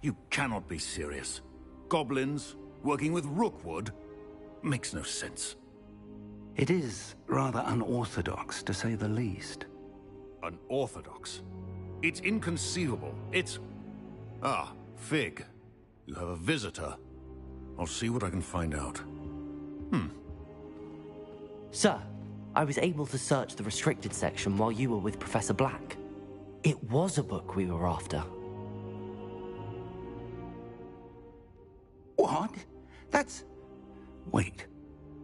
You cannot be serious. Goblins, working with Rookwood? Makes no sense. It is rather unorthodox, to say the least. Unorthodox? It's inconceivable. It's... Ah, Fig. You have a visitor. I'll see what I can find out. Sir, I was able to search the restricted section while you were with Professor Black. It was a book we were after. What? That's... Wait.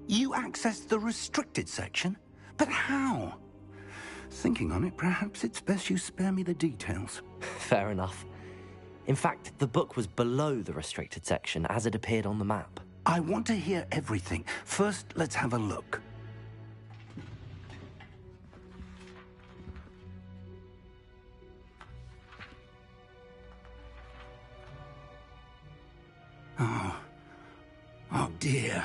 You accessed the restricted section? But how? Thinking on it, perhaps it's best you spare me the details. Fair enough. In fact, the book was below the restricted section as it appeared on the map. I want to hear everything. First, let's have a look. Oh dear.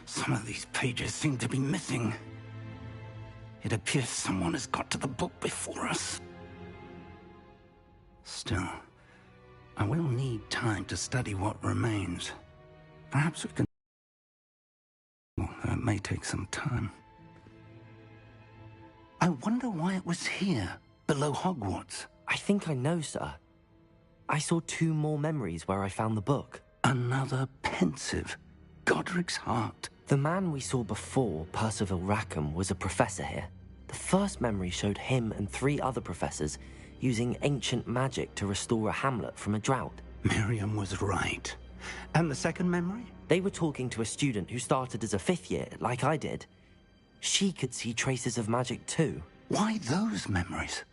Some of these pages seem to be missing. It appears someone has got to the book before us. Still, I will need time to study what remains. Perhaps we can... Well, that may take some time. I wonder why it was here, below Hogwarts. I think I know, sir. I saw 2 more memories where I found the book. Another pensive. Godric's heart. The man we saw before, Percival Rackham, was a professor here. The first memory showed him and 3 other professors using ancient magic to restore a hamlet from a drought. Miriam was right. And the second memory? They were talking to a student who started as a 5th year, like I did. She could see traces of magic too. Why those memories?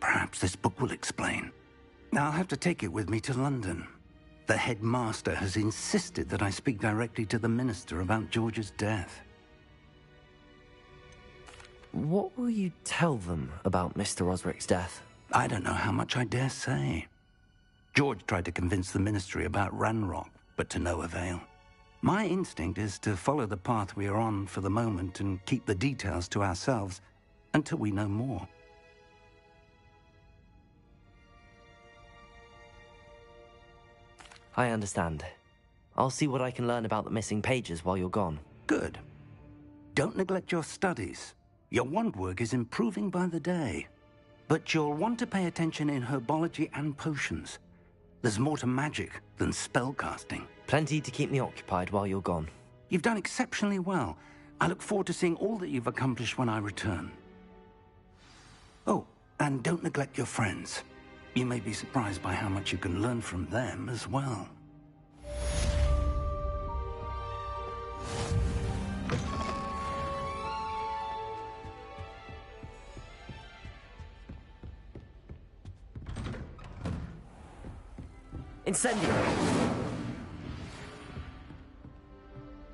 Perhaps this book will explain. I'll have to take it with me to London. The headmaster has insisted that I speak directly to the minister about George's death. What will you tell them about Mr. Osric's death? I don't know how much I dare say. George tried to convince the ministry about Ranrock, but to no avail. My instinct is to follow the path we are on for the moment and keep the details to ourselves until we know more. I understand. I'll see what I can learn about the missing pages while you're gone. Good. Don't neglect your studies. Your wand work is improving by the day. But you'll want to pay attention in herbology and potions. There's more to magic than spellcasting. Plenty to keep me occupied while you're gone. You've done exceptionally well. I look forward to seeing all that you've accomplished when I return. Oh, and don't neglect your friends. You may be surprised by how much you can learn from them as well. Incendio!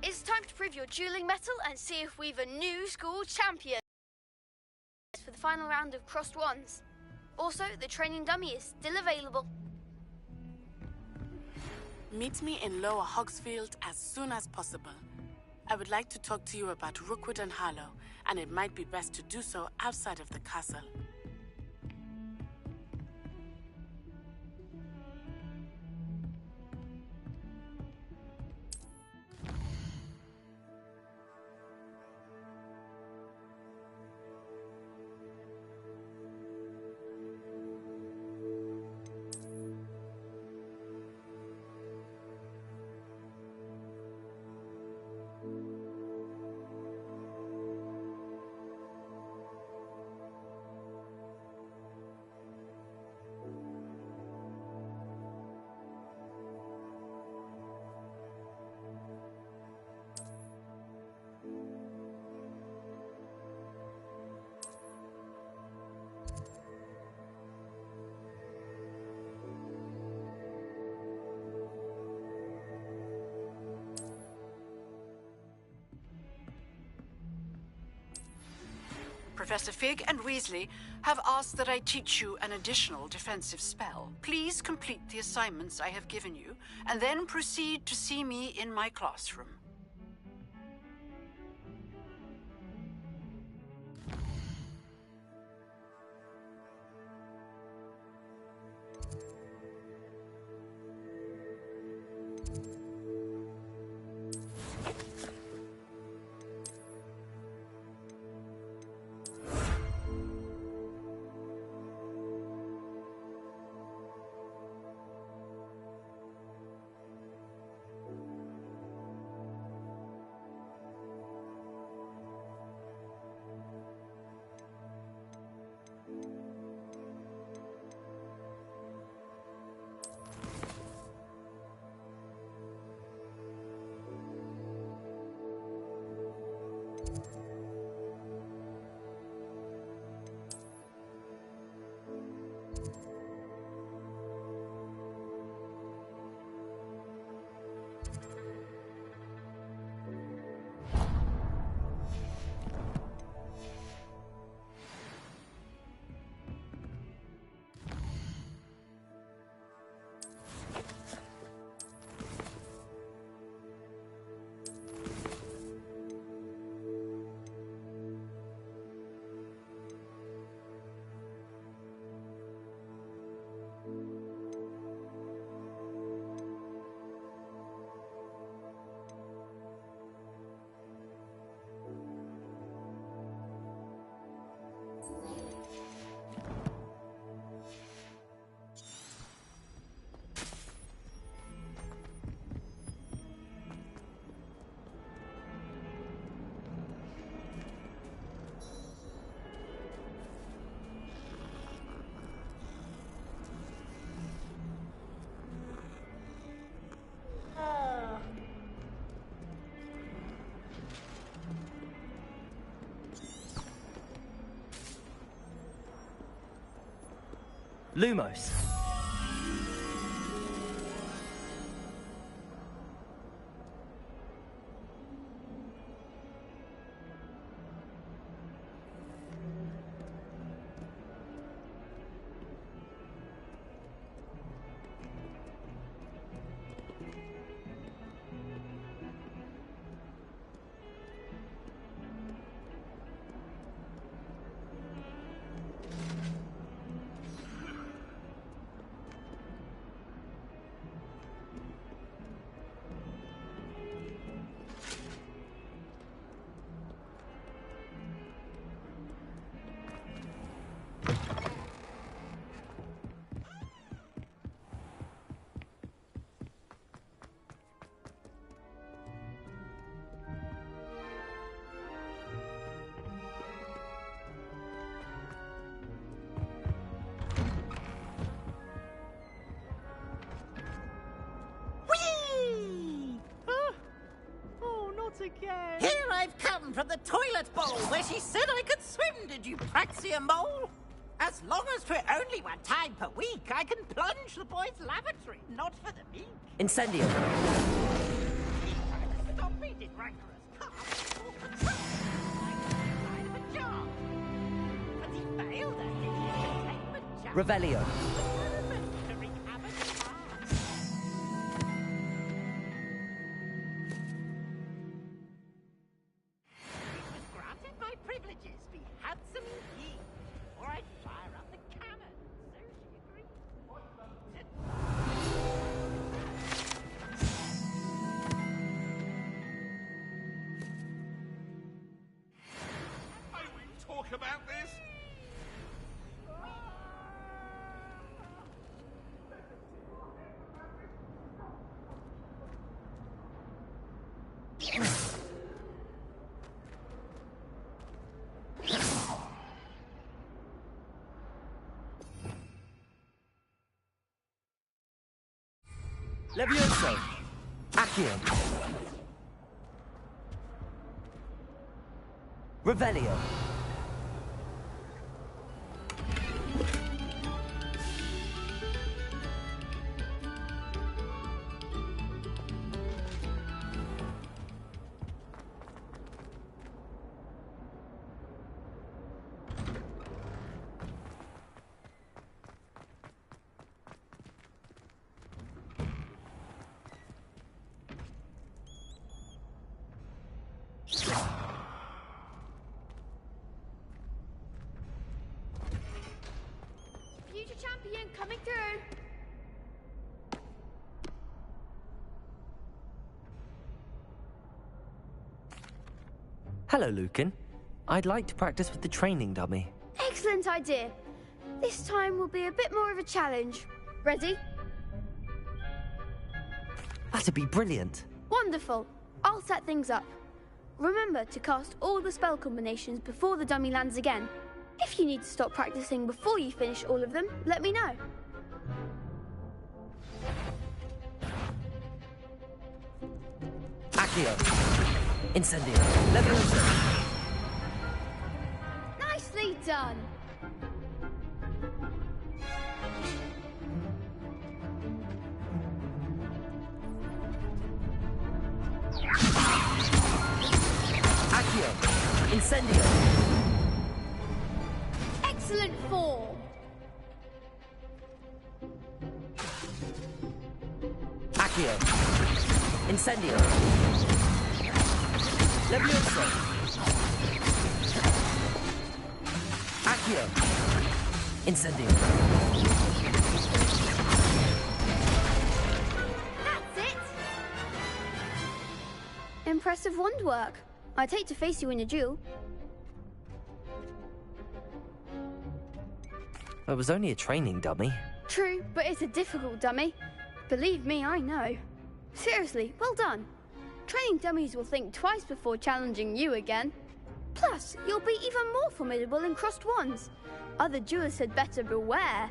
It's time to prove your dueling mettle and see if we've a new school champion for the final round of crossed wands. Also, the training dummy is still available. Meet me in Lower Hogsfield as soon as possible. I would like to talk to you about Rookwood and Harlow, and it might be best to do so outside of the castle. Professor Fig and Weasley have asked that I teach you an additional defensive spell. Please complete the assignments I have given you, and then proceed to see me in my classroom. Lumos. Again. Here I've come from the toilet bowl where she said I could swim, did you praxia mole? As long as 'twere only 1 time per week, I can plunge the boys' lavatory, not for the meek. Incendio. Stop me, rancorous calf, or control inside of a jar. But he failed at his containment jar. Revelio. About this? Levioso. Accio. Revelio. Future champion coming through. Hello, Lucan. I'd like to practice with the training dummy. Excellent idea. This time will be a bit more of a challenge. Ready? That'd be brilliant. Wonderful. I'll set things up. Remember to cast all the spell combinations before the dummy lands again. If you need to stop practicing before you finish all of them, let me know. Accio. Incendio. Levioso. Nicely done. Accio. Incendio. Excellent form. Accio. Incendio. Levioso. Accio. Incendio. That's it. Impressive wand work. I'd hate to face you in a duel. It was only a training dummy. True, but it's a difficult dummy. Believe me, I know. Seriously, well done. Training dummies will think twice before challenging you again. Plus, you'll be even more formidable in crossed wands. Other duelists had better beware.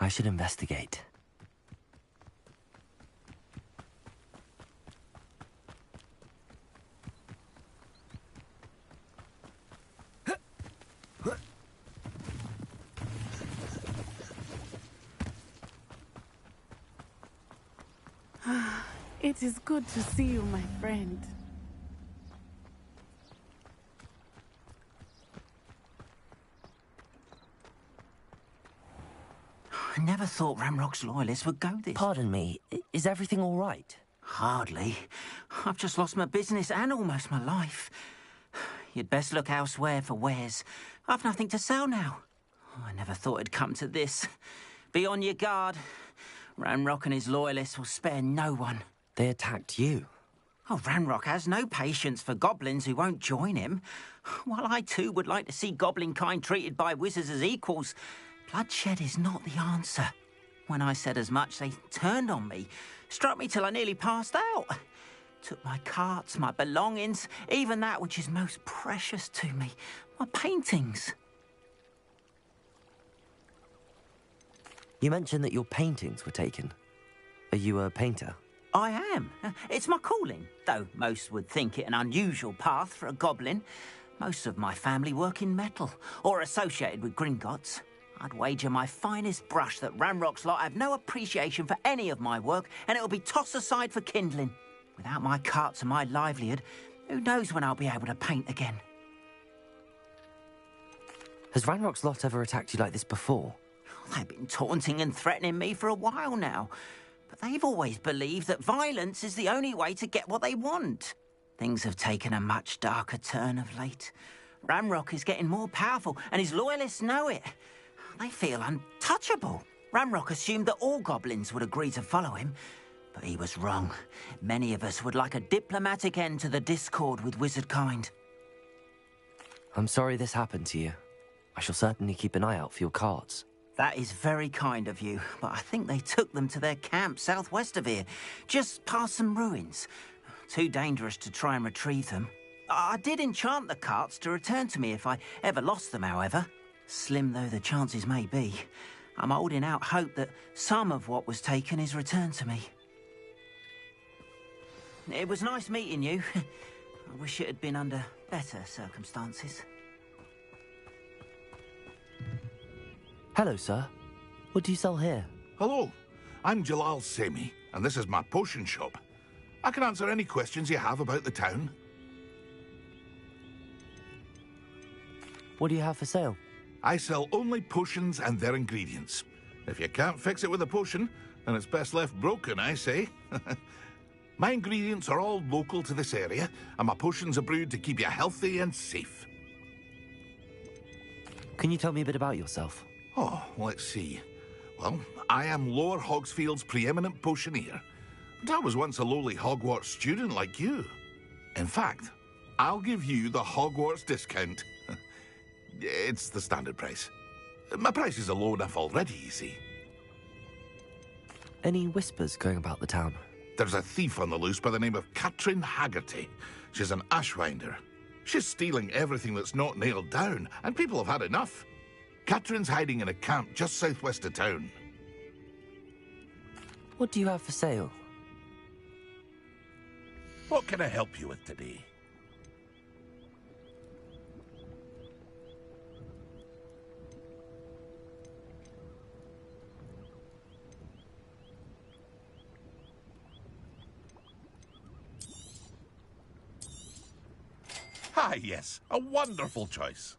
I should investigate. It is good to see you, my friend. I never thought Ramrock's loyalists would go this. Pardon me, is everything all right? Hardly. I've just lost my business and almost my life. You'd best look elsewhere for wares. I've nothing to sell now. I never thought it'd come to this. Be on your guard. Ramrock and his loyalists will spare no one. They attacked you. Oh, Ramrock has no patience for goblins who won't join him. While I too would like to see goblin kind treated by wizards as equals, bloodshed is not the answer. When I said as much, they turned on me, struck me till I nearly passed out. Took my carts, my belongings, even that which is most precious to me, my paintings. You mentioned that your paintings were taken. Are you a painter? I am. It's my calling, though most would think it an unusual path for a goblin. Most of my family work in metal, or associated with Gringotts. I'd wager my finest brush that Ramrock's lot have no appreciation for any of my work, and it'll be tossed aside for kindling. Without my carts and my livelihood, who knows when I'll be able to paint again? Has Ranrock's lot ever attacked you like this before? They've been taunting and threatening me for a while now. But they've always believed that violence is the only way to get what they want. Things have taken a much darker turn of late. Ramrock is getting more powerful, and his loyalists know it. They feel untouchable. Ramrock assumed that all goblins would agree to follow him, but he was wrong. Many of us would like a diplomatic end to the discord with wizard kind. I'm sorry this happened to you. I shall certainly keep an eye out for your carts. That is very kind of you, but I think they took them to their camp southwest of here, just past some ruins. Too dangerous to try and retrieve them. I did enchant the carts to return to me if I ever lost them, however. Slim though the chances may be, I'm holding out hope that some of what was taken is returned to me. It was nice meeting you. I wish it had been under better circumstances. Hello, sir. What do you sell here? Hello, I'm Jalal Semi, and this is my potion shop. I can answer any questions you have about the town. What do you have for sale? I sell only potions and their ingredients. If you can't fix it with a potion, then it's best left broken, I say. My ingredients are all local to this area, and my potions are brewed to keep you healthy and safe. Can you tell me a bit about yourself? Oh, let's see. Well, I am Lower Hogsfield's preeminent potioneer. But I was once a lowly Hogwarts student like you. In fact, I'll give you the Hogwarts discount. It's the standard price. My prices are low enough already, you see. Any whispers going about the town? There's a thief on the loose by the name of Katrin Haggerty. She's an ashwinder. She's stealing everything that's not nailed down, and people have had enough. Katrin's hiding in a camp just southwest of town. What do you have for sale? What can I help you with today? Ah, yes, a wonderful choice.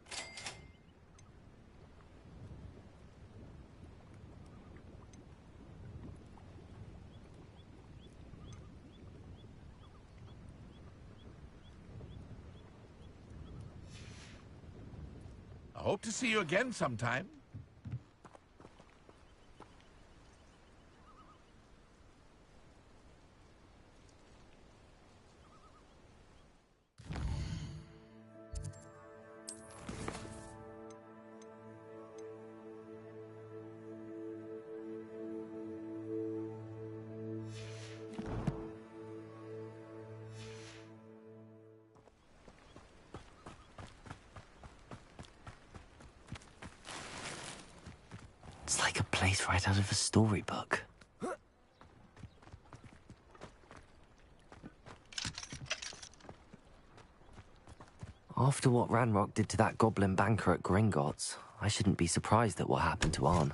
I hope to see you again sometime. this right out of a storybook. After what Ranrock did to that goblin banker at Gringotts, I shouldn't be surprised at what happened to Arn.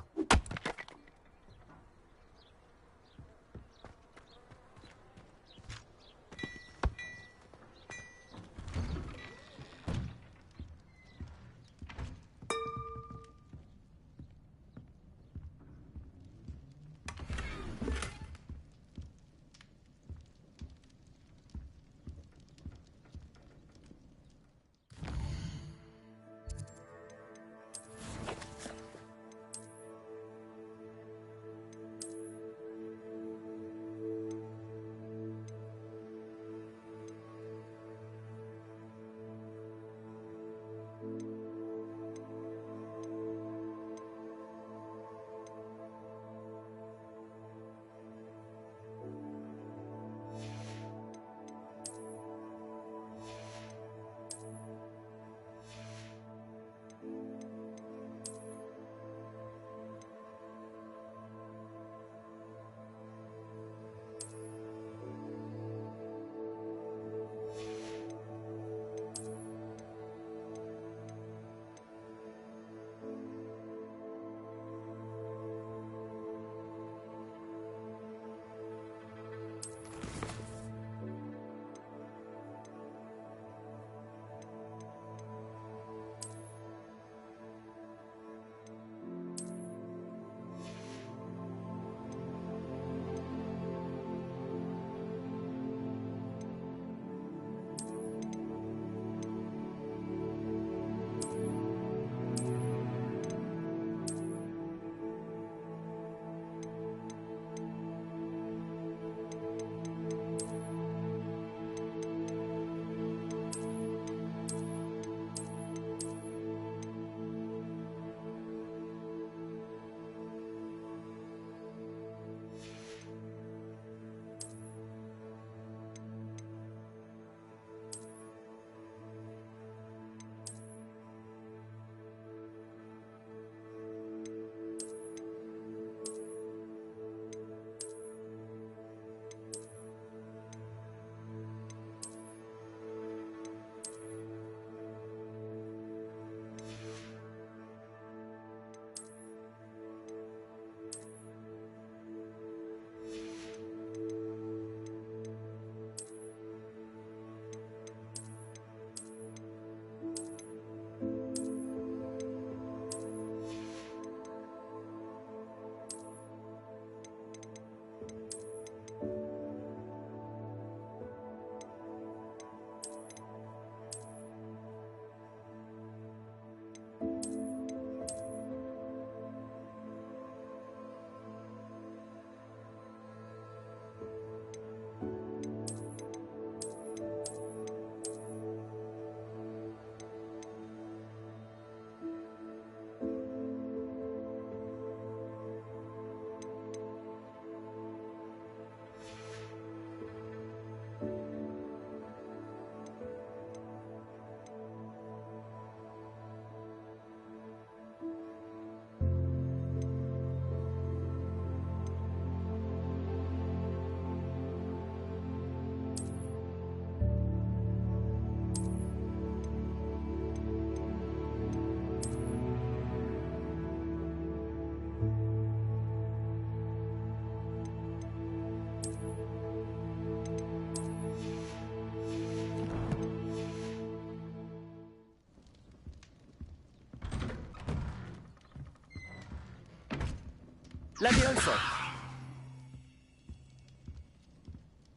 Levioso.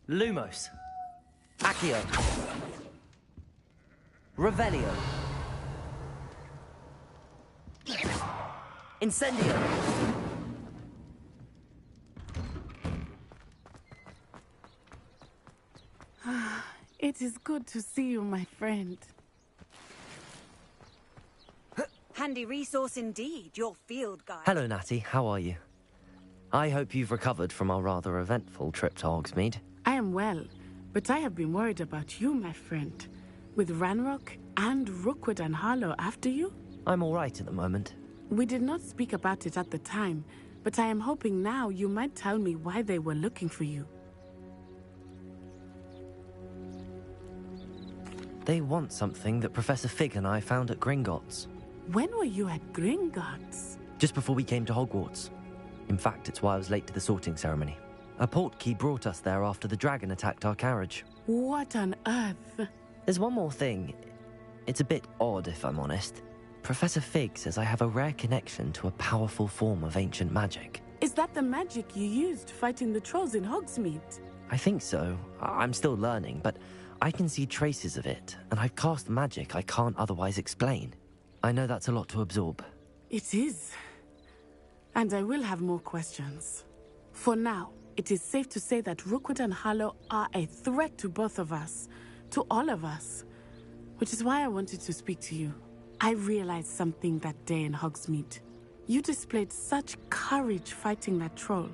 Lumos. Accio. Revelio. Incendio. It is good to see you, my friend. Handy resource indeed, your field guide. Hello, Natty. How are you? I hope you've recovered from our rather eventful trip to Hogsmeade. I am well, but I have been worried about you, my friend. With Ranrock and Rookwood and Harlow after you? I'm all right at the moment. We did not speak about it at the time, but I am hoping now you might tell me why they were looking for you. They want something that Professor Fig and I found at Gringotts. When were you at Gringotts? Just before we came to Hogwarts. In fact, it's why I was late to the sorting ceremony. A portkey brought us there after the dragon attacked our carriage. What on earth? There's one more thing. It's a bit odd, if I'm honest. Professor Fig says I have a rare connection to a powerful form of ancient magic. Is that the magic you used fighting the trolls in Hogsmeade? I think so. I'm still learning, but I can see traces of it, and I've cast magic I can't otherwise explain. I know that's a lot to absorb. It is. And I will have more questions. For now, it is safe to say that Rookwood and Harlow are a threat to both of us, to all of us. Which is why I wanted to speak to you. I realized something that day in Hogsmeade. You displayed such courage fighting that troll,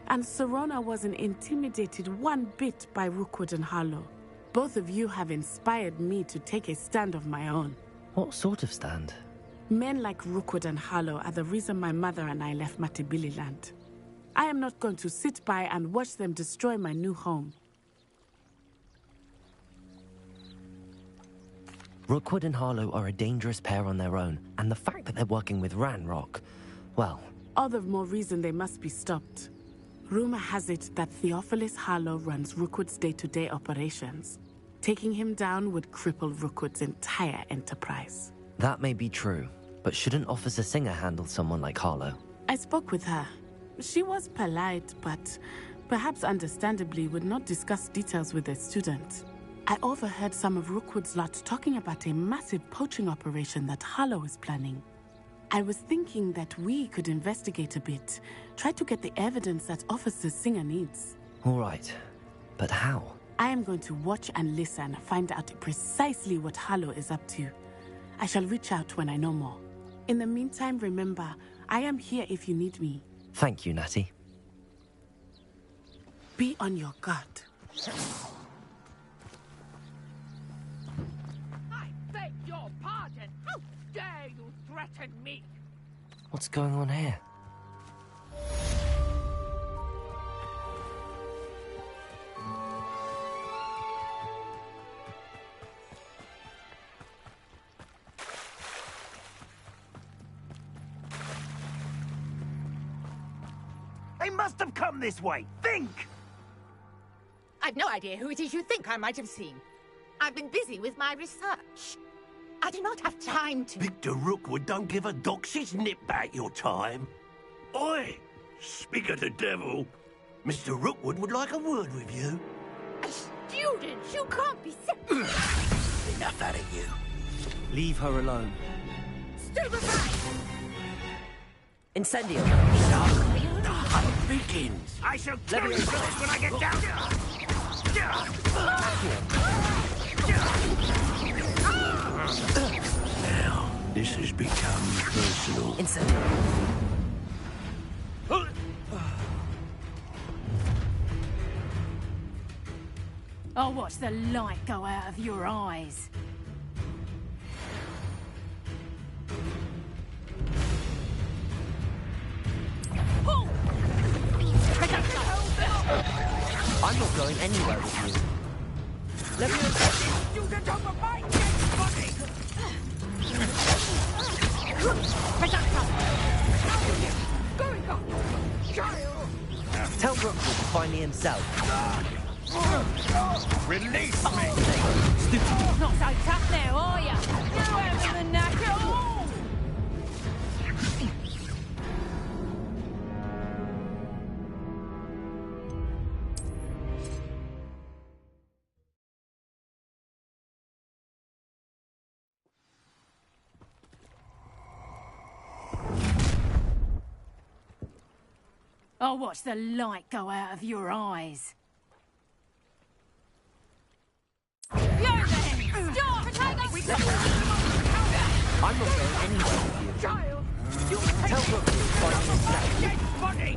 and Serona wasn't intimidated one bit by Rookwood and Harlow. Both of you have inspired me to take a stand of my own. What sort of stand? Men like Rookwood and Harlow are the reason my mother and I left Matibili land. I am not going to sit by and watch them destroy my new home. Rookwood and Harlow are a dangerous pair on their own, and the fact that they're working with Ranrock, well... All the more reason they must be stopped. Rumor has it that Theophilus Harlow runs Rookwood's day-to-day operations. Taking him down would cripple Rookwood's entire enterprise. That may be true, but shouldn't Officer Singer handle someone like Harlow? I spoke with her. She was polite, but perhaps understandably would not discuss details with a student. I overheard some of Rookwood's lot talking about a massive poaching operation that Harlow is planning. I was thinking that we could investigate a bit, try to get the evidence that Officer Singer needs. All right, but how? I am going to watch and listen, find out precisely what Harlow is up to. I shall reach out when I know more. In the meantime, remember, I am here if you need me. Thank you, Natty. Be on your guard. I beg your pardon. How dare you threaten me? What's going on here? They must have come this way. Think! I've no idea who it is you think I might have seen. I've been busy with my research. I do not have time to... Victor Rookwood don't give a doxy's nip back your time. Oi! Speak of the devil. Mr. Rookwood would like a word with you. A student? You can't be... Enough out of you. Leave her alone. Stupefy! Incendio! The hunt begins. I shall kill you for this when I get down Now, this has become personal. Incendio! I'll watch the light go out of your eyes. I'm not going anywhere with you. Let me Student over my dead body! Going up! Child! tell Rookwood to find me himself. Release me! Stupid! Not so tough now, are ya? You haven't the knack at all! I'll watch the light go out of your eyes. You then! Stop! I'm not going anywhere with you. Child! You Tell Rookwood to find me himself. dead body!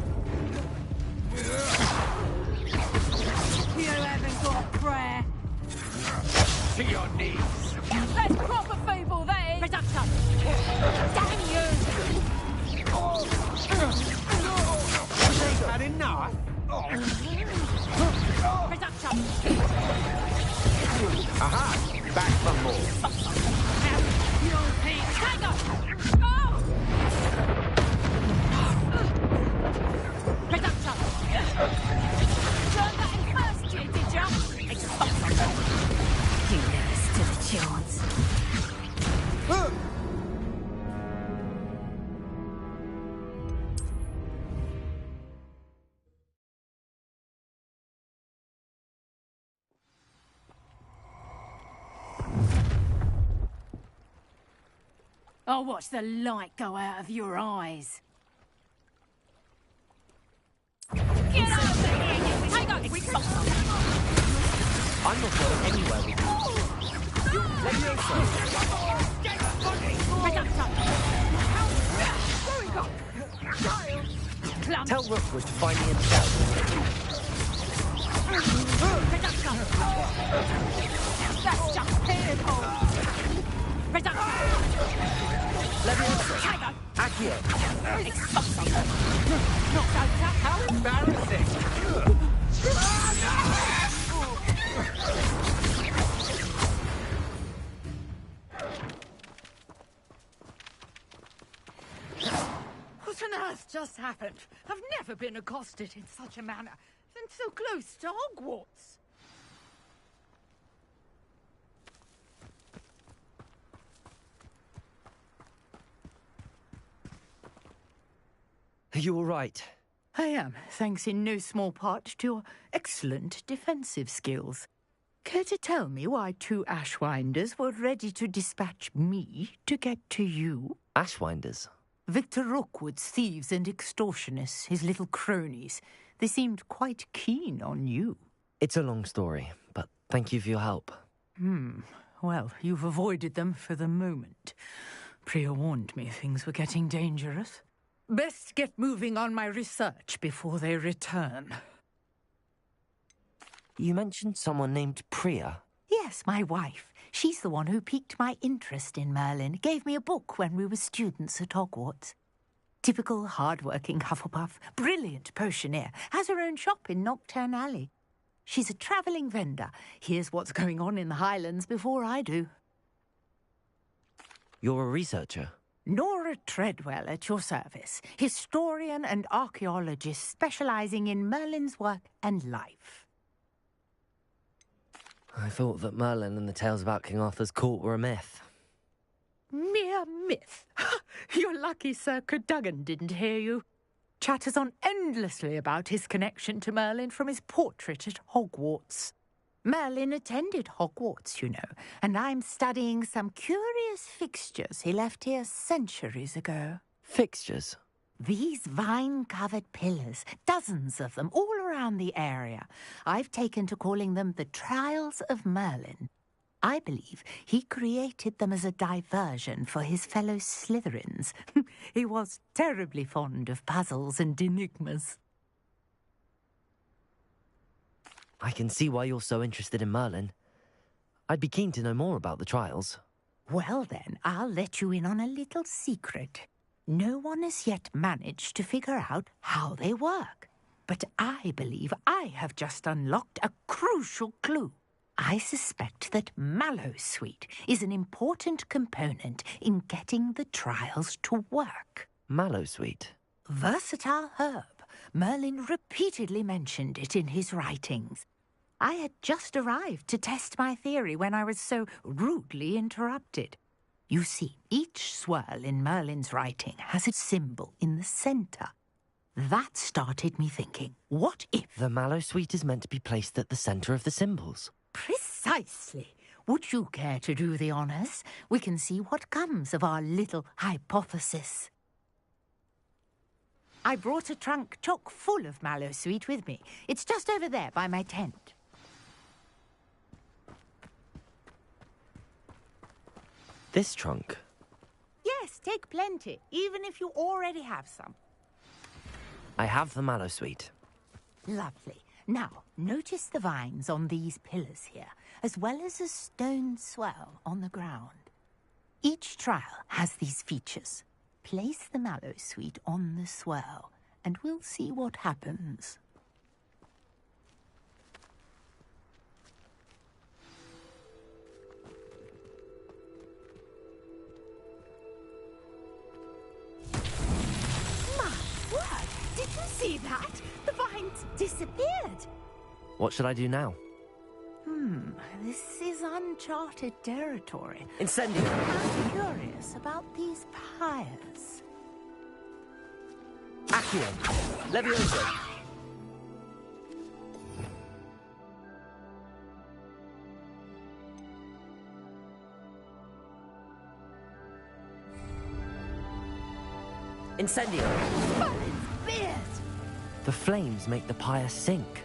You haven't got a prayer. To your knees! That's proper feeble, that is! Reduction! Damn you! Reduction! Aha! Back from more. You'll be tiger! Oh! Reduction! Learned that in first year, did ya? Expulsion! You never stood a chance. I'll watch the light go out of your eyes. Get over here, you tiger! I'm not going anywhere with you. Let me Reduction! Tell Rookwood to find me himself. That's just pitiful! Reduction! Let me answer. Accio. Not so tough. How embarrassing! What on earth just happened? I've never been accosted in such a manner, and so close to Hogwarts. Are you all right? I am, thanks in no small part to your excellent defensive skills. Care to tell me why 2 Ashwinders were ready to dispatch me to get to you? Ashwinders? Victor Rookwood's thieves and extortionists, his little cronies. They seemed quite keen on you. It's a long story, but thank you for your help. Well, you've avoided them for the moment. Priya warned me things were getting dangerous. Best get moving on my research before they return. You mentioned someone named Priya. Yes, my wife. She's the one who piqued my interest in Merlin. Gave me a book when we were students at Hogwarts. Typical hard-working Hufflepuff, brilliant potioneer, has her own shop in Nocturne Alley. She's a travelling vendor. Hears what's going on in the Highlands before I do. You're a researcher? Nora Treadwell at your service, historian and archaeologist specialising in Merlin's work and life. I thought that Merlin and the tales about King Arthur's court were a myth. Mere myth. You're lucky Sir Cadogan didn't hear you. Chatters on endlessly about his connection to Merlin from his portrait at Hogwarts. Merlin attended Hogwarts, you know, and I'm studying some curious fixtures he left here centuries ago. Fixtures? These vine-covered pillars, dozens of them, all around the area. I've taken to calling them the Trials of Merlin. I believe he created them as a diversion for his fellow Slytherins. He was terribly fond of puzzles and enigmas. I can see why you're so interested in Merlin. I'd be keen to know more about the trials. Well then, I'll let you in on a little secret. No one has yet managed to figure out how they work. But I believe I have just unlocked a crucial clue. I suspect that Mallowsweet is an important component in getting the trials to work. Mallowsweet? Versatile herb. Merlin repeatedly mentioned it in his writings. I had just arrived to test my theory when I was so rudely interrupted. You see, each swirl in Merlin's writing has a symbol in the centre. That started me thinking, what if... The Mallowsweet is meant to be placed at the centre of the symbols. Precisely. Would you care to do the honours? We can see what comes of our little hypothesis. I brought a trunk chock full of Mallowsweet with me. It's just over there by my tent. This trunk? Yes, take plenty, even if you already have some. I have the Mallowsweet. Lovely. Now, notice the vines on these pillars here, as well as a stone swell on the ground. Each trial has these features. Place the Mallowsweet on the swell, and we'll see what happens. disappeared. What should I do now? This is uncharted territory. Incendio! I'm curious about these pyres. Accio! Levioso! Incendio! Oh, it's beard! The flames make the pyre sink.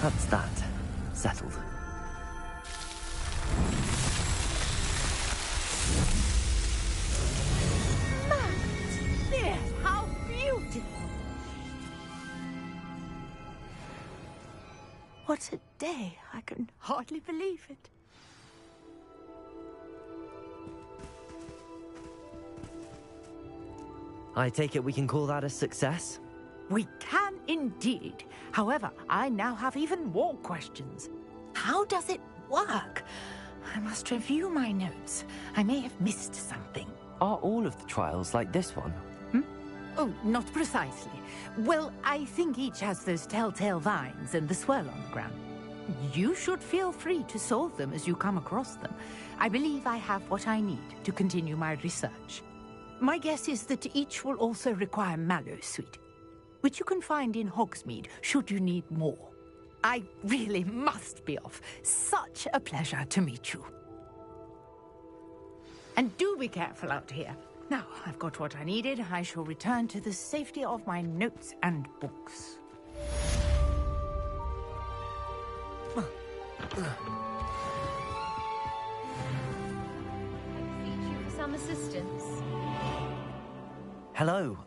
That's that. Settled. Beard, how beautiful! What a day. I can hardly believe it. I take it we can call that a success? We can indeed. However, I now have even more questions. How does it work? I must review my notes. I may have missed something. Are all of the trials like this one? Oh, not precisely. Well, I think each has those telltale vines and the swirl on the ground. You should feel free to solve them as you come across them. I believe I have what I need to continue my research. My guess is that each will also require mallow sweet, which you can find in Hogsmeade should you need more. I really must be off. Such a pleasure to meet you. And do be careful out here. Now, I've got what I needed. I shall return to the safety of my notes and books. Some assistance. Hello.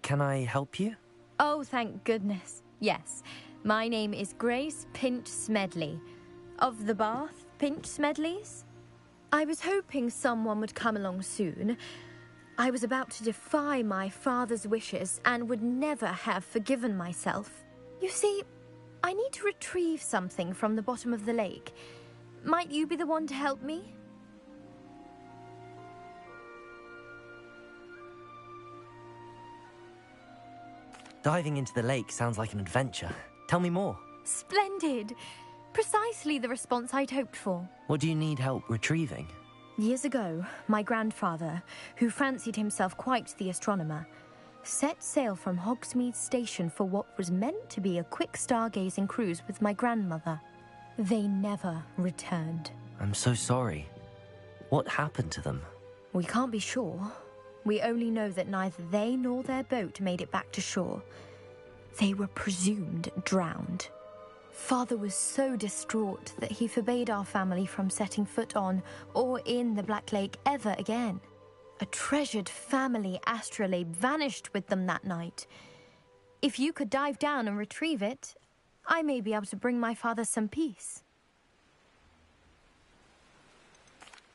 Can I help you? Oh, thank goodness. Yes. My name is Grace Pinch Smedley. Of the Bath Pinch Smedleys? I was hoping someone would come along soon. I was about to defy my father's wishes and would never have forgiven myself. You see, I need to retrieve something from the bottom of the lake. Might you be the one to help me? Diving into the lake sounds like an adventure. Tell me more. Splendid! Precisely the response I'd hoped for. What do you need help retrieving? Years ago, my grandfather, who fancied himself quite the astronomer, set sail from Hogsmeade Station for what was meant to be a quick stargazing cruise with my grandmother. They never returned. I'm so sorry. What happened to them? We can't be sure. We only know that neither they nor their boat made it back to shore. They were presumed drowned. Father was so distraught that he forbade our family from setting foot on or in the Black Lake ever again. A treasured family astrolabe vanished with them that night. If you could dive down and retrieve it, I may be able to bring my father some peace.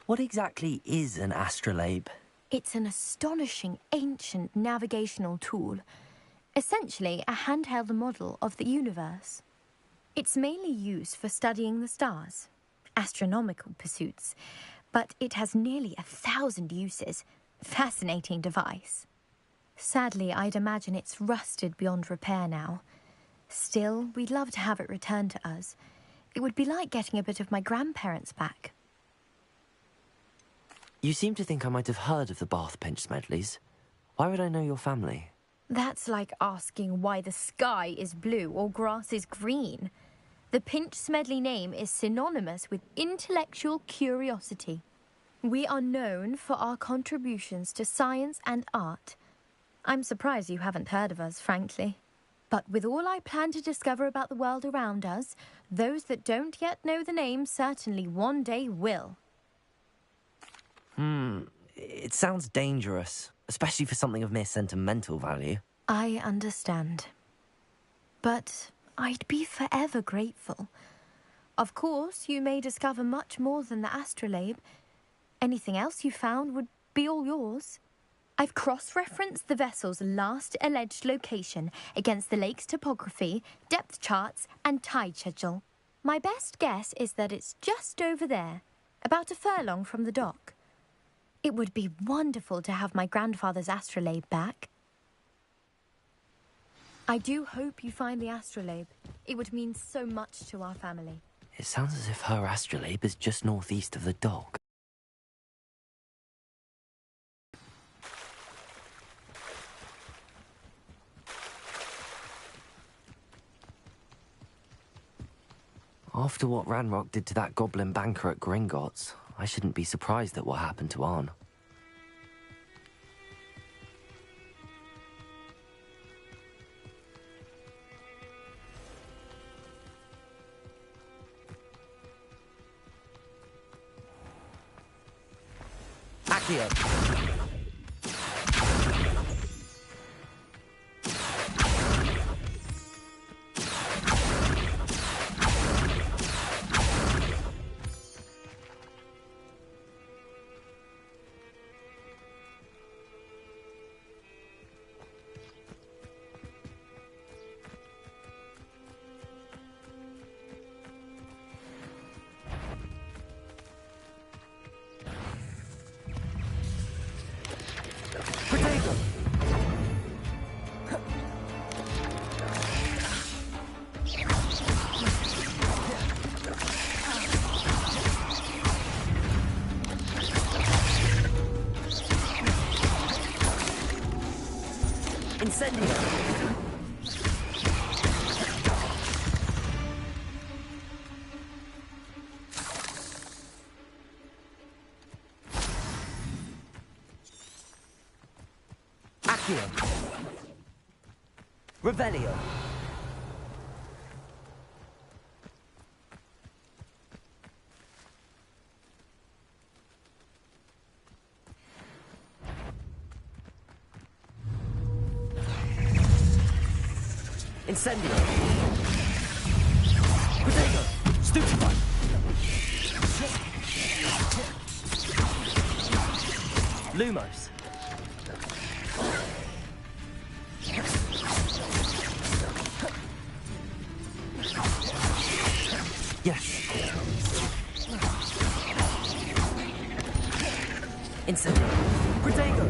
What exactly is an astrolabe? It's an astonishing ancient navigational tool. Essentially, a handheld model of the universe. It's mainly used for studying the stars, astronomical pursuits, but it has nearly 1,000 uses. Fascinating device. Sadly, I'd imagine it's rusted beyond repair now. Still, we'd love to have it returned to us. It would be like getting a bit of my grandparents back. You seem to think I might have heard of the Bath Pinch Smedleys. Why would I know your family? That's like asking why the sky is blue or grass is green. The Pinch Smedley name is synonymous with intellectual curiosity. We are known for our contributions to science and art. I'm surprised you haven't heard of us, frankly. But with all I plan to discover about the world around us, those that don't yet know the name certainly one day will. It sounds dangerous, especially for something of mere sentimental value. I understand. But I'd be forever grateful. Of course, you may discover much more than the astrolabe. Anything else you found would be all yours. I've cross-referenced the vessel's last alleged location against the lake's topography, depth charts, and tide schedule. My best guess is that it's just over there. about a furlong from the dock. It would be wonderful to have my grandfather's astrolabe back. I do hope you find the astrolabe. It would mean so much to our family. It sounds as if her astrolabe is just northeast of the dock. After what Ranrock did to that goblin banker at Gringotts, I shouldn't be surprised at what happened to Arn. Accio! Revelio. Incendio. Protego. Stupefy. Lumos. Yes. Incendio. Protego.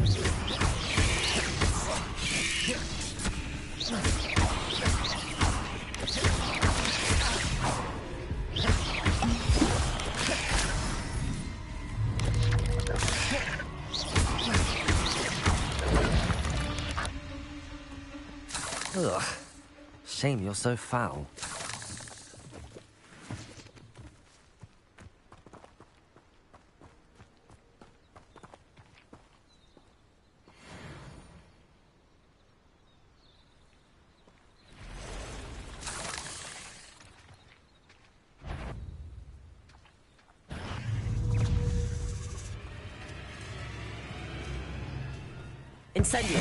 Ugh. Shame you're so foul. Incendio.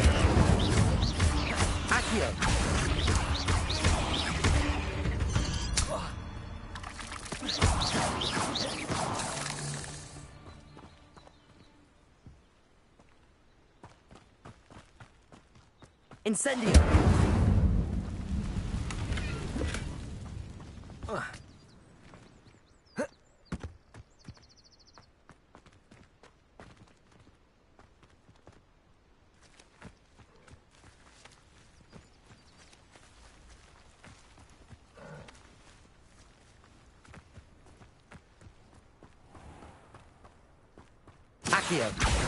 Accio. Incendio. Accio.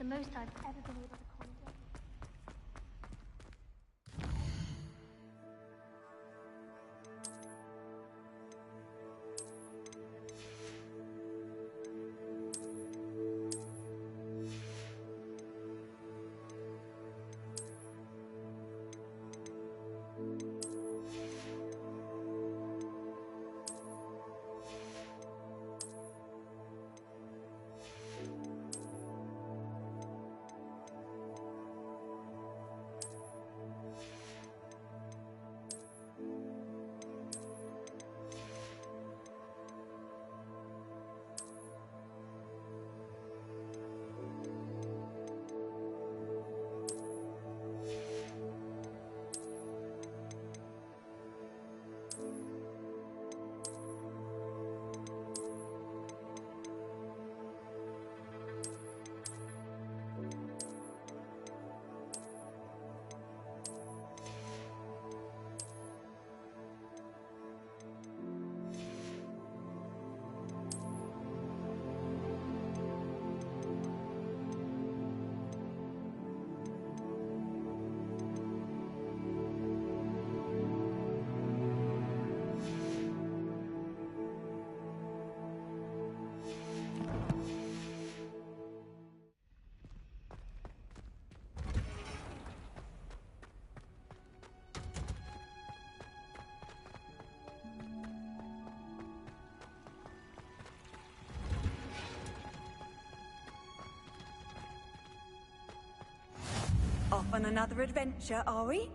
the most I've ever been able to conjure. Off on another adventure, are we?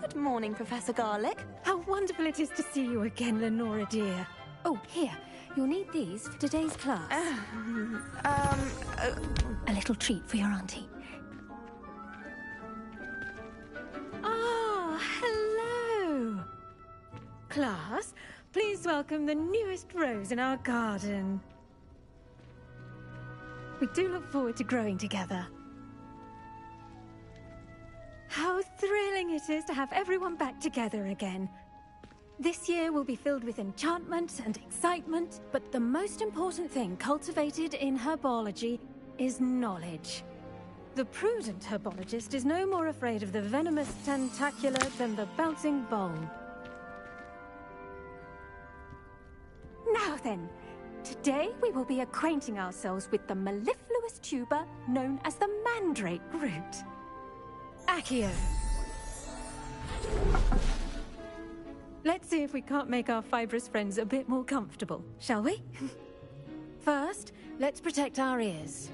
Good morning, Professor Garlick. How wonderful it is to see you again, Lenora dear. Oh, here. You'll need these for today's class. A little treat for your auntie. Ah, hello. Class, please welcome the newest rose in our garden. We do look forward to growing together. How thrilling it is to have everyone back together again. This year will be filled with enchantment and excitement, but the most important thing cultivated in herbology is knowledge. The prudent herbologist is no more afraid of the venomous tentacula than the bouncing bowl. Now then, today we will be acquainting ourselves with the mellifluous tuber known as the mandrake root. Accio. Let's see if we can't make our fibrous friends a bit more comfortable, shall we? First, let's protect our ears.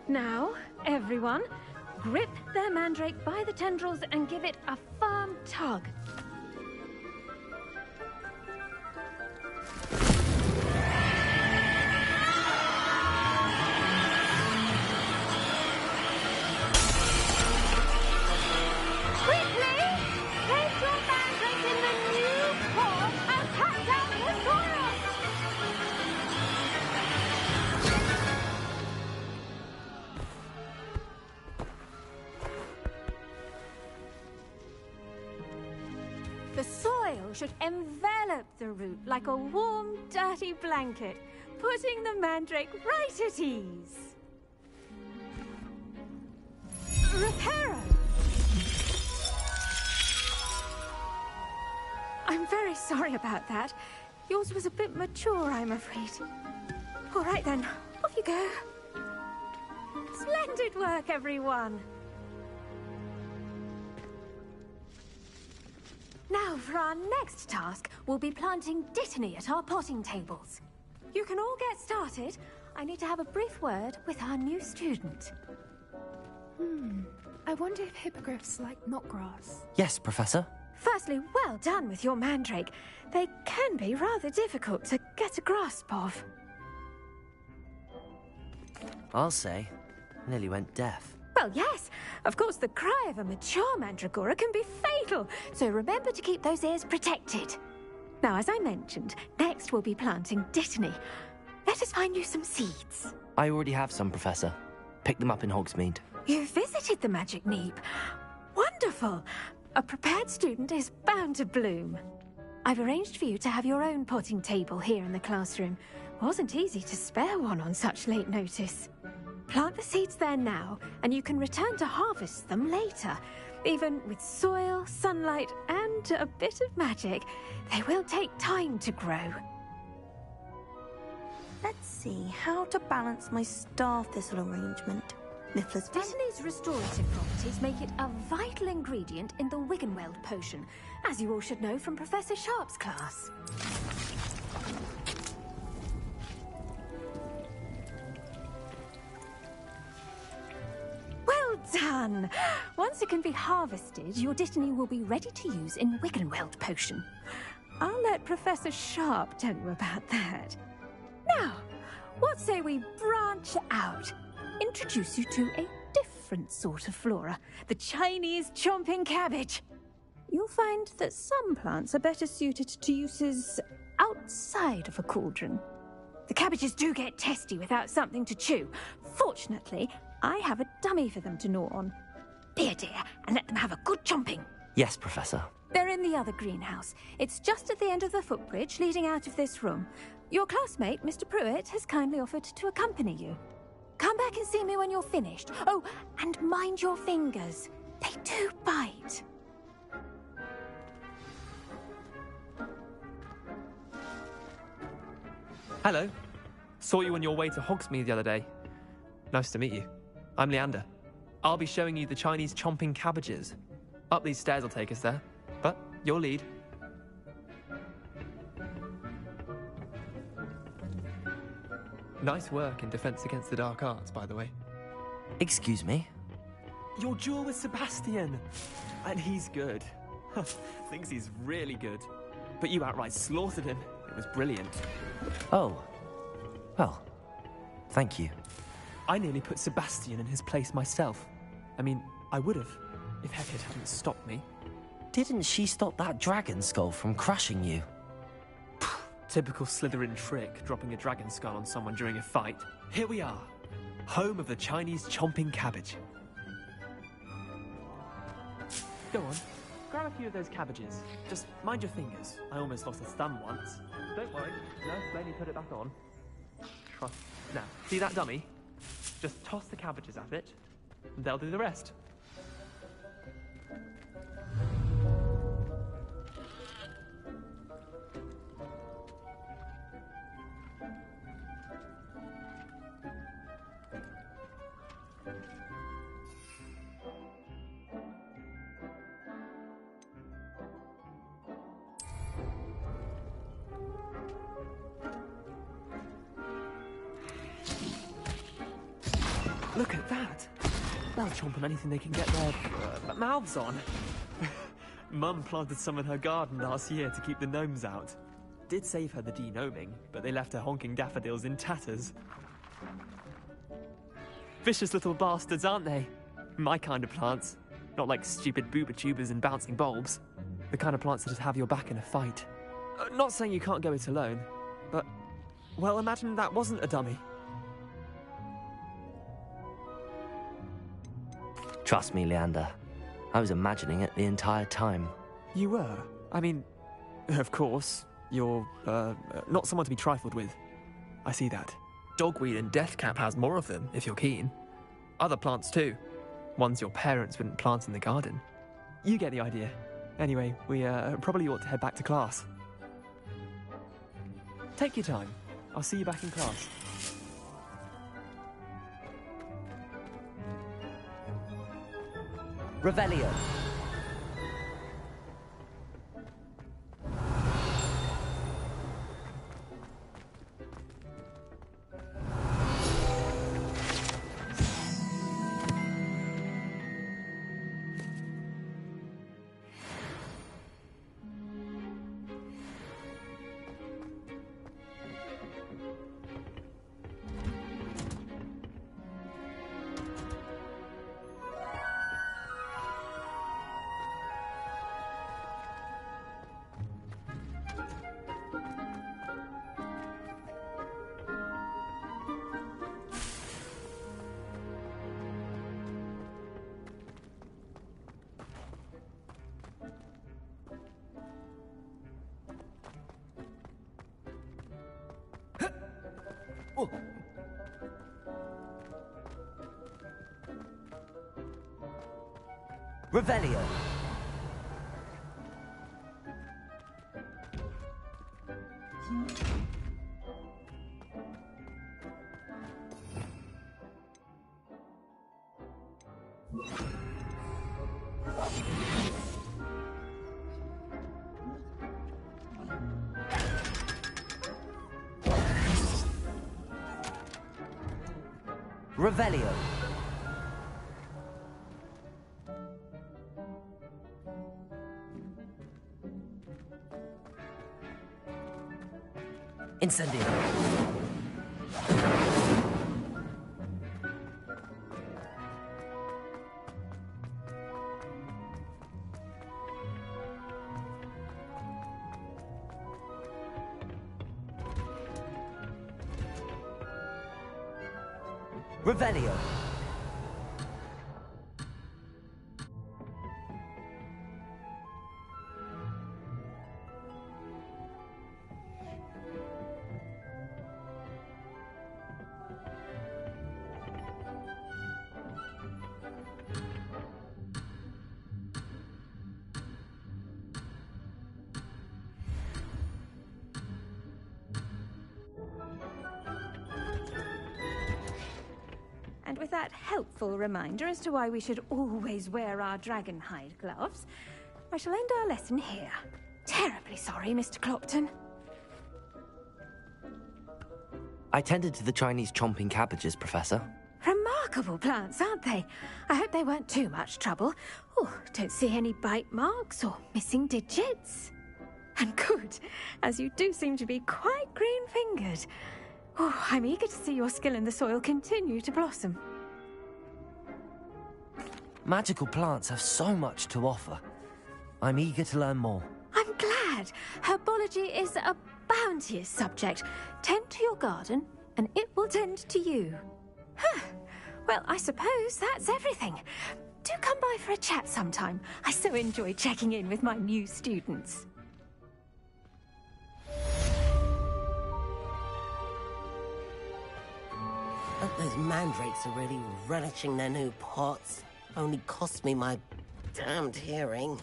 Now, everyone, grip their mandrake by the tendrils and give it a firm tug. The soil should envelop the root like a warm, dirty blanket, putting the mandrake right at ease. Reparo! I'm very sorry about that. Yours was a bit mature, I'm afraid. All right then, off you go. Splendid work, everyone. Now, for our next task, we'll be planting dittany at our potting tables. You can all get started. I need to have a brief word with our new student. I wonder if hippogriffs like knotgrass. Yes, Professor. Firstly, well done with your mandrake. They can be rather difficult to get a grasp of. I'll say, nearly went deaf. Well, yes. Of course, the cry of a mature mandragora can be fatal, so remember to keep those ears protected. Now, as I mentioned, next we'll be planting dittany. Let us find you some seeds. I already have some, Professor. Picked them up in Hogsmeade. You visited the Magic Neep. Wonderful. A prepared student is bound to bloom. I've arranged for you to have your own potting table here in the classroom. Wasn't easy to spare one on such late notice. Plant the seeds there now, and you can return to harvest them later. Even with soil, sunlight, and a bit of magic, they will take time to grow. Let's see how to balance my star thistle arrangement. Dittany's restorative properties make it a vital ingredient in the Wiggenweld potion, as you all should know from Professor Sharp's class. Well done! Once it can be harvested, your Dittany will be ready to use in Wiggenweld potion. I'll let Professor Sharp tell you about that. Now, what say we branch out? Introduce you to a different sort of flora, the Chinese chomping cabbage. You'll find that some plants are better suited to uses outside of a cauldron. The cabbages do get testy without something to chew. Fortunately, I have a dummy for them to gnaw on. Be a dear and let them have a good chomping. Yes, Professor. They're in the other greenhouse. It's just at the end of the footbridge leading out of this room. Your classmate, Mr. Pruitt, has kindly offered to accompany you. Come back and see me when you're finished. Oh, and mind your fingers. They do bite. Hello. Saw you on your way to Hogsmeade the other day. Nice to meet you. I'm Leander. I'll be showing you the Chinese chomping cabbages. Up these stairs will take us there, but your lead. Nice work in Defense Against the Dark Arts, by the way. Excuse me? Your duel with Sebastian! And he's good. Thinks he's really good. But you outright slaughtered him. It was brilliant. Oh. Well, thank you. I nearly put Sebastian in his place myself. I mean, I would have, if Hecate hadn't stopped me. Didn't she stop that dragon skull from crushing you? Typical Slytherin trick, dropping a dragon skull on someone during a fight. Here we are, home of the Chinese chomping cabbage. Go on, grab a few of those cabbages. Just mind your fingers. I almost lost a thumb once. Don't worry, let me put it back on. Now, see that dummy? Just toss the cabbages at it, and they'll do the rest. Look at that! They'll chomp on anything they can get their mouths on. Mum planted some in her garden last year to keep the gnomes out. Did save her the de-gnoming, but they left her honking daffodils in tatters. Vicious little bastards, aren't they? My kind of plants. Not like stupid booba tubers and bouncing bulbs. The kind of plants that just have your back in a fight. Not saying you can't go it alone, but... well, imagine that wasn't a dummy. Trust me, Leander. I was imagining it the entire time. You were? I mean, of course, you're, not someone to be trifled with. I see that. Dogweed and deathcap has more of them, if you're keen. Other plants too. Ones your parents wouldn't plant in the garden. You get the idea. Anyway, we, probably ought to head back to class. Take your time. I'll see you back in class. Revelio. Revelio. Revelio. Incendio. Revelio. And with that helpful reminder as to why we should always wear our dragon hide gloves, I shall end our lesson here. Terribly sorry, Mr. Clopton. I tended to the Chinese chomping cabbages, Professor. Remarkable plants, aren't they? I hope they weren't too much trouble. Oh, don't see any bite marks or missing digits. And good, as you do seem to be quite green-fingered. Oh, I'm eager to see your skill in the soil continue to blossom. Magical plants have so much to offer. I'm eager to learn more. I'm glad. Herbology is a bounteous subject. Tend to your garden, and it will tend to you. Huh. Well, I suppose that's everything. Do come by for a chat sometime. I so enjoy checking in with my new students. Those mandrakes are really relishing their new pots. Only cost me my damned hearing.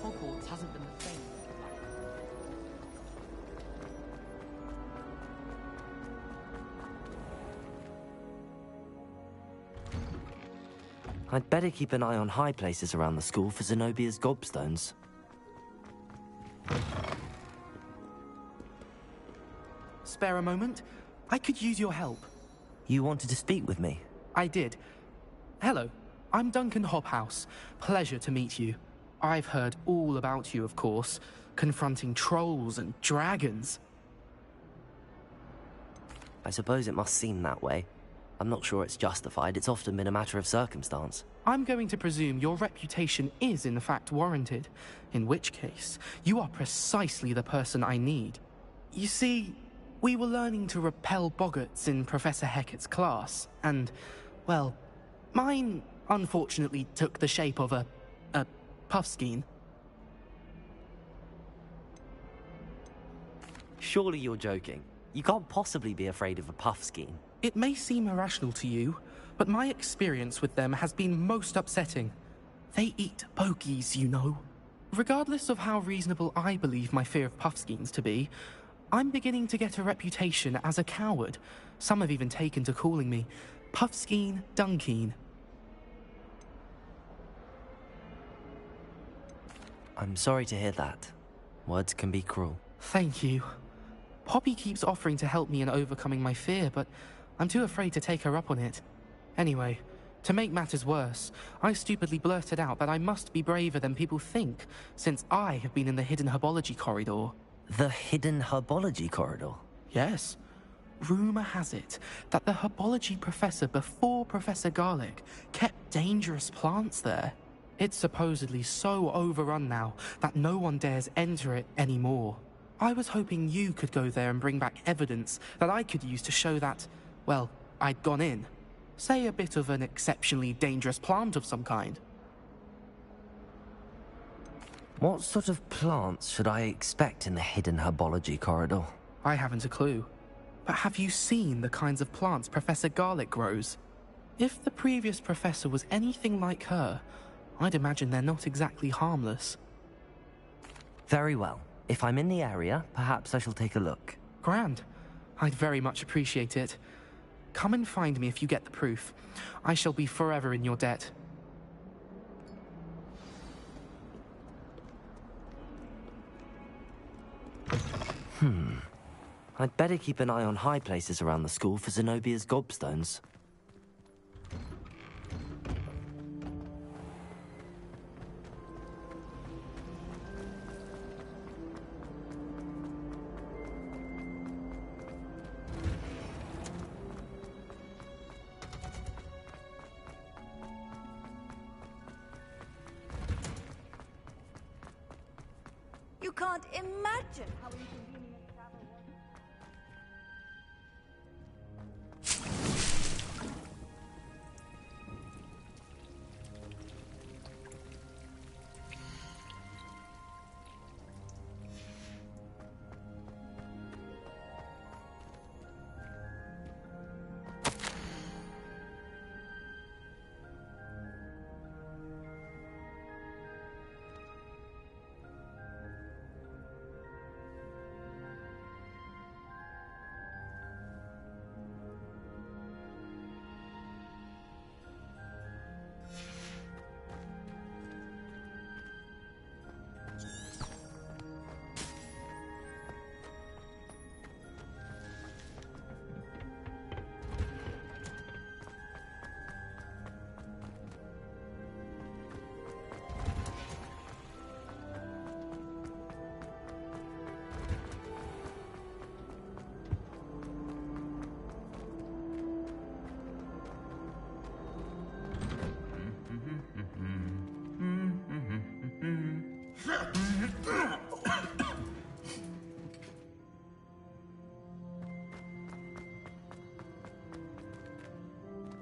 Hogwarts hasn't been the same. I'd better keep an eye on high places around the school for Zenobia's gobstones. Spare a moment? I could use your help. You wanted to speak with me? I did. Hello, I'm Duncan Hobhouse. Pleasure to meet you. I've heard all about you, of course, confronting trolls and dragons. I suppose it must seem that way. I'm not sure it's justified. It's often been a matter of circumstance. I'm going to presume your reputation is in fact warranted, in which case, you are precisely the person I need. You see, we were learning to repel boggarts in Professor Hecat's class, and, well, mine unfortunately took the shape of a puffskein. Surely you're joking. You can't possibly be afraid of a puffskein. It may seem irrational to you, but my experience with them has been most upsetting. They eat bogies, you know. Regardless of how reasonable I believe my fear of puffskeins to be, I'm beginning to get a reputation as a coward. Some have even taken to calling me Puffskein Dunkeen. I'm sorry to hear that. Words can be cruel. Thank you. Poppy keeps offering to help me in overcoming my fear, but I'm too afraid to take her up on it. Anyway, to make matters worse, I stupidly blurted out that I must be braver than people think, since I have been in the hidden herbology corridor. The hidden herbology corridor? Yes. Rumour has it that the herbology professor before Professor Garlic kept dangerous plants there. It's supposedly so overrun now that no one dares enter it anymore. I was hoping you could go there and bring back evidence that I could use to show that, well, I'd gone in. Say a bit of an exceptionally dangerous plant of some kind. What sort of plants should I expect in the hidden herbology corridor? I haven't a clue. But have you seen the kinds of plants Professor Garlic grows? If the previous professor was anything like her, I'd imagine they're not exactly harmless. Very well. If I'm in the area, perhaps I shall take a look. Grand. I'd very much appreciate it. Come and find me if you get the proof. I shall be forever in your debt. I'd better keep an eye on high places around the school for Zenobia's gobstones. You can't imagine how inconvenient travel was.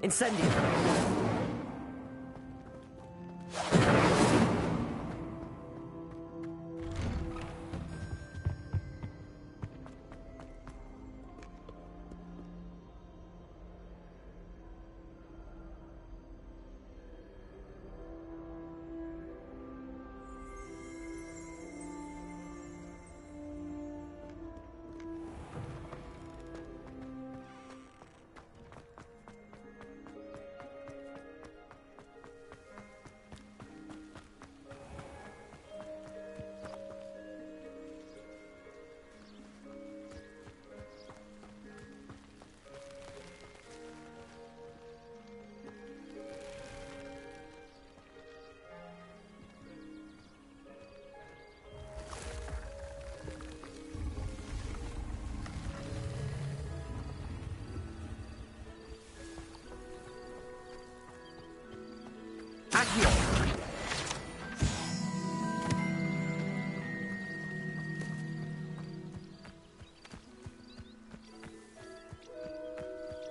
Incendio!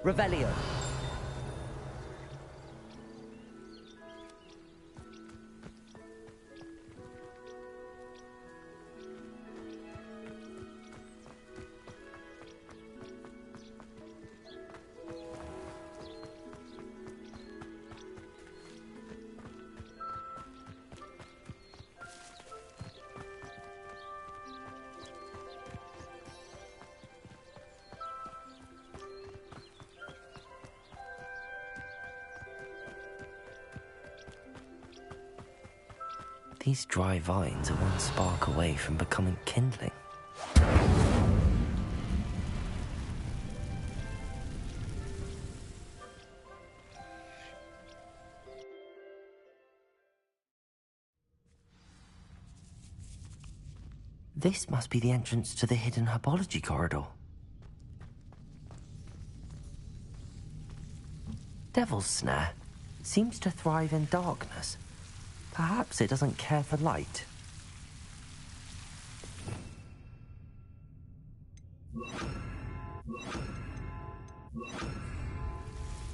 Revelio. These dry vines are one spark away from becoming kindling. This must be the entrance to the hidden herbology corridor. Devil's Snare seems to thrive in darkness. Perhaps it doesn't care for light.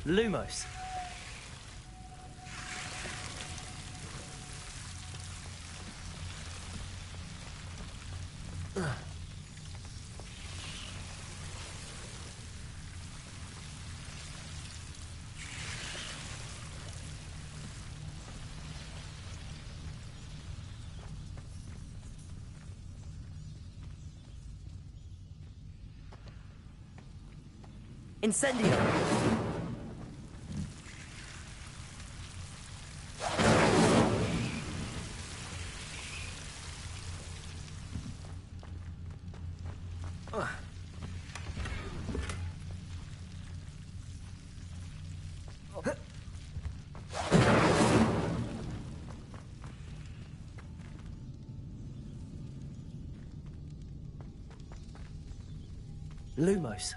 Lumos. Incendio! Lumos.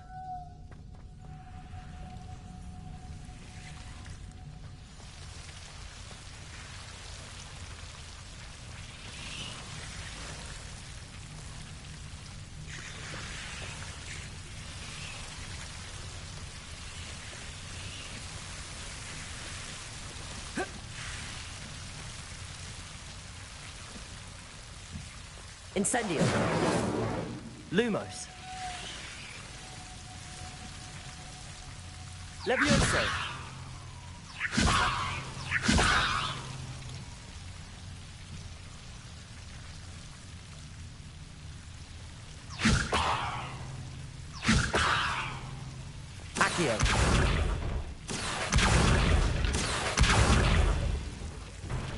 Incendio. Lumos. Levioso. Accio.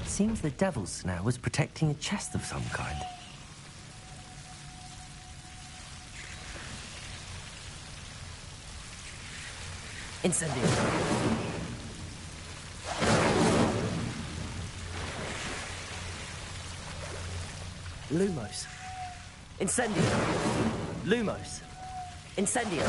Seems the Devil's Snare was protecting a chest of some kind. Incendio. Lumos. Incendio. Lumos. Incendio.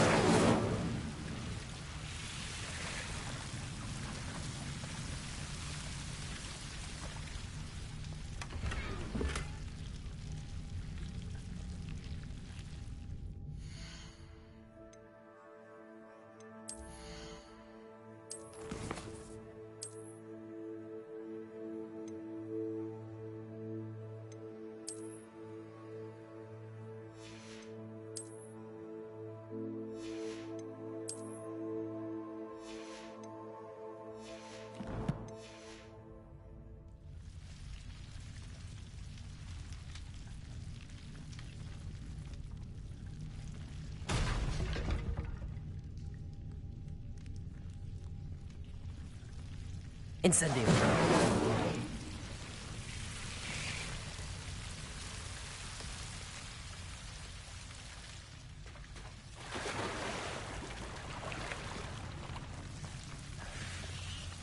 Incendio.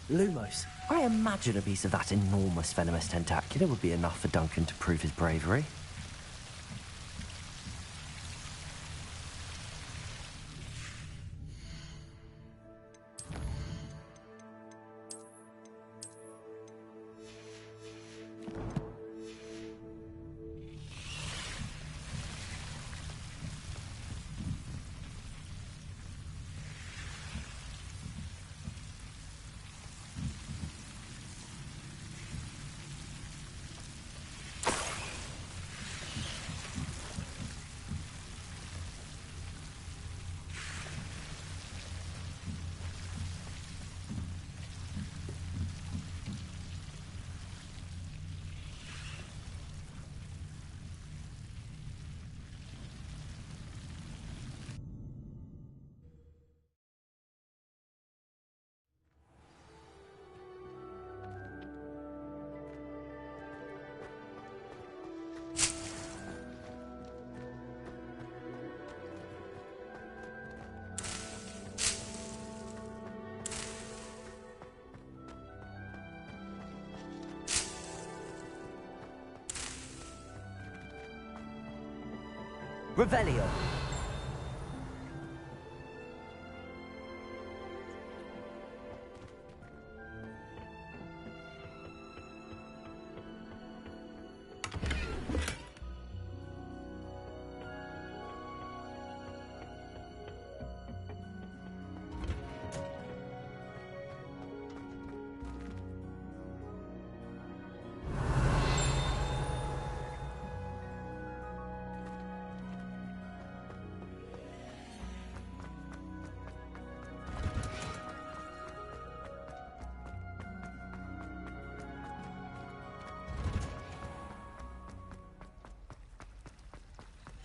Lumos. I imagine a piece of that enormous venomous tentacular would be enough for Duncan to prove his bravery. Revelio.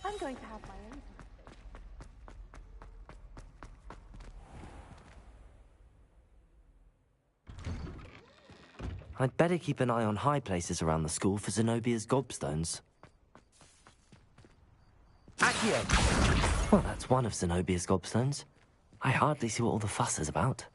I'm going to have my own. I'd better keep an eye on high places around the school for Zenobia's gobstones. Accio! Well, that's one of Zenobia's gobstones. I hardly see what all the fuss is about.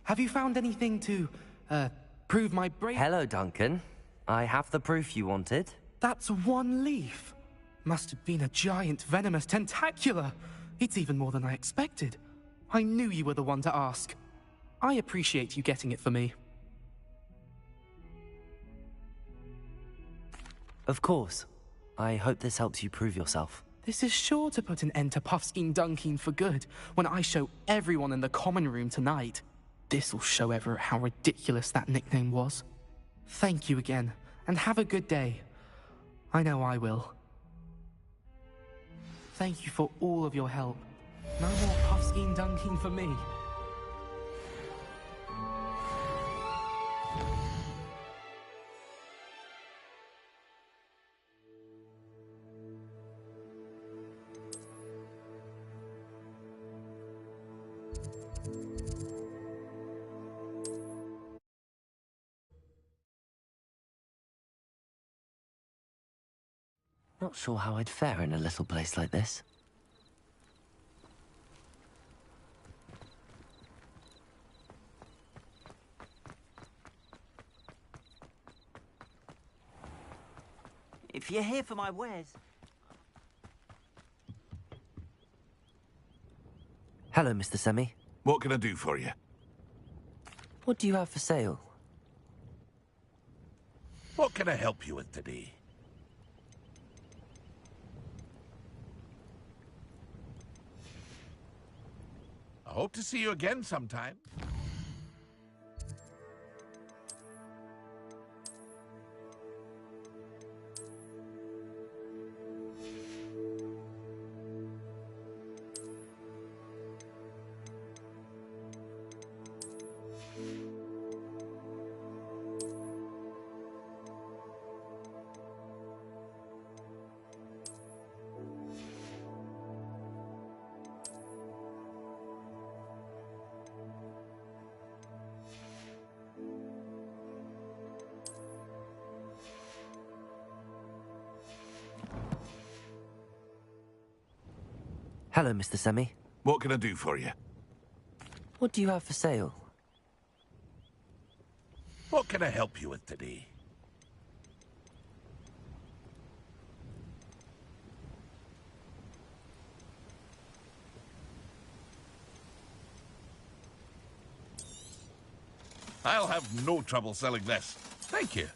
Have you found anything to, prove my bravery? Hello, Duncan. I have the proof you wanted. That's one leaf. Must have been a giant venomous tentacula. It's even more than I expected. I knew you were the one to ask. I appreciate you getting it for me. Of course. I hope this helps you prove yourself. This is sure to put an end to Puffskein Dunkeen for good when I show everyone in the common room tonight. This'll show Everett how ridiculous that nickname was. Thank you again, and have a good day. I know I will. Thank you for all of your help. No more Puffskein Dunkeen for me. Not sure how I'd fare in a little place like this. If you're here for my wares... Hello, Mr. Semi. What can I do for you? What do you have for sale? What can I help you with today? I hope to see you again sometime. Hello, Mr. Semi. What can I do for you? What do you have for sale? What can I help you with today? I'll have no trouble selling this. Thank you.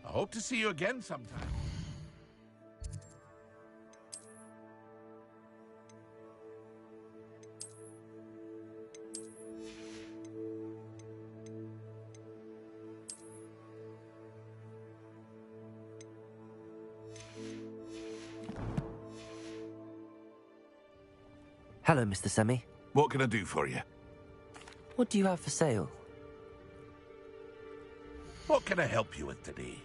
I hope to see you again sometime. Hello, Mr. Semi. What can I do for you? What do you have for sale? What can I help you with today?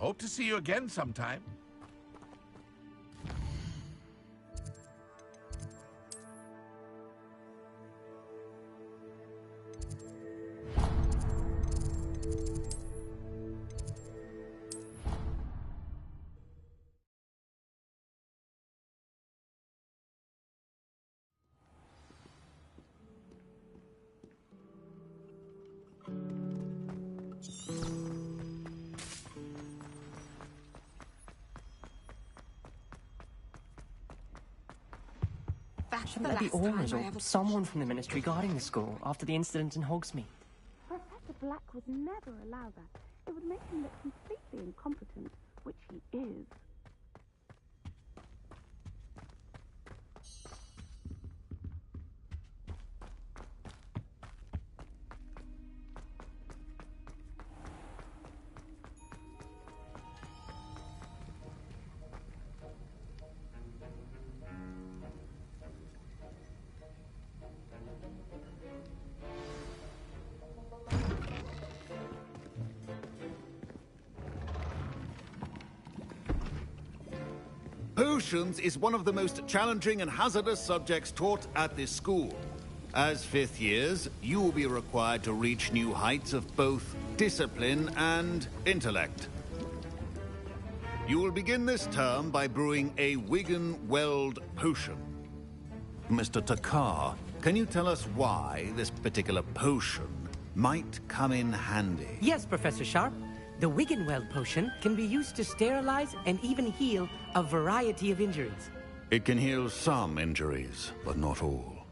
Hope to see you again sometime. Shouldn't there be Auras or someone from the Ministry guarding the school after the incident in Hogsmeade? Professor Black would never allow that. It would make him look completely incompetent, which he is. Potions is one of the most challenging and hazardous subjects taught at this school. As fifth years, you will be required to reach new heights of both discipline and intellect. You will begin this term by brewing a Wigan-Weld potion. Mr. Takar, can you tell us why this particular potion might come in handy? Yes, Professor Sharp. The Wigan-Weld potion can be used to sterilize and even heal a variety of injuries. It can heal some injuries, but not all.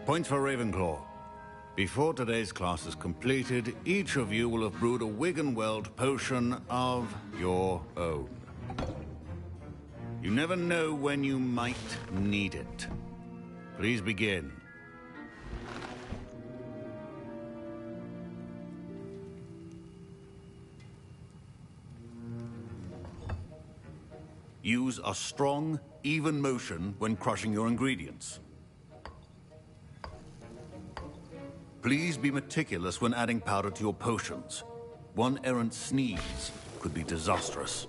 Points for Ravenclaw. Before today's class is completed, each of you will have brewed a Wigan-Weld potion of your own. You never know when you might need it. Please begin. Use a strong, even motion when crushing your ingredients. Please be meticulous when adding powder to your potions. One errant sneeze could be disastrous.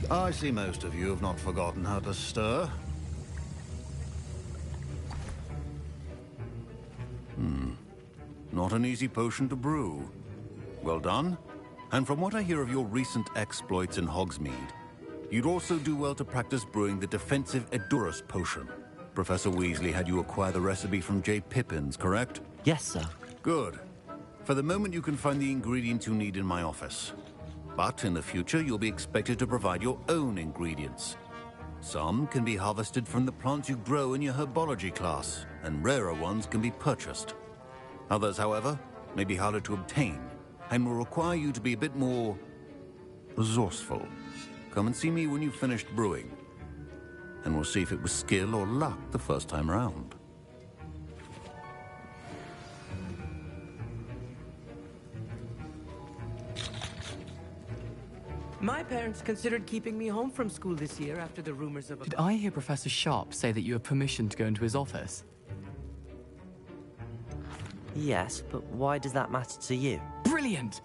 I see most of you have not forgotten how to stir. Not an easy potion to brew. Well done. And from what I hear of your recent exploits in Hogsmeade, you'd also do well to practice brewing the defensive Edurus potion. Professor Weasley had you acquire the recipe from J. Pippin's, correct? Yes, sir. Good. For the moment, you can find the ingredients you need in my office. But in the future, you'll be expected to provide your own ingredients. Some can be harvested from the plants you grow in your herbology class, and rarer ones can be purchased. Others, however, may be harder to obtain, and will require you to be a bit more resourceful. Come and see me when you've finished brewing, and we'll see if it was skill or luck the first time round. My parents considered keeping me home from school this year after the rumors of... Did I hear Professor Sharp say that you have permission to go into his office? Yes, but why does that matter to you? Brilliant!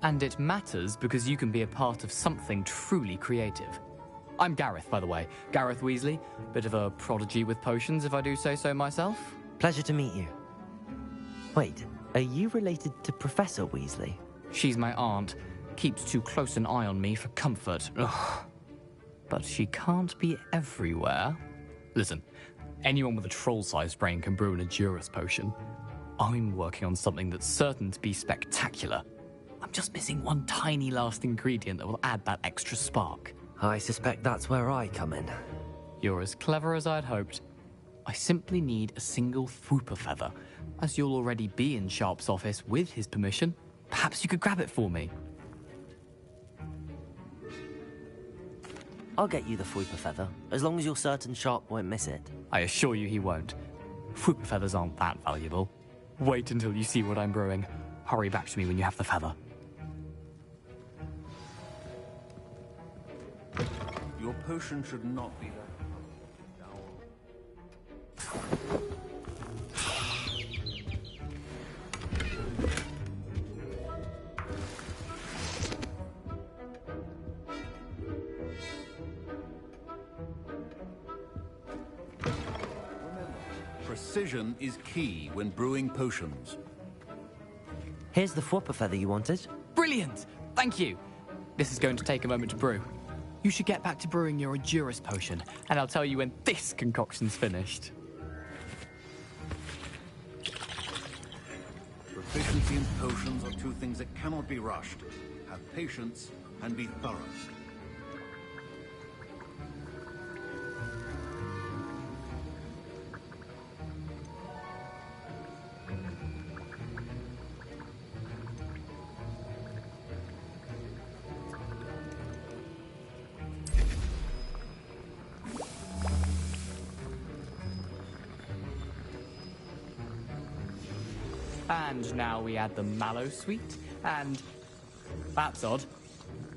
And it matters because you can be a part of something truly creative. I'm Gareth, by the way. Gareth Weasley. Bit of a prodigy with potions, if I do say so myself. Pleasure to meet you. Wait, are you related to Professor Weasley? She's my aunt. Keeps too close an eye on me for comfort. Ugh. But she can't be everywhere. Listen, anyone with a troll-sized brain can brew an Edurus potion. I'm working on something that's certain to be spectacular. I'm just missing one tiny last ingredient that will add that extra spark. I suspect that's where I come in. You're as clever as I'd hoped. I simply need a single Fwooper feather. As you'll already be in Sharp's office with his permission, perhaps you could grab it for me. I'll get you the Fwooper feather, as long as you're certain Sharp won't miss it. I assure you he won't. Fwooper feathers aren't that valuable. Wait until you see what I'm brewing. Hurry back to me when you have the feather. Your potion should not be that. Precision is key when brewing potions. Here's the Fwooper feather you wanted. Brilliant! Thank you! This is going to take a moment to brew. You should get back to brewing your Endurus potion. And I'll tell you when this concoction's finished. Proficiency and potions are two things that cannot be rushed. Have patience and be thorough. And now we add the mallow sweet, and... That's odd.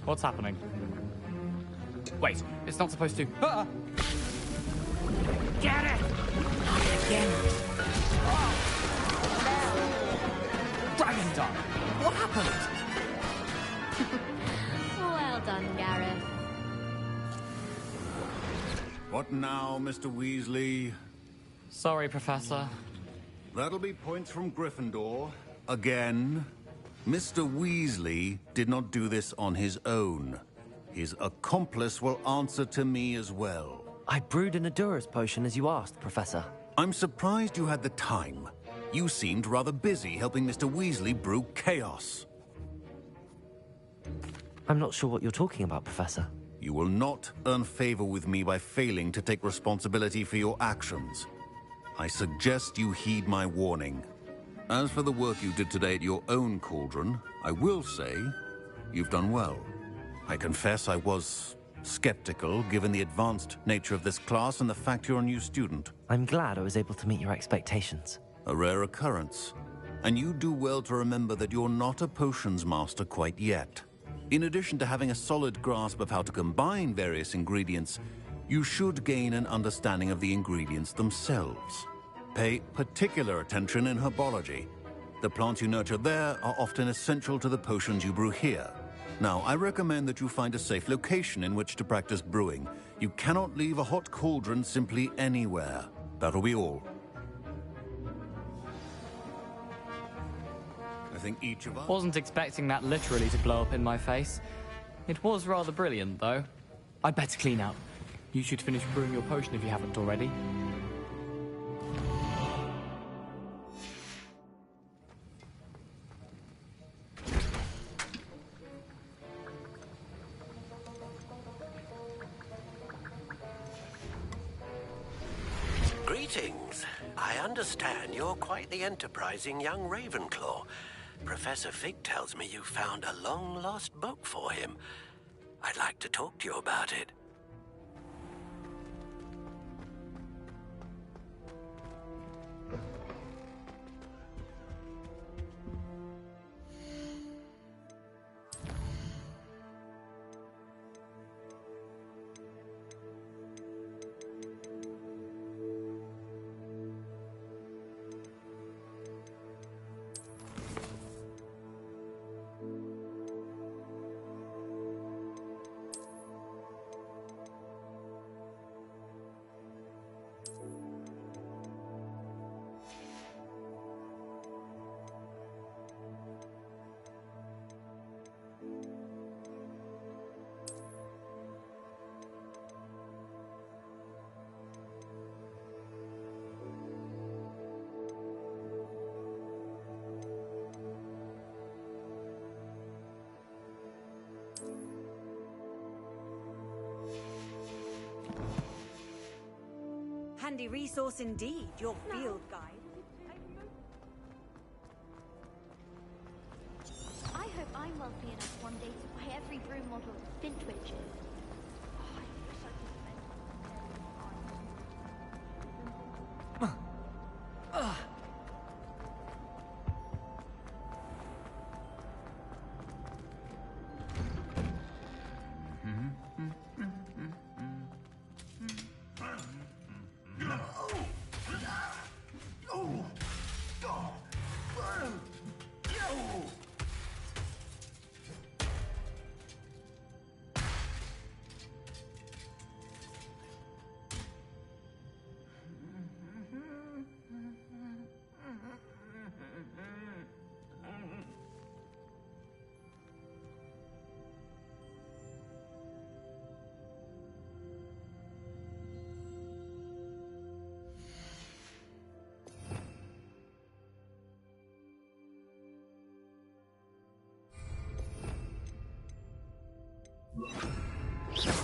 What's happening? Wait, it's not supposed to... Ah! Get it! Again. Dragon Dog! What happened? Well done, Gareth. What now, Mr. Weasley? Sorry, Professor. That'll be points from Gryffindor. Again. Mr. Weasley did not do this on his own. His accomplice will answer to me as well. I brewed an Endurus potion as you asked, Professor. I'm surprised you had the time. You seemed rather busy helping Mr. Weasley brew chaos. I'm not sure what you're talking about, Professor. You will not earn favor with me by failing to take responsibility for your actions. I suggest you heed my warning. As for the work you did today at your own cauldron, I will say you've done well. I confess I was skeptical, given the advanced nature of this class and the fact you're a new student. I'm glad I was able to meet your expectations. A rare occurrence. And you do well to remember that you're not a potions master quite yet. In addition to having a solid grasp of how to combine various ingredients, you should gain an understanding of the ingredients themselves. Pay particular attention in herbology. The plants you nurture there are often essential to the potions you brew here. Now, I recommend that you find a safe location in which to practice brewing. You cannot leave a hot cauldron simply anywhere. That'll be all. I think each of us... Wasn't expecting that literally to blow up in my face. It was rather brilliant, though. I'd better clean up. You should finish brewing your potion if you haven't already. Greetings. I understand you're quite the enterprising young Ravenclaw. Professor Fig tells me you found a long-lost book for him. I'd like to talk to you about it. Handy resource indeed, your field guide. I hope I'm wealthy enough one day to buy every broom model of Fintwitches. Oh, I wish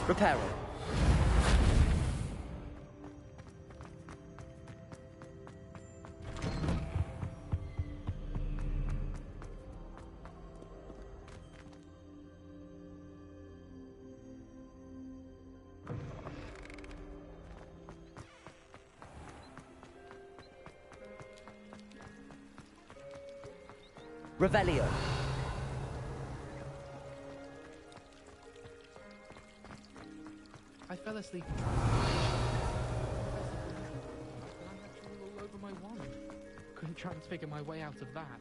Reparo. Revelio. I fell asleep. I'm actually all over my wand. Couldn't transfigure my way out of that.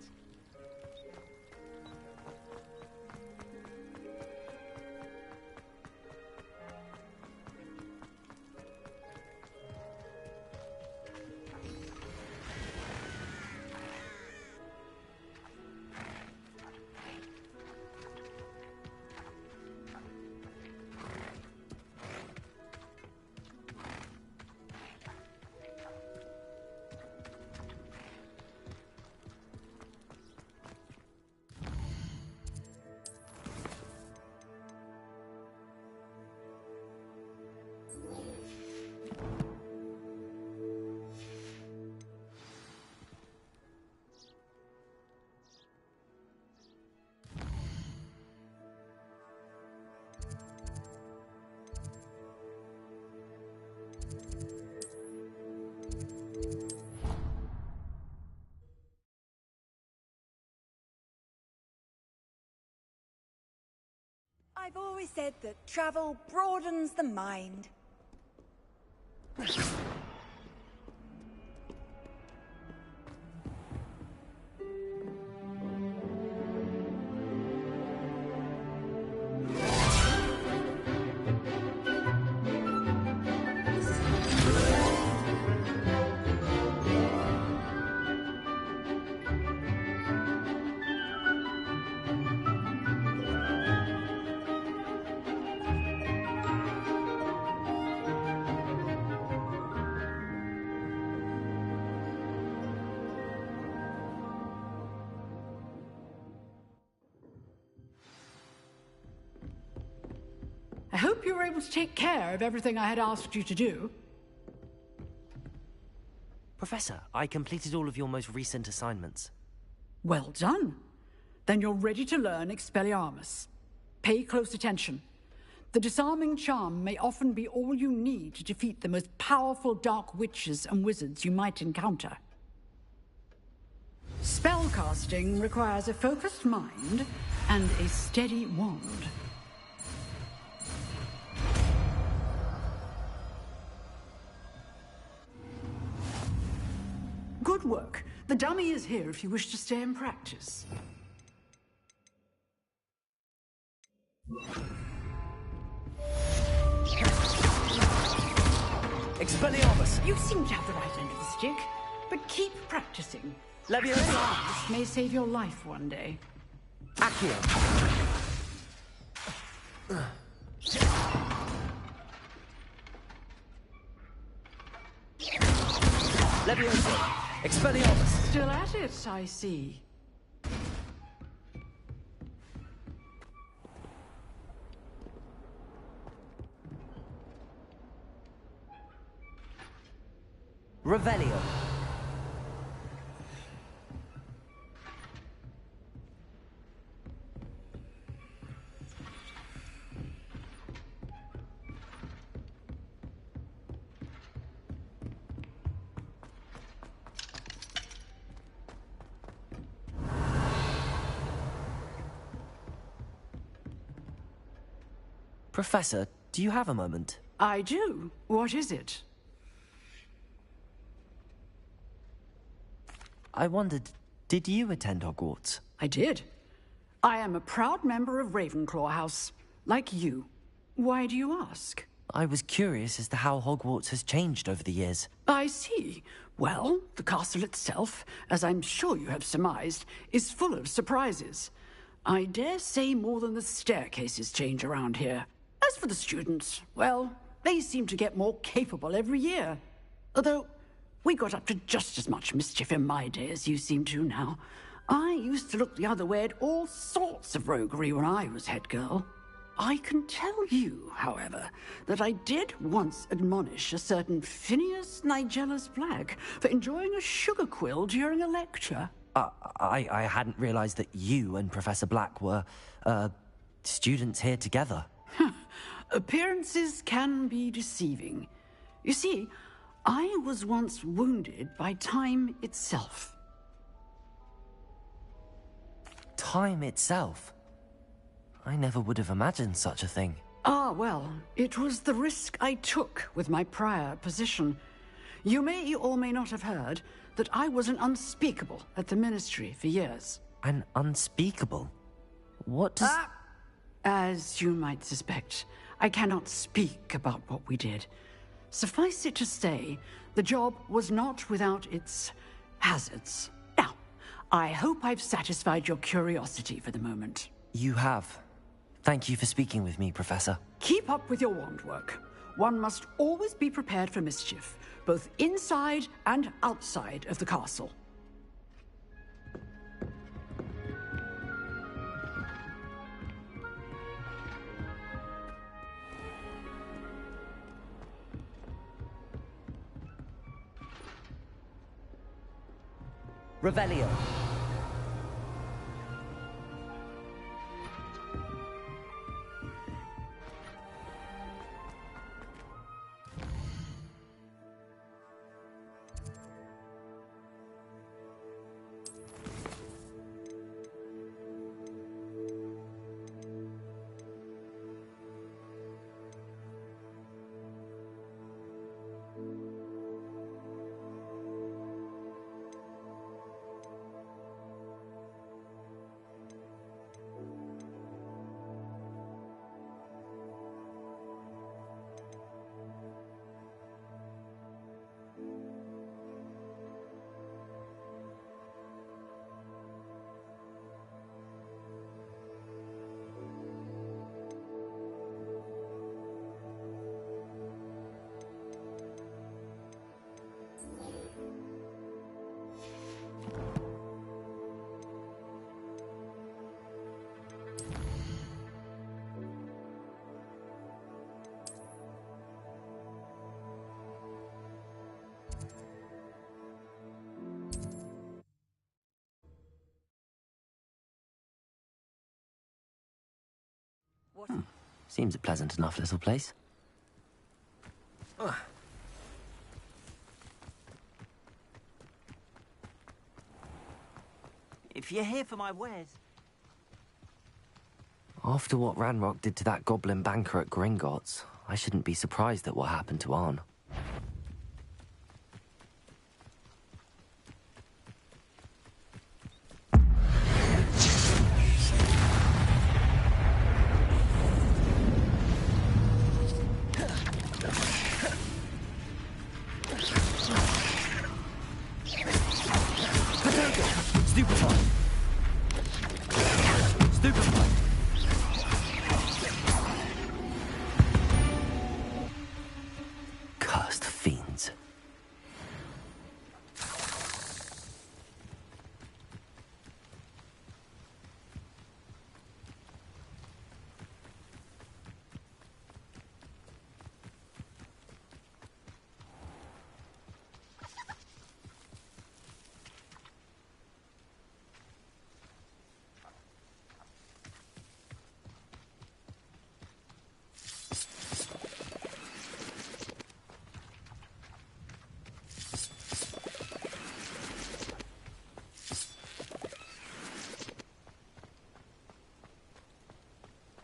I've always said that travel broadens the mind. I hope you were able to take care of everything I had asked you to do. Professor, I completed all of your most recent assignments. Well done. Then you're ready to learn Expelliarmus. Pay close attention. The disarming charm may often be all you need to defeat the most powerful dark witches and wizards you might encounter. Spellcasting requires a focused mind and a steady wand. Good work. The dummy is here if you wish to stay and practice. Expelliarmus! You seem to have the right end of the stick, but keep practicing. Leviosa! This may save your life one day. Accio! Leviosa! Expelliarmus! Still at it, I see. Revelio. Professor, do you have a moment? I do. What is it? I wondered, did you attend Hogwarts? I did. I am a proud member of Ravenclaw House, like you. Why do you ask? I was curious as to how Hogwarts has changed over the years. I see. Well, the castle itself, as I'm sure you have surmised, is full of surprises. I dare say more than the staircases change around here. As for the students, well, they seem to get more capable every year. Although, we got up to just as much mischief in my day as you seem to now. I used to look the other way at all sorts of roguery when I was head girl. I can tell you, however, that I did once admonish a certain Phineas Nigellus Black for enjoying a sugar quill during a lecture. I hadn't realized that you and Professor Black were, students here together. Appearances can be deceiving. You see, I was once wounded by time itself. Time itself? I never would have imagined such a thing. Ah, well, it was the risk I took with my prior position. You may or may not have heard that I was an unspeakable at the Ministry for years. An unspeakable? What does... As you might suspect, I cannot speak about what we did. Suffice it to say, the job was not without its hazards. Now, I hope I've satisfied your curiosity for the moment. You have. Thank you for speaking with me, Professor. Keep up with your wand work. One must always be prepared for mischief, both inside and outside of the castle. Revelio. Seems a pleasant enough little place. If you're here for my wares... After what Ranrock did to that goblin banker at Gringotts, I shouldn't be surprised at what happened to Arn. Cursed fiends.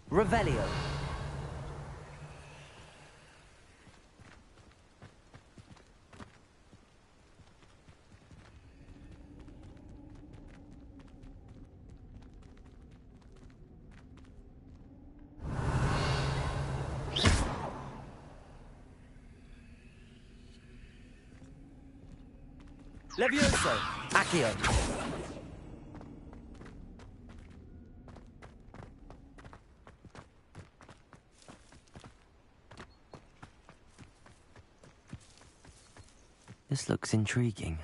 Revelio. Levioso. Accio. This looks intriguing.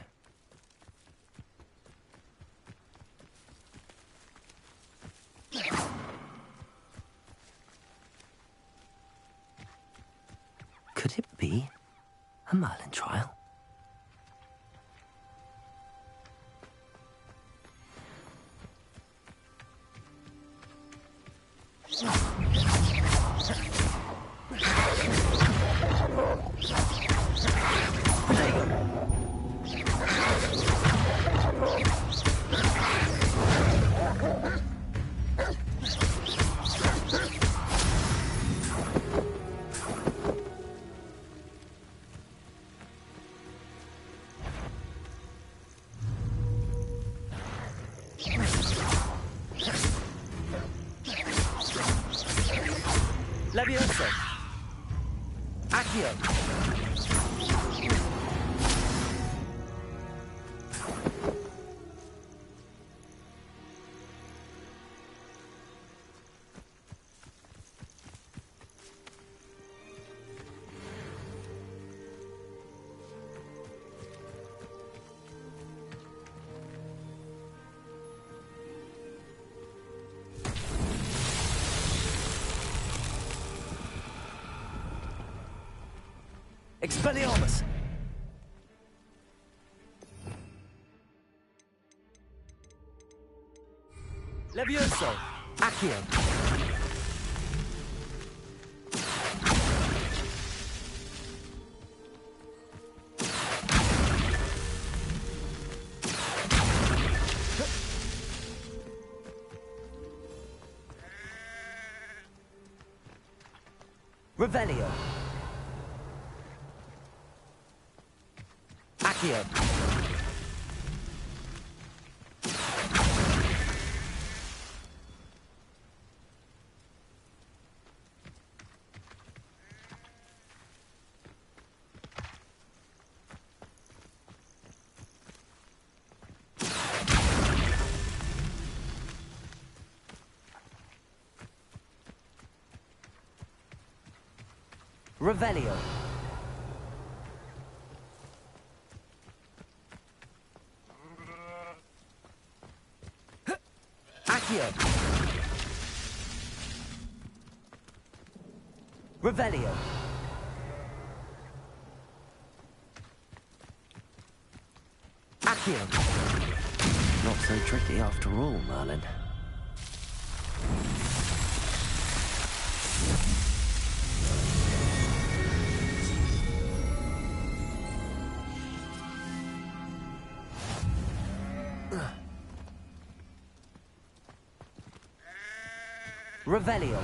Could it be a Merlin trial? Levioso. Accio. Expelliarmus! Levioso! Accio! Revelio! Accio! Revelio! Accio! Revelio! Accio! Not so tricky after all, Merlin. Revelio!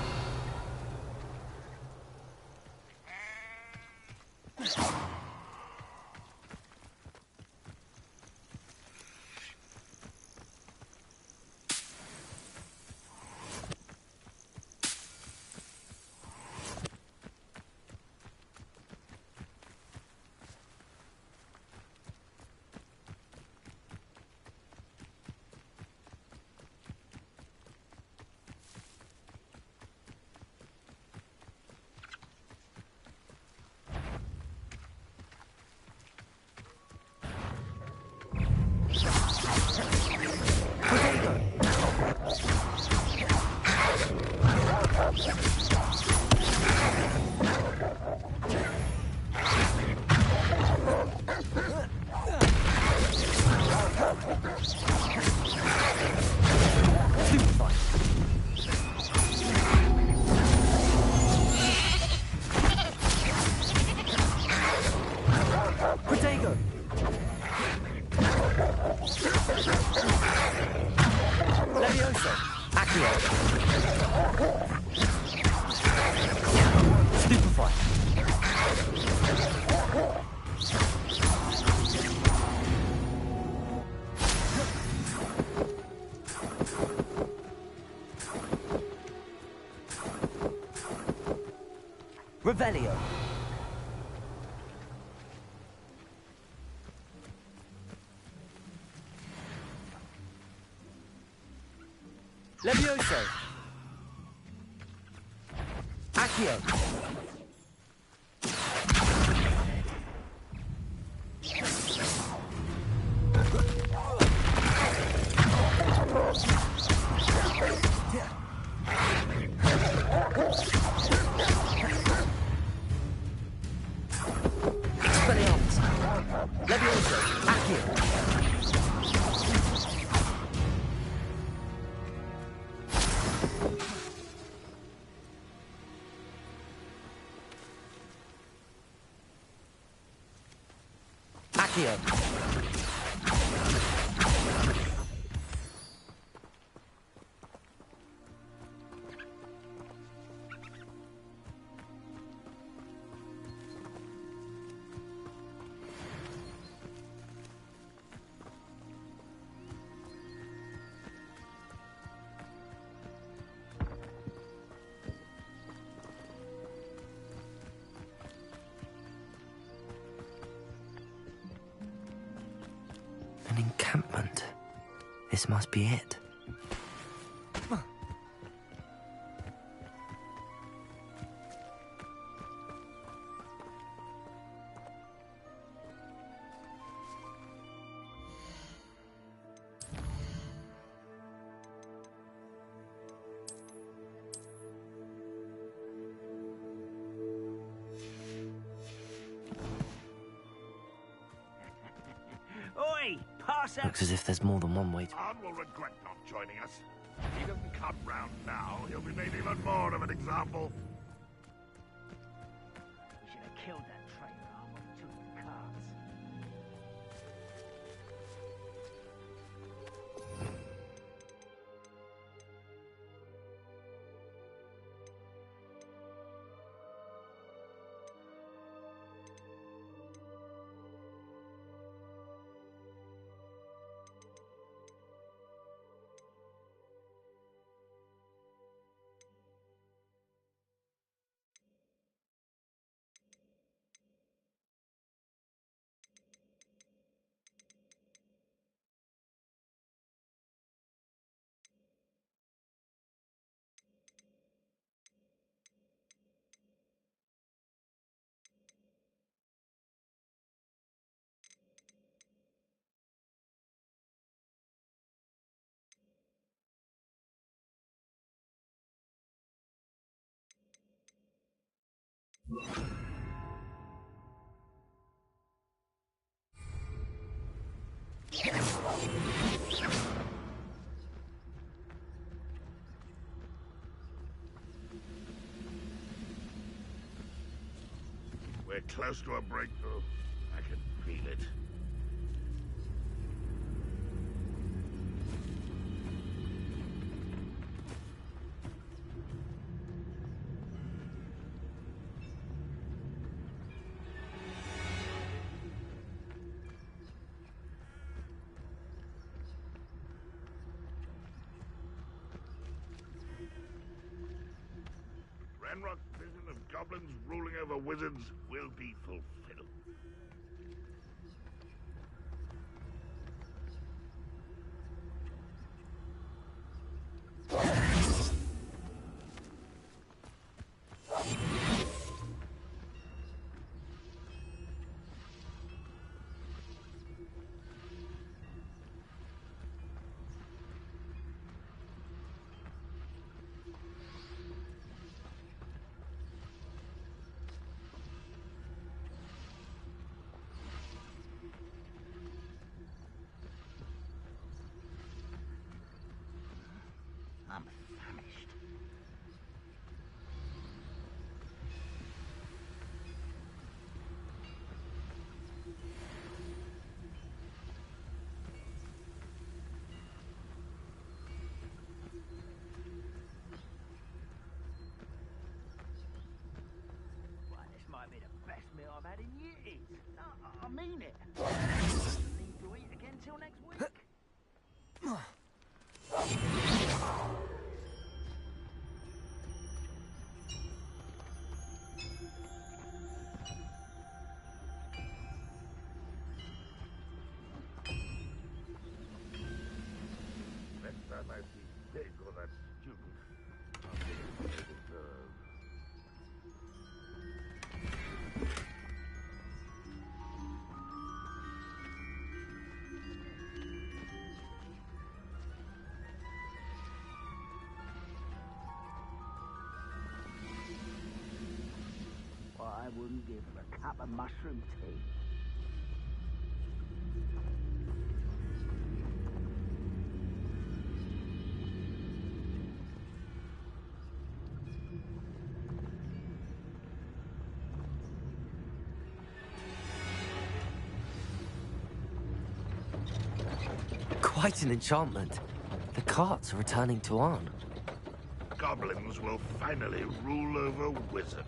Revelio! Levioso! Accio! Here. An encampment. This must be it. Oi, pass out. Looks as if there's more than one way to... Khan will regret not joining us. If he doesn't come round now, he'll be made even more of an example. We should have killed that traitor arm of two carts. We're close to a breakthrough. I can feel it. Ranrock's vision of goblins ruling over wizards will be fulfilled. I'm famished. Well, this might be the best meal I've had in years. I mean it. I need to eat again till next week. Next time I see Pig or that student, I'll give it what they deserve. What I wouldn't give for a cup of mushroom tea. quite an enchantment. The carts are returning to Arn. Goblins will finally rule over wizards.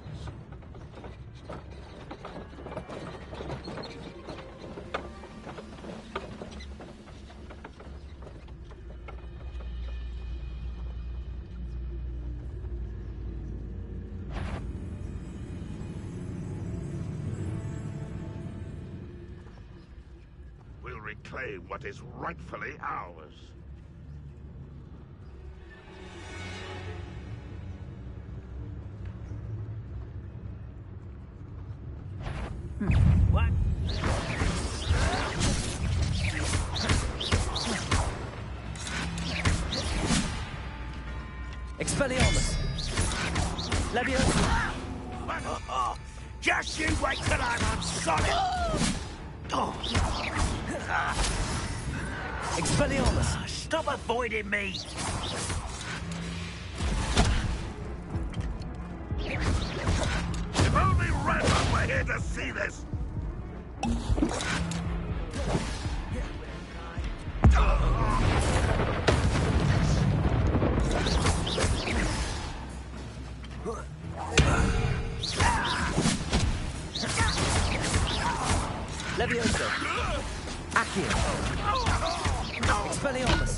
We'll reclaim what is rightfully ours. What? Expelliarmus! Leviosa! Just you wait till I'm on solid! Expelliarmus! Stop avoiding me! If only Redmond were here to see this! Leviosa! Accio! Expelliarmus!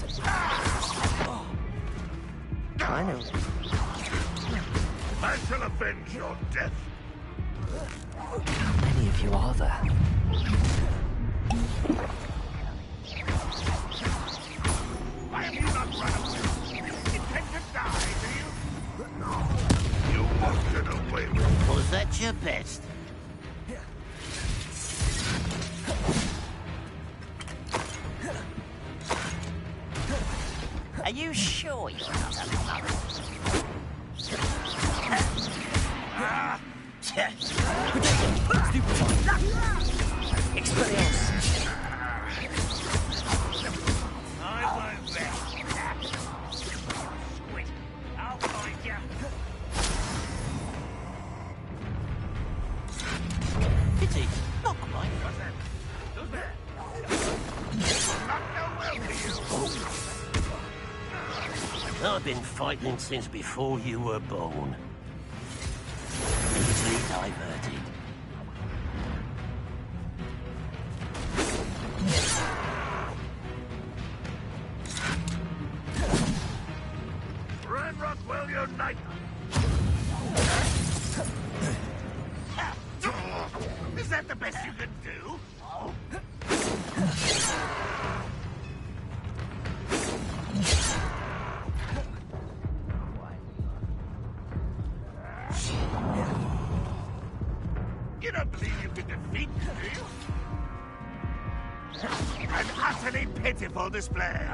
I know. I shall avenge your death. How many of you are there? Why have you not run away? You intend to die, do you? You won't get away with it. Was that your best? Are you sure you're not a Expelliarmus! I won't bet. Squid, I'll find you. Pity, not quite. What's that? Who's there? Not know well to you. I've been fighting since before you were born. Easily diverted. Ranrock will unite! Is that the best you can do? You don't believe you can defeat me, do you? An utterly pitiful display.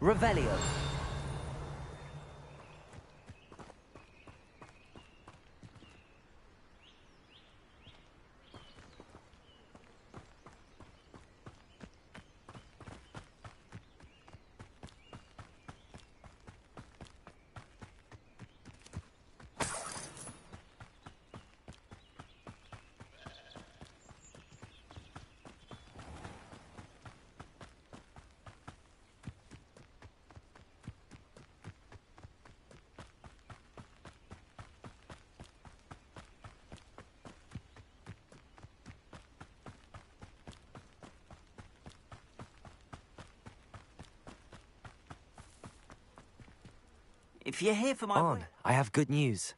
Revelio. If you're here for my... Arn, I have good news.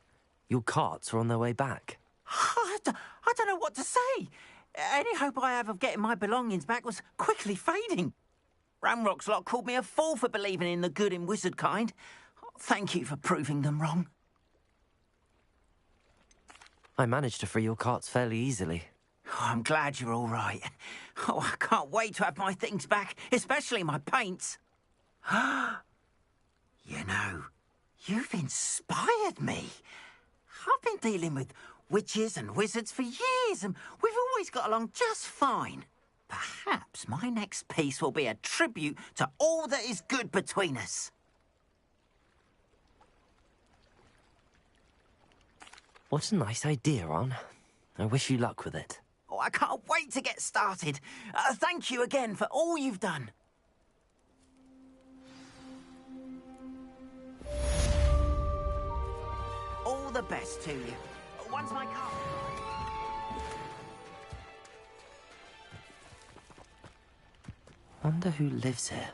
Your carts are on their way back. I don't know what to say. Any hope I have of getting my belongings back was quickly fading. Ramrock's lot called me a fool for believing in the good in wizard kind. Thank you for proving them wrong. I managed to free your carts fairly easily. Oh, I'm glad you're all right. Oh, I can't wait to have my things back, especially my paints. You know, you've inspired me. I've been dealing with witches and wizards for years, and we've always got along just fine. Perhaps my next piece will be a tribute to all that is good between us. What a nice idea, Ron. I wish you luck with it. Oh, I can't wait to get started. Thank you again for all you've done. All the best to you. Once my car... Wonder who lives here.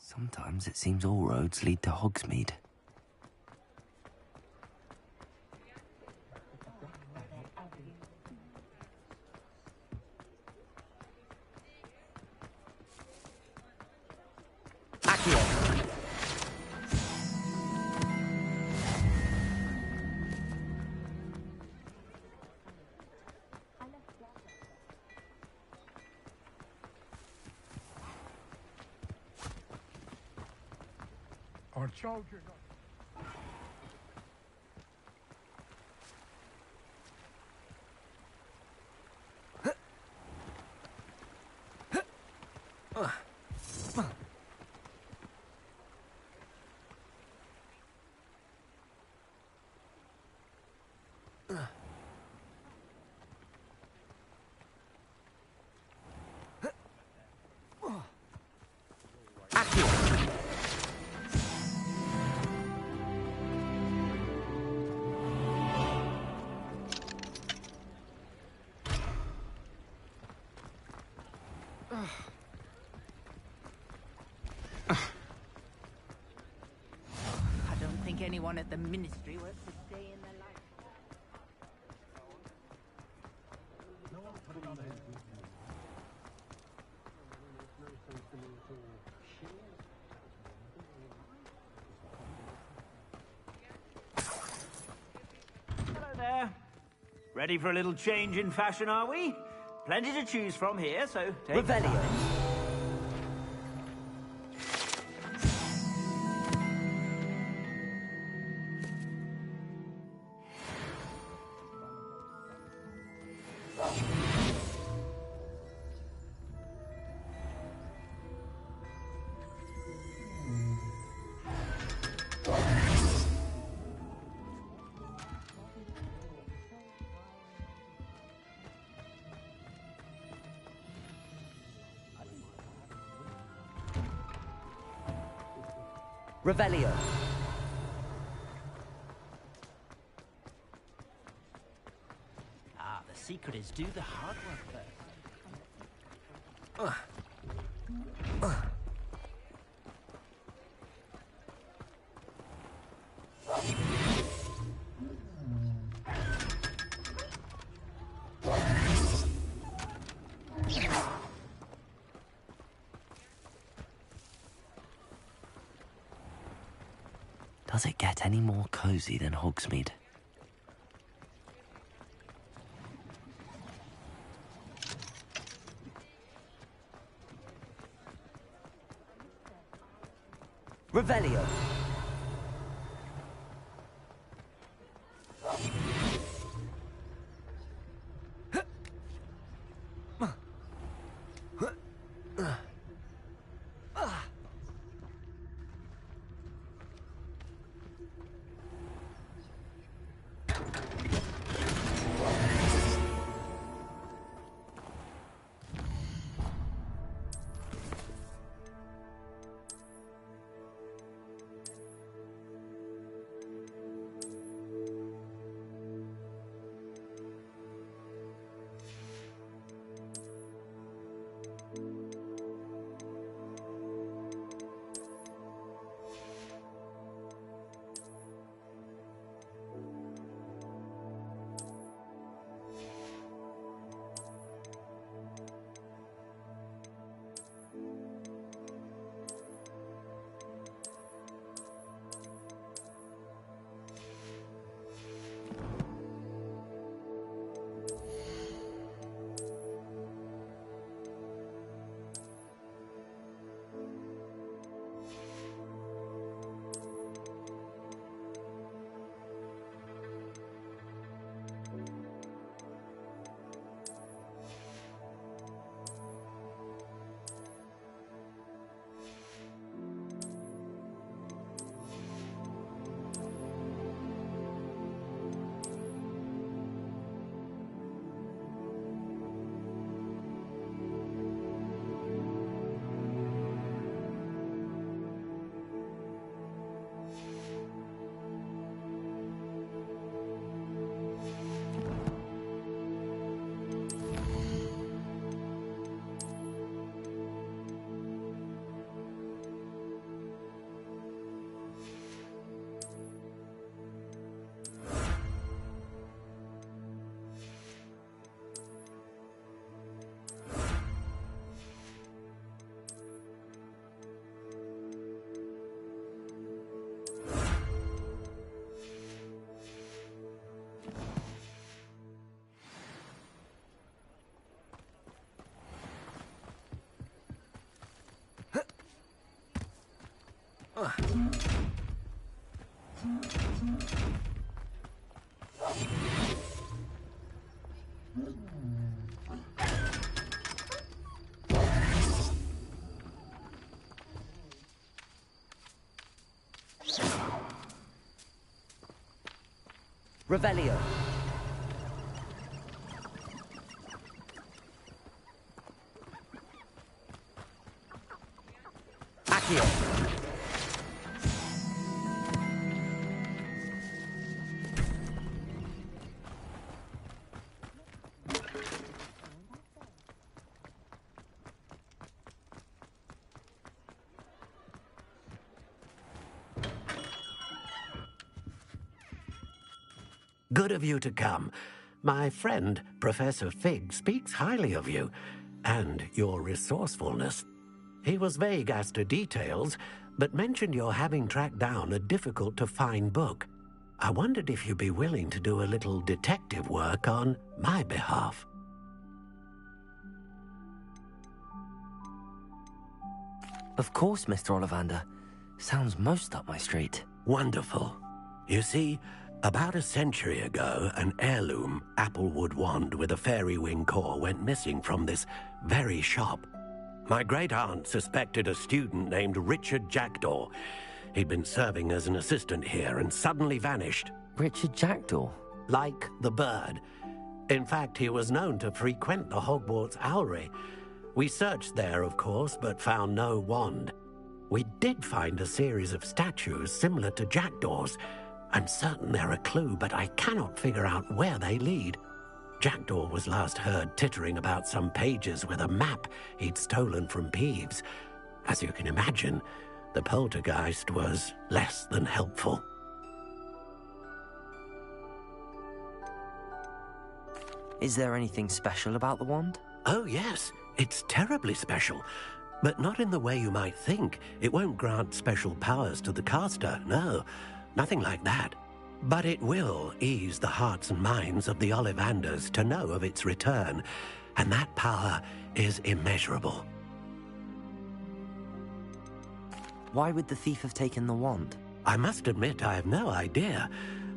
Sometimes it seems all roads lead to Hogsmeade. Our soldiers I don't think anyone at the Ministry works a day in their life. Hello there. Ready for a little change in fashion, are we? Plenty to choose from here, so take your time. Revelio. Ah, the secret is do the hard work first. Does it get any more cozy than Hogsmeade? Revelio. Revelio. Accio. Good of you to come. My friend, Professor Fig, speaks highly of you and your resourcefulness. He was vague as to details, but mentioned your having tracked down a difficult-to-find book. I wondered if you'd be willing to do a little detective work on my behalf. Of course, Mr. Ollivander. Sounds most up my street. Wonderful. You see, about a century ago, an heirloom applewood wand with a fairy wing core went missing from this very shop. My great-aunt suspected a student named Richard Jackdaw. He'd been serving as an assistant here and suddenly vanished. Richard Jackdaw? Like the bird. In fact, he was known to frequent the Hogwarts Owlery. We searched there, of course, but found no wand. We did find a series of statues similar to Jackdaw's. I'm certain they're a clue, but I cannot figure out where they lead. Jackdaw was last heard tittering about some pages with a map he'd stolen from Peeves. As you can imagine, the poltergeist was less than helpful. Is there anything special about the wand? Oh, yes. It's terribly special. But not in the way you might think. It won't grant special powers to the caster, no. Nothing like that. But it will ease the hearts and minds of the Ollivanders to know of its return, and that power is immeasurable. Why would the thief have taken the wand? I must admit I have no idea.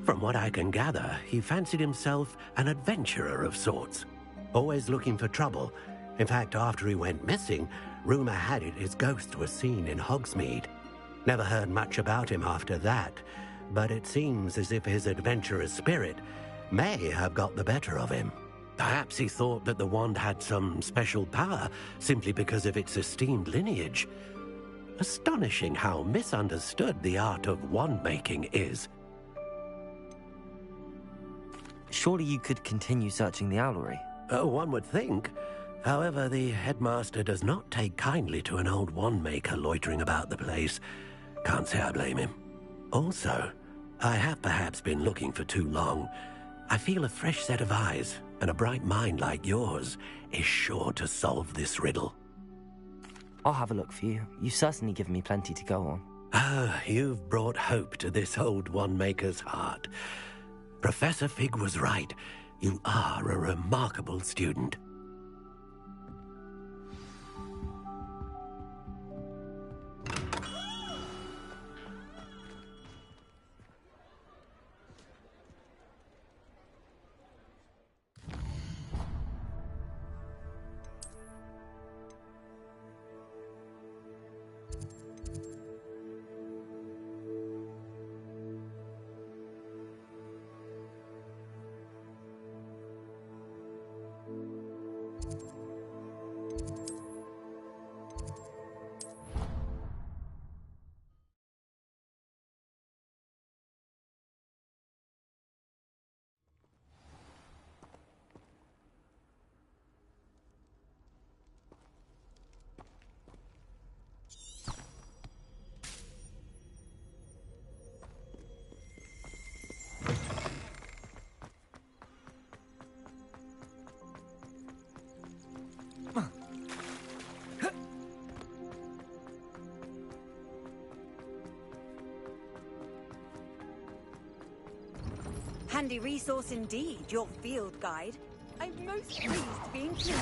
From what I can gather, he fancied himself an adventurer of sorts. Always looking for trouble. In fact, after he went missing, rumor had it his ghost was seen in Hogsmeade. Never heard much about him after that, but it seems as if his adventurous spirit may have got the better of him. Perhaps he thought that the wand had some special power simply because of its esteemed lineage. Astonishing how misunderstood the art of wand-making is. Surely you could continue searching the owlery. One would think. However, the headmaster does not take kindly to an old wand-maker loitering about the place. Can't say I blame him. Also, I have perhaps been looking for too long. I feel a fresh set of eyes, and a bright mind like yours is sure to solve this riddle. I'll have a look for you. You've certainly given me plenty to go on. Ah, you've brought hope to this old wand-maker's heart. Professor Fig was right. You are a remarkable student. Handy resource indeed, your field guide. I'm most pleased to be included.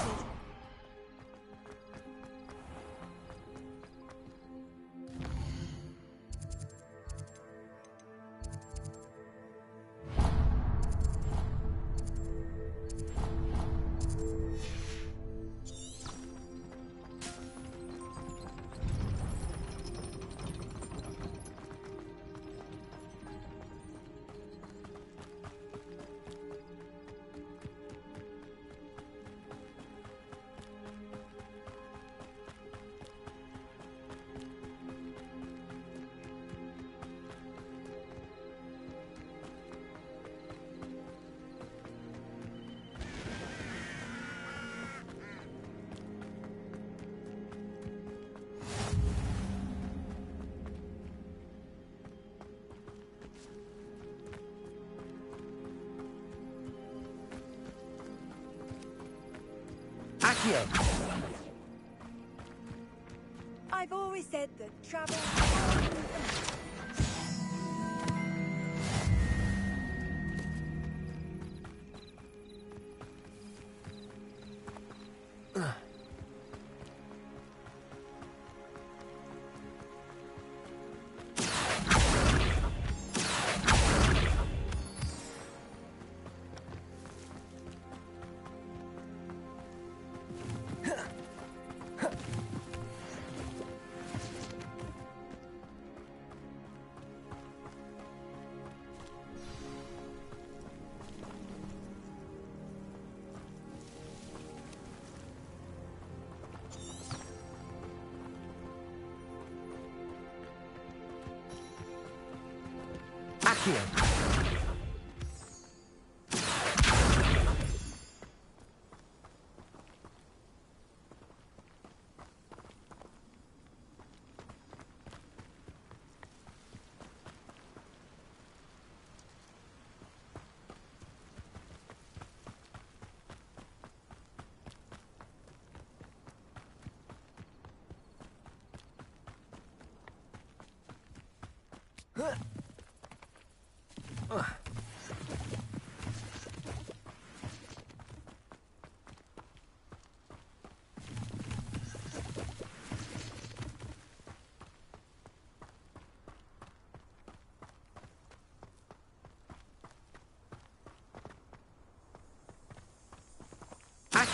I've always said that travel...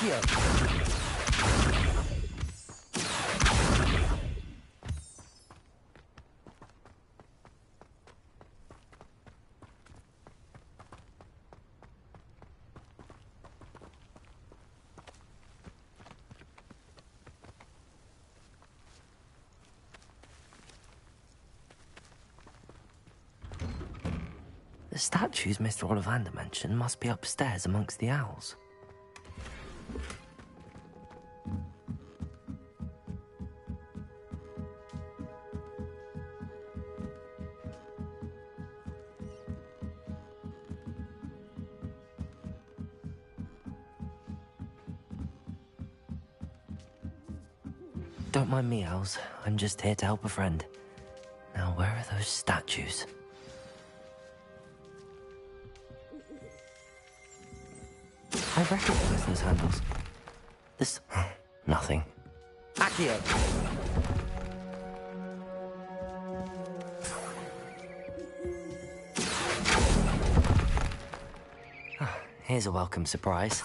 Accio! The statues Mr. Ollivander mentioned must be upstairs amongst the owls. Don't mind me, owls. I'm just here to help a friend. Now, where are those statues? I recognize those handles. This... nothing. Accio! Here's a welcome surprise.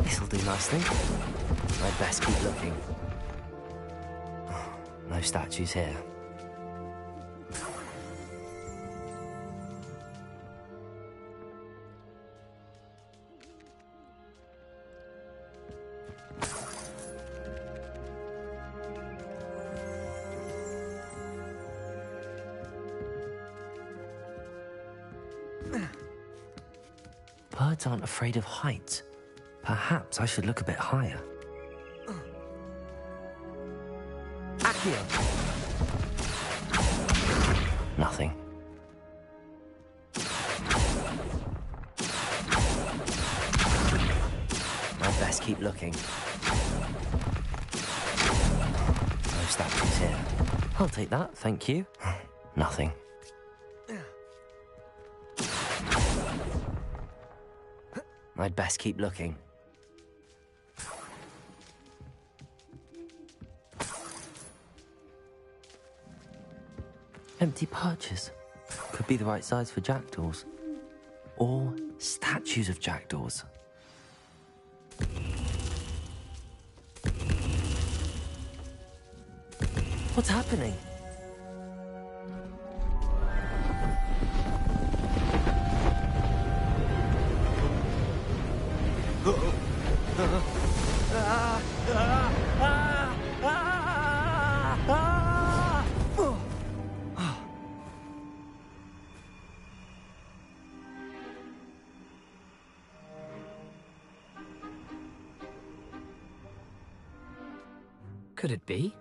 This'll do nicely. I'd best keep looking. No statues here. Birds aren't afraid of heights. Perhaps I should look a bit higher. Accio! Nothing. I'd best keep looking. No statues here. I'll take that, thank you. Nothing. I'd best keep looking. Empty perches. Could be the right size for jackdaws. Or statues of jackdaws. What's happening? Could it be?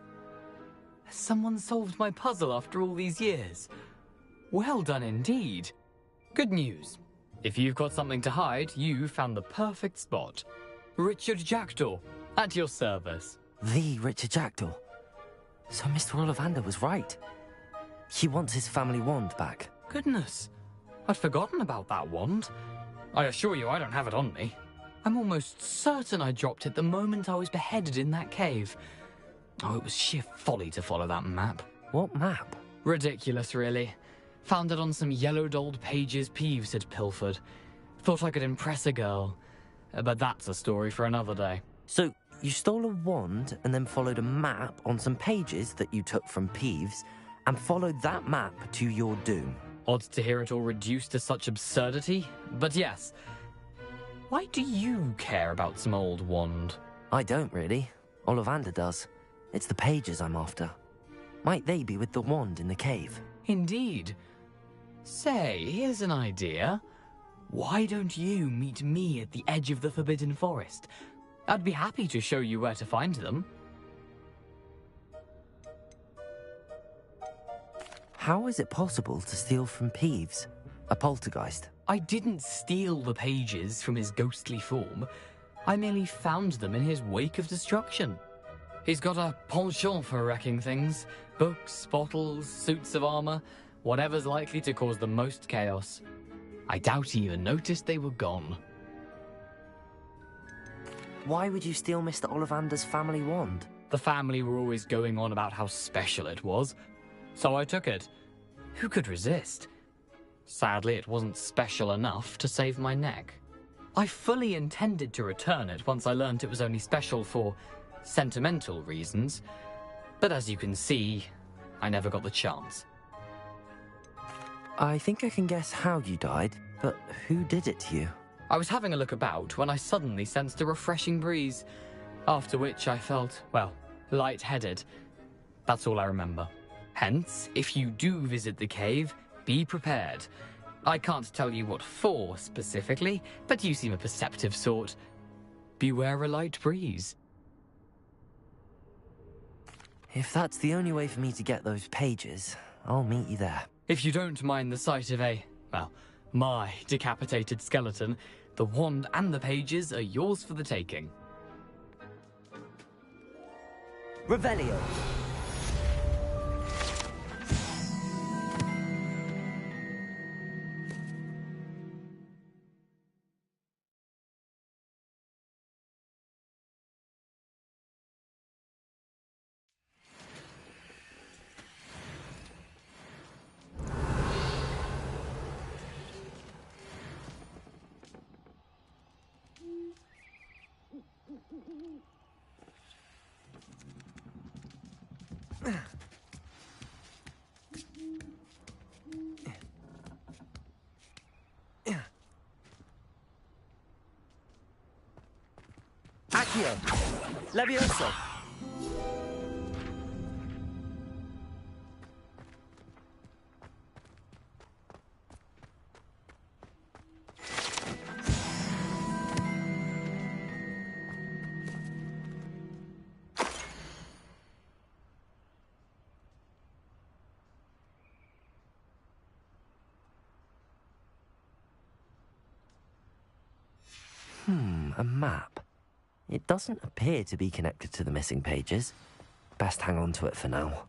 Has someone solved my puzzle after all these years? Well done indeed. Good news. If you've got something to hide, you found the perfect spot. Richard Jackdaw, at your service. The Richard Jackdaw. So Mr. Ollivander was right. He wants his family wand back. Goodness, I'd forgotten about that wand. I assure you I don't have it on me. I'm almost certain I dropped it the moment I was beheaded in that cave. Oh, it was sheer folly to follow that map. What map? Ridiculous, really. Found it on some yellowed old pages Peeves had pilfered. Thought I could impress a girl. But that's a story for another day. So, you stole a wand and then followed a map on some pages that you took from Peeves and followed that map to your doom. Odd to hear it all reduced to such absurdity, but yes. Why do you care about some old wand? I don't, really. Ollivander does. It's the pages I'm after. Might they be with the wand in the cave? Indeed. Say, here's an idea. Why don't you meet me at the edge of the Forbidden Forest? I'd be happy to show you where to find them. How is it possible to steal from Peeves, a poltergeist? I didn't steal the pages from his ghostly form. I merely found them in his wake of destruction. He's got a penchant for wrecking things. Books, bottles, suits of armor, whatever's likely to cause the most chaos. I doubt he even noticed they were gone. Why would you steal Mr. Ollivander's family wand? The family were always going on about how special it was, so I took it. Who could resist? Sadly, it wasn't special enough to save my neck. I fully intended to return it once I learned it was only special for sentimental reasons, but as you can see, I never got the chance. I think I can guess how you died, but who did it to you? I was having a look about when I suddenly sensed a refreshing breeze, after which I felt, well, lightheaded. That's all I remember. Hence, if you do visit the cave, be prepared. I can't tell you what for specifically, but you seem a perceptive sort. Beware a light breeze. If that's the only way for me to get those pages, I'll meet you there. If you don't mind the sight of my decapitated skeleton, the wand and the pages are yours for the taking. Revelio. Accio! Levioso! A map. It doesn't appear to be connected to the missing pages. Best hang on to it for now.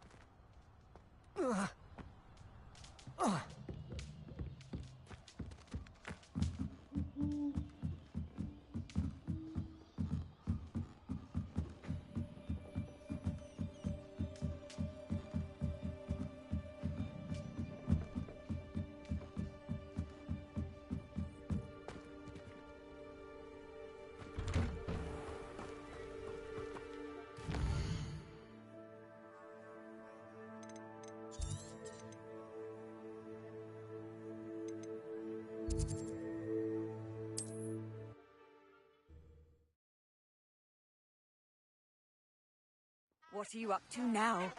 What are you up to now?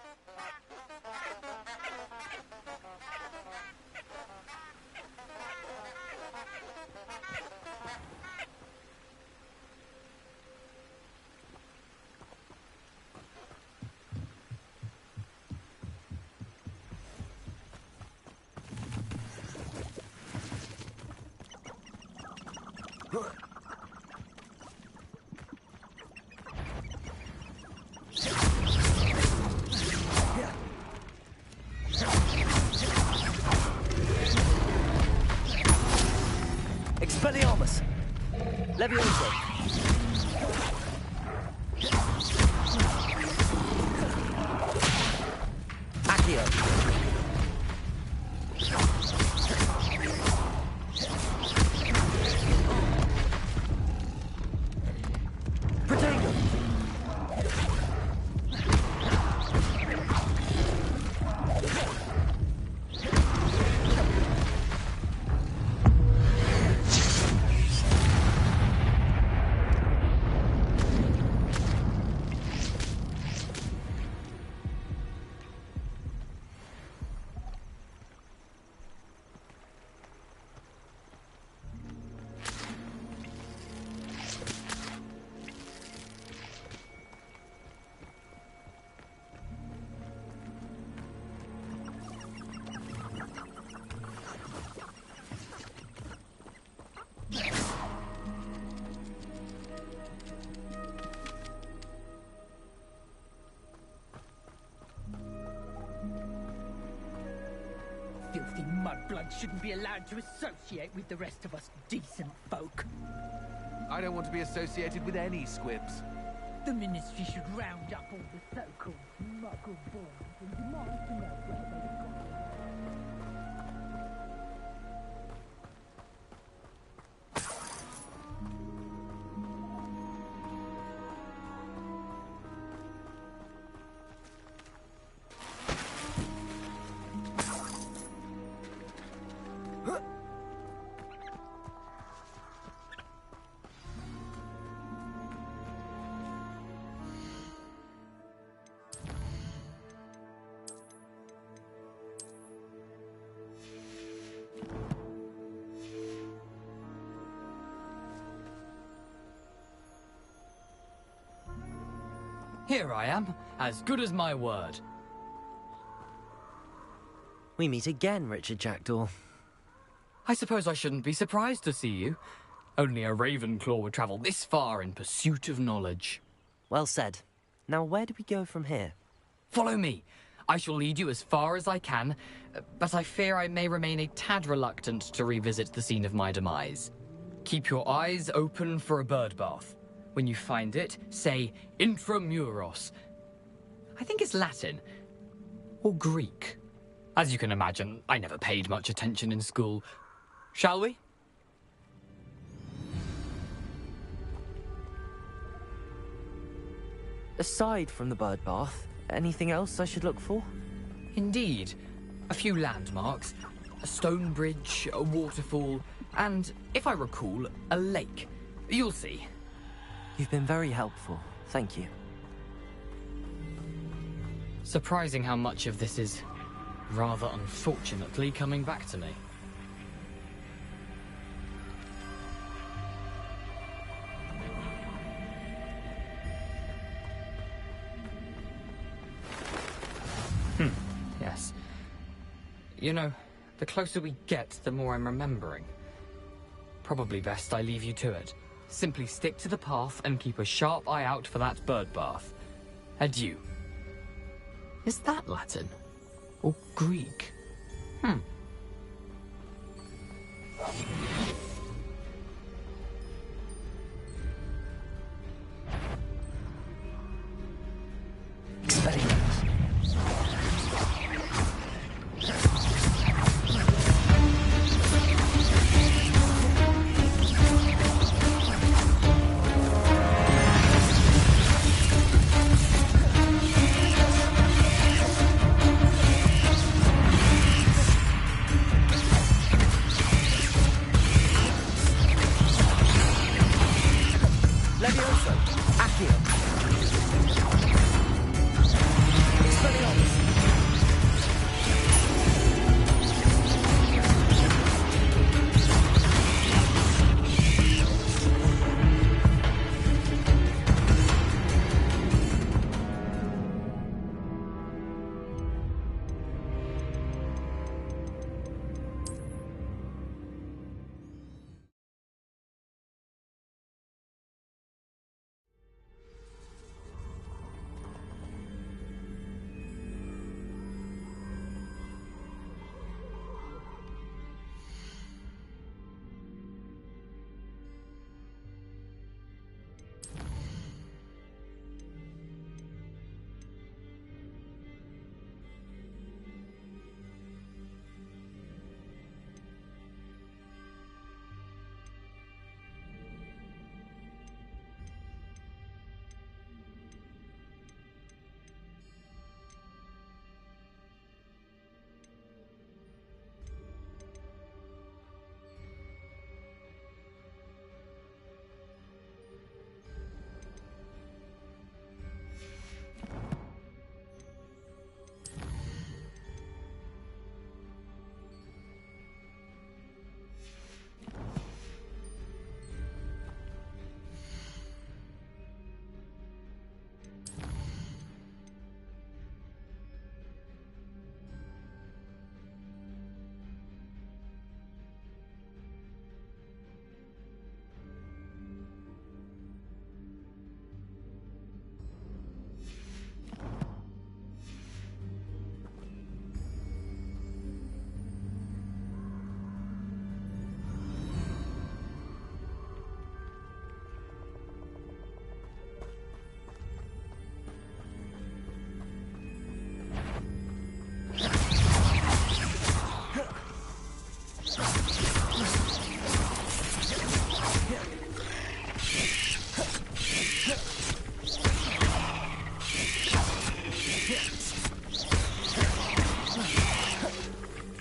Expelliarmus! Levioso! Accio! Protego! Filthy mudblood shouldn't be allowed to associate with the rest of us decent folk. I don't want to be associated with any squibs. The Ministry should round up all the so-called muggle-borns and demand to know where they've gone. Here I am, as good as my word. We meet again, Richard Jackdaw. I suppose I shouldn't be surprised to see you. Only a Ravenclaw would travel this far in pursuit of knowledge. Well said. Now where do we go from here? Follow me. I shall lead you as far as I can, but I fear I may remain a tad reluctant to revisit the scene of my demise. Keep your eyes open for a bird bath. When you find it, say intramuros. I think it's Latin. Or Greek. As you can imagine, I never paid much attention in school. Shall we? Aside from the bird bath, anything else I should look for? Indeed. A few landmarks. A stone bridge, a waterfall, and, if I recall, a lake. You'll see. You've been very helpful. Thank you. Surprising how much of this is, rather unfortunately, coming back to me. Yes. You know, the closer we get, the more I'm remembering. Probably best I leave you to it. Simply stick to the path and keep a sharp eye out for that bird bath. Adieu. Is that Latin? Or Greek?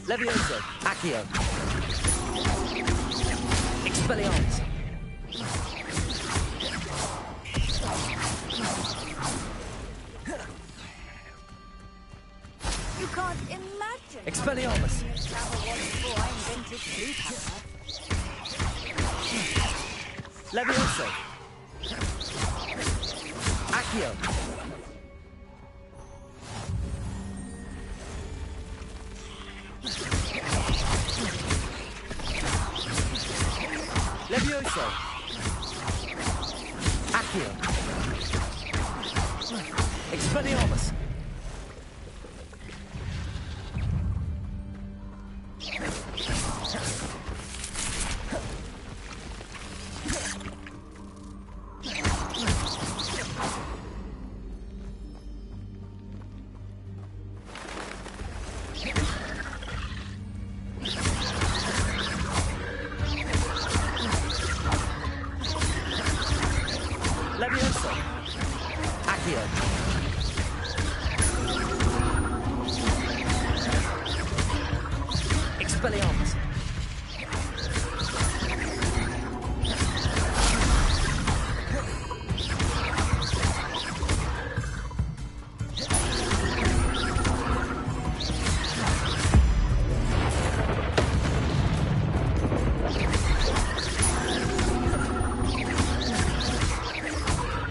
Levioso. Accio. Expelliarmus. You can't imagine. Expelliarmus. Before I invented blue power. Levioso. Accio. Levioso. Accio. Expelliarmus. Levioso. Accio. Expelliarmus.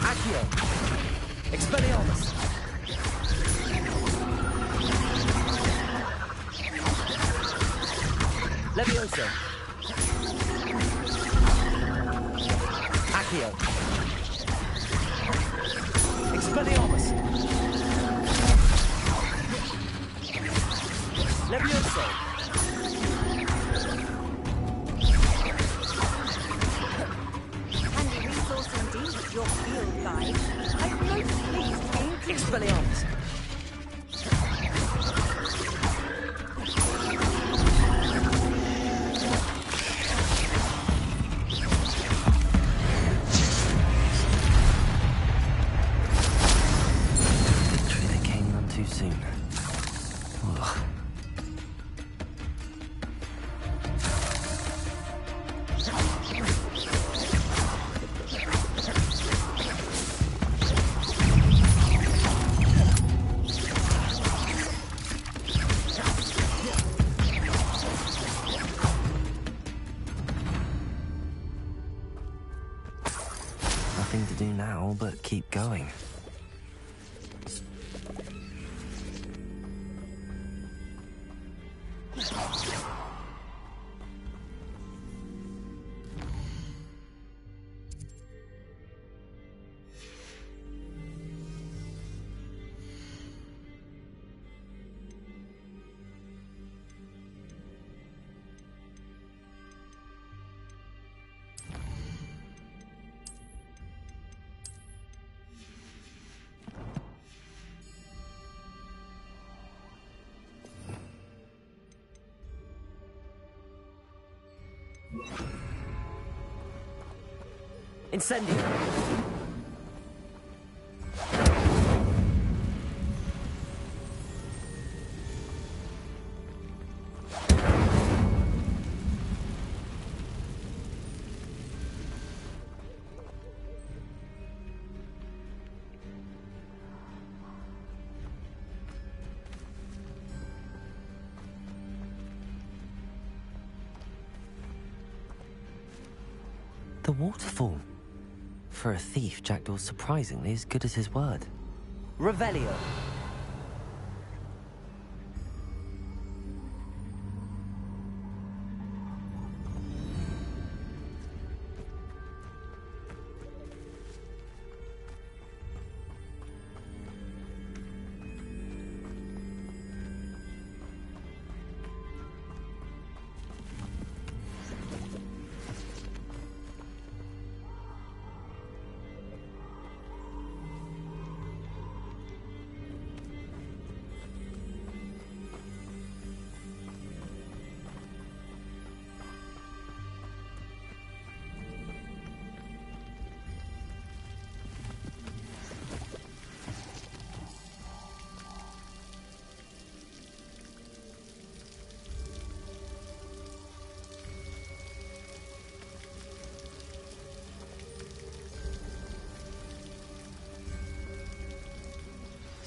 Accio. Expelliarmus. Levioso. Accio. Expelliarmus. Levioso. Handy resource indeed, your field guide. I'm most pleased to be included. Expelliarmus. Victory that came none too soon. Ugh. Nothing to do now but keep going. Incendio! The waterfall. For a thief, Jackdaw's surprisingly as good as his word. Revelio.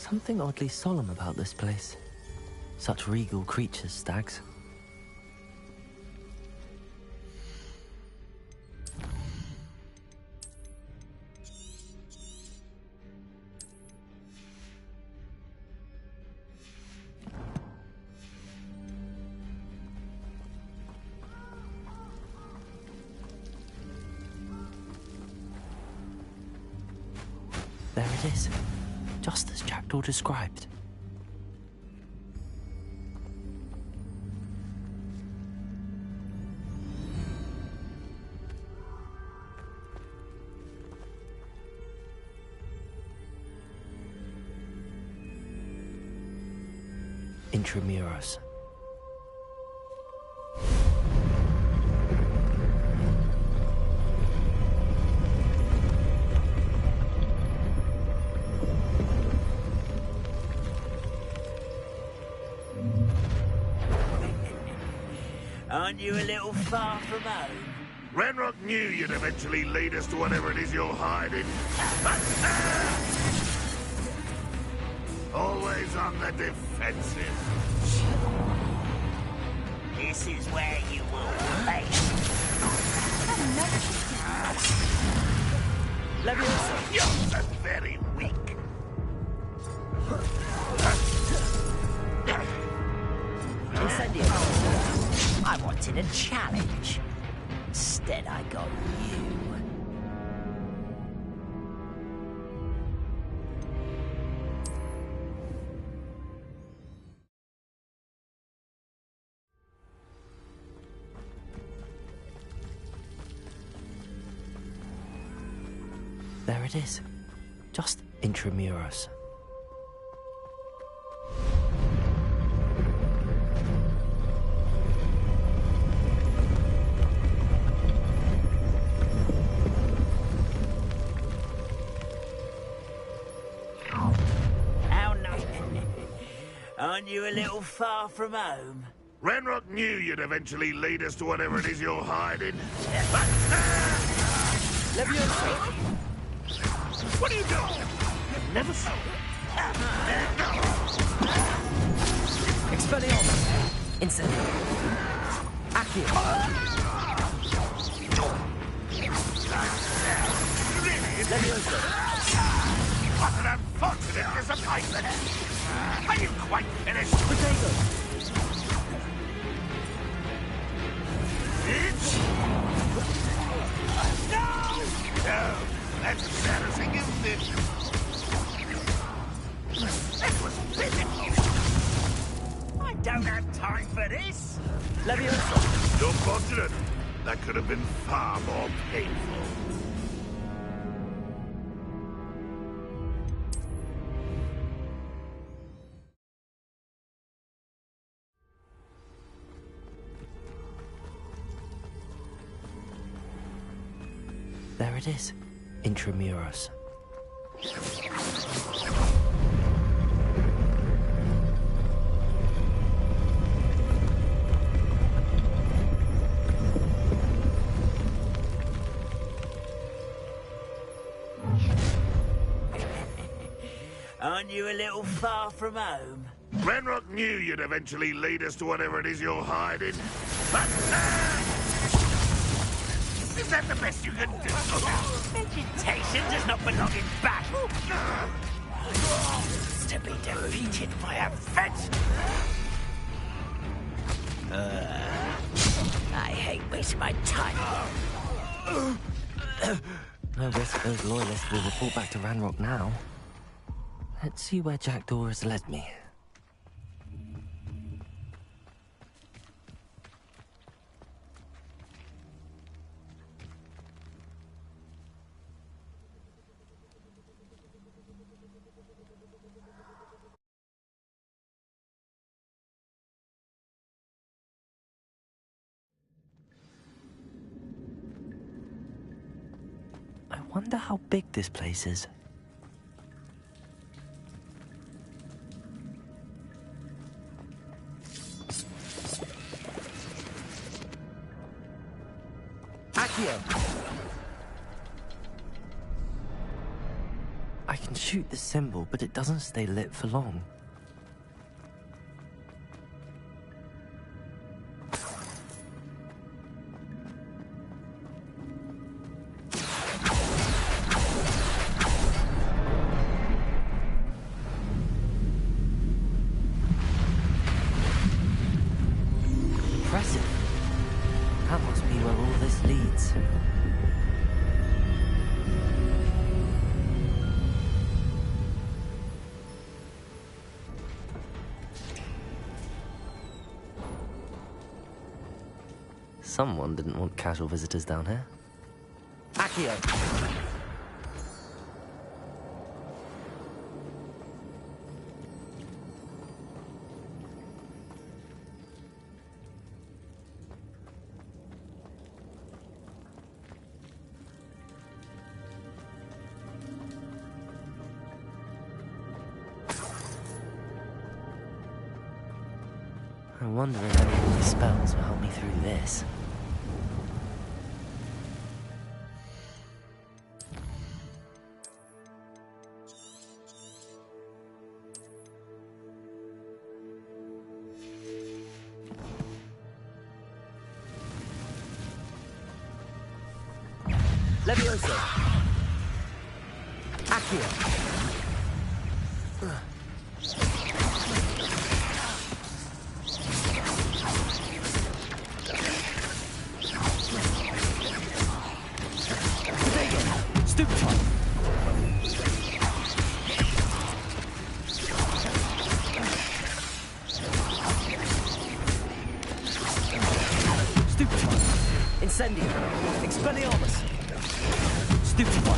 something oddly solemn about this place. Such regal creatures, stags. There it is, just as Jackdaw described. Intramuros. Aren't you a little far from home? Renrock knew you'd eventually lead us to whatever it is you're hiding. Always on the defensive. This is where you will play. You're very weak. Incendio. I wanted a challenge. Instead, I got you. There it is, just intramuros. How nice. Aren't you a little far from home? Renrock knew you'd eventually lead us to whatever it is you're hiding. What are you doing? You've never saw it. Expelliarmus! Incendio! Accio! Levioso! What an unfortunate disappointment! Are you quite finished? Potato! No, that's embarrassing, isn't it? That was physical. I don't have time for this. Levioso! You're fortunate. That could have been far more painful. There it is, intramuros. Aren't you a little far from home? Renrock knew you'd eventually lead us to whatever it is you're hiding. But, is that the best you can do? Vegetation does not belong in battle. It's to be defeated by a vet. I hate wasting my time. No risk those loyalists will report back to Ranrock now. Let's see where Jackdaw has led me. I wonder how big this place is. Accio! I can shoot the symbol, but it doesn't stay lit for long. Impressive. That must be where all this leads. Someone didn't want casual visitors down here. Accio! I wonder if any of my spells will help me through this. Levioso. Accio. Stupefy. Stupefy. Incendio. Expelliarmus. Stupefy.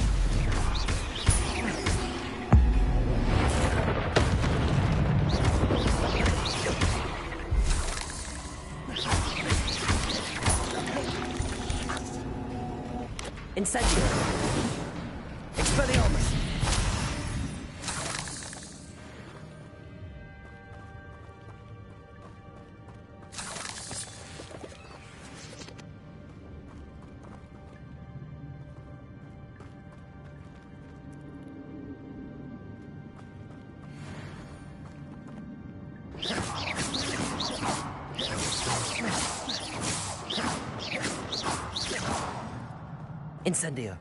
Incendio. Expelliarmus. Incendio.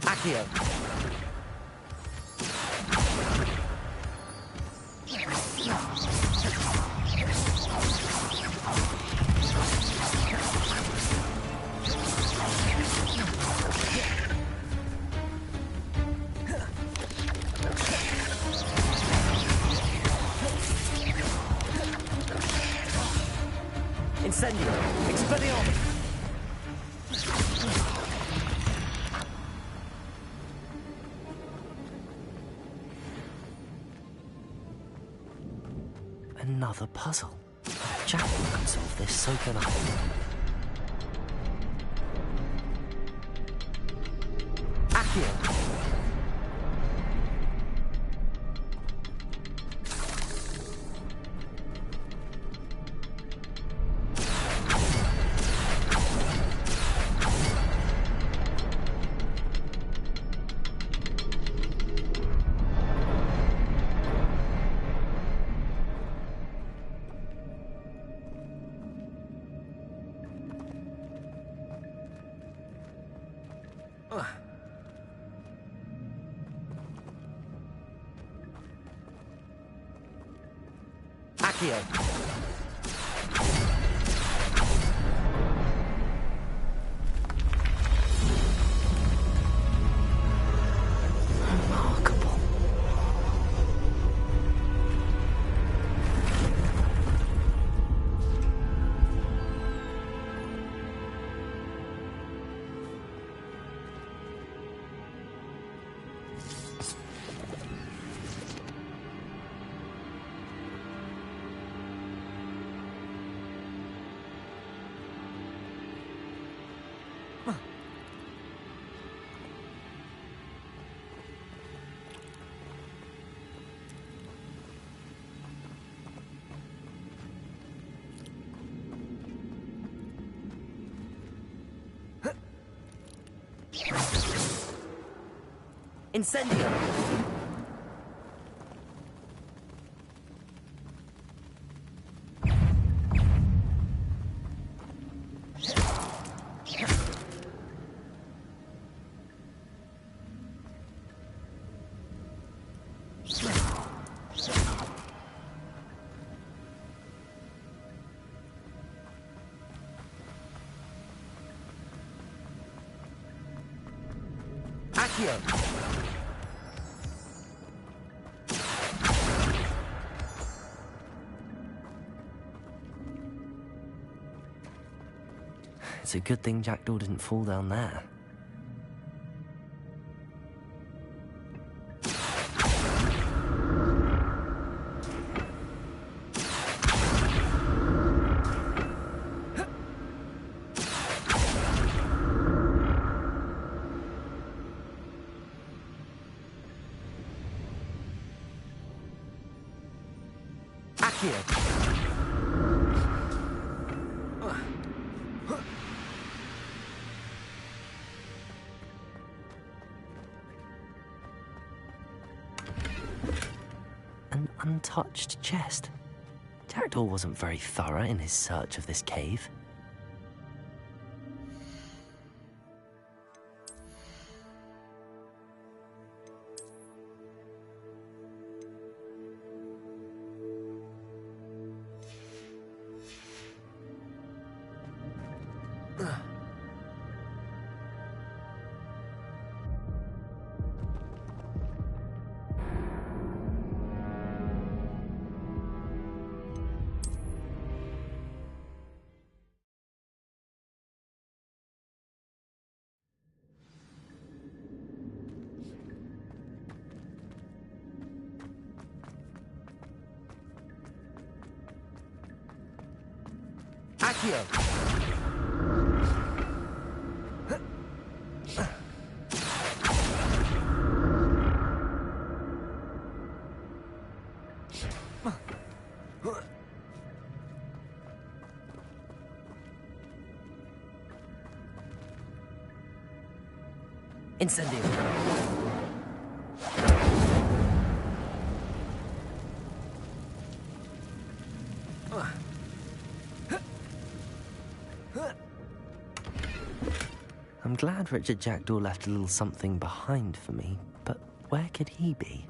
Accio. Incendio. Expelliarmus. Another puzzle. If Jack can solve this, so can I. Accio. Accio. Remarkable. Incendio! It's a good thing Jackdaw didn't fall down there. An untouched chest. Jackdaw wasn't very thorough in his search of this cave. Incendio. I'm glad Richard Jackdaw left a little something behind for me, but where could he be?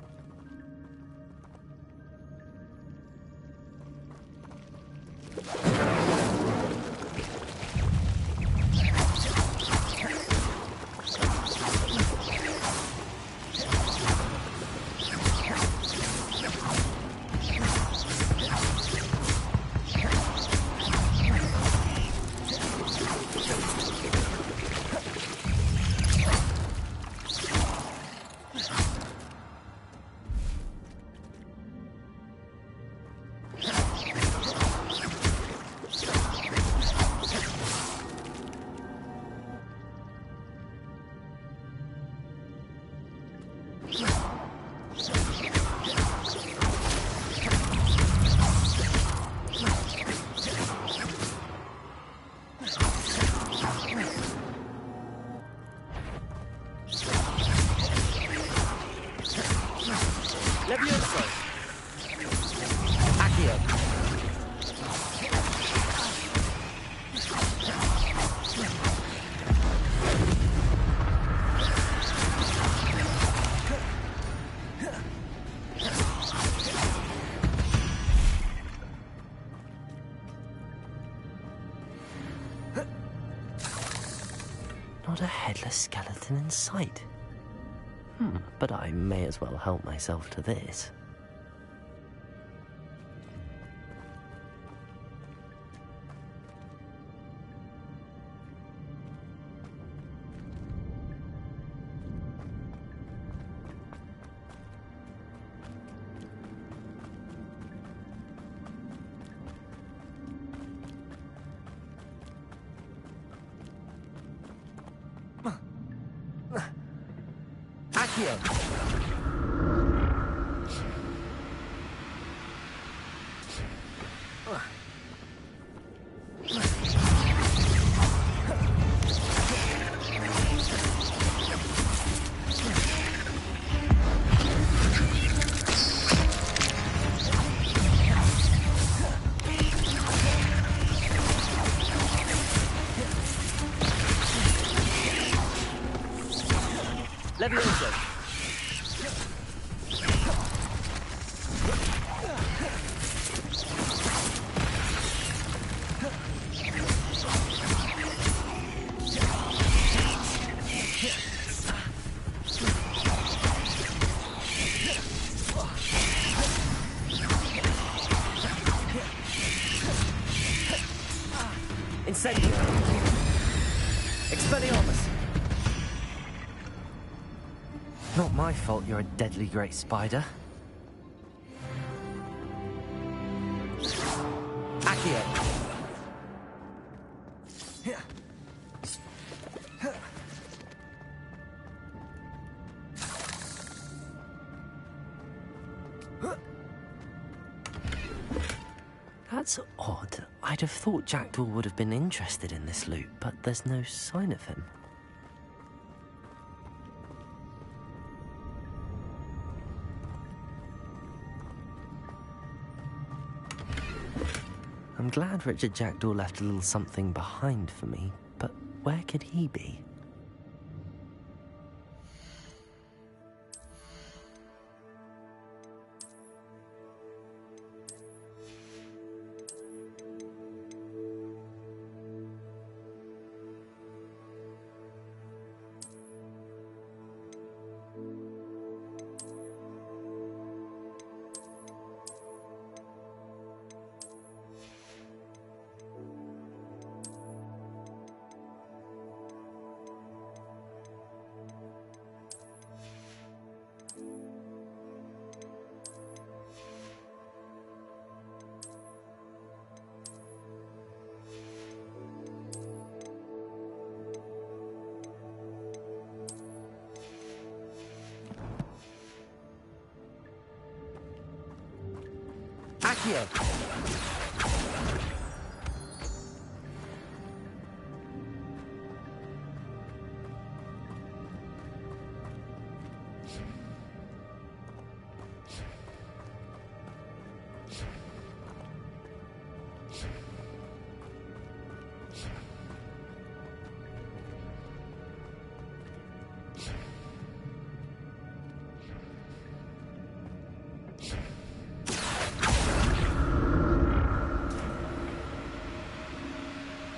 Not a headless skeleton in sight. But I may as well help myself to this. Incendio! Expelliarmus! Not my fault you're a deadly great spider. Accio! That's odd. I'd have thought Jackdaw would have been interested in this loot, but there's no sign of him. I'm glad Richard Jackdaw left a little something behind for me, but where could he be? Accio!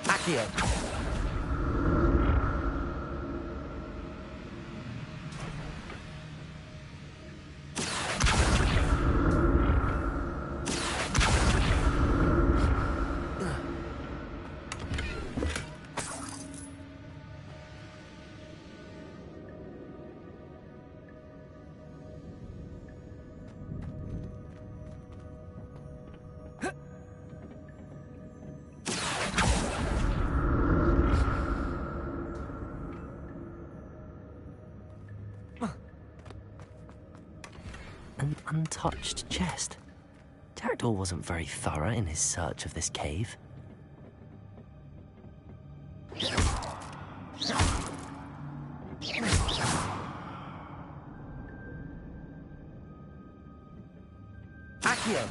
Accio! An untouched chest. Jackdaw wasn't very thorough in his search of this cave. Accio!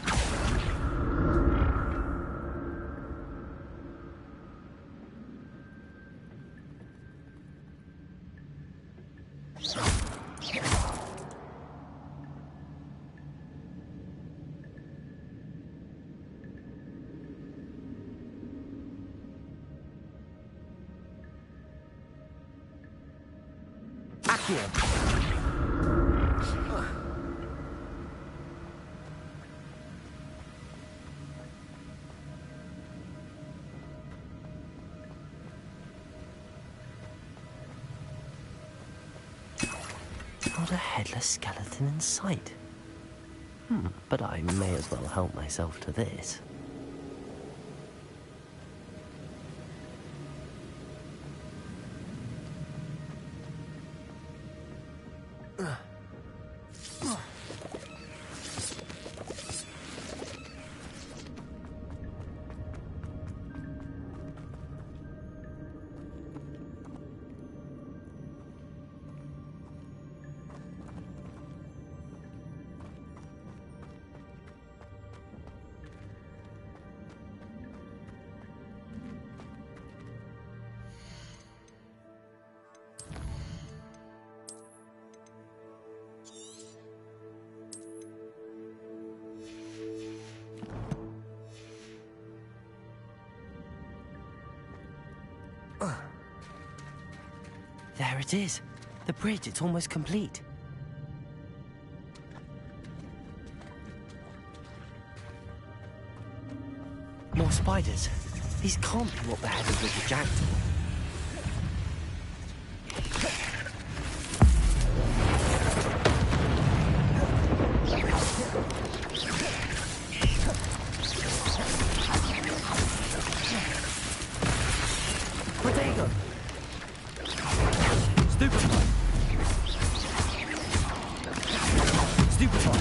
Not a headless skeleton in sight. But I may as well help myself to this. There it is. The bridge, it's almost complete. More spiders. These can't be what beheaded with the jackdaw. Protego! Stupefy! Stupefy!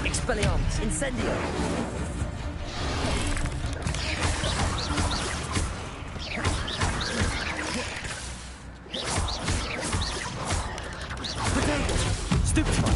Expelliarmus! Incendio! Stupefy!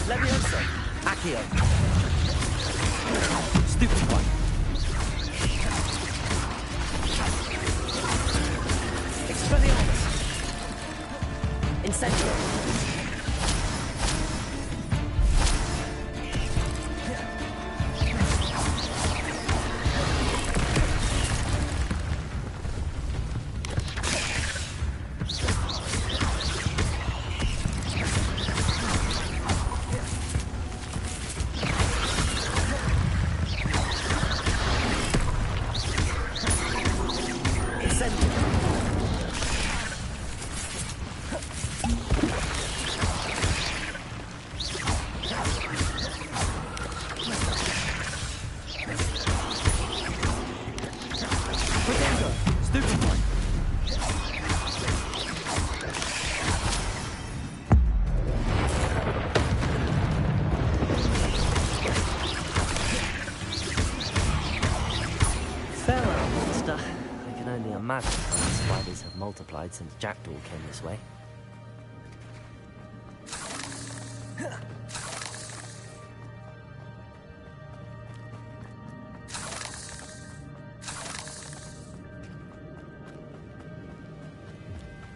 Levioso! Accio! Stupefy! Expelliarmus! Incendio! Imagine how the spiders have multiplied since Jackdaw came this way.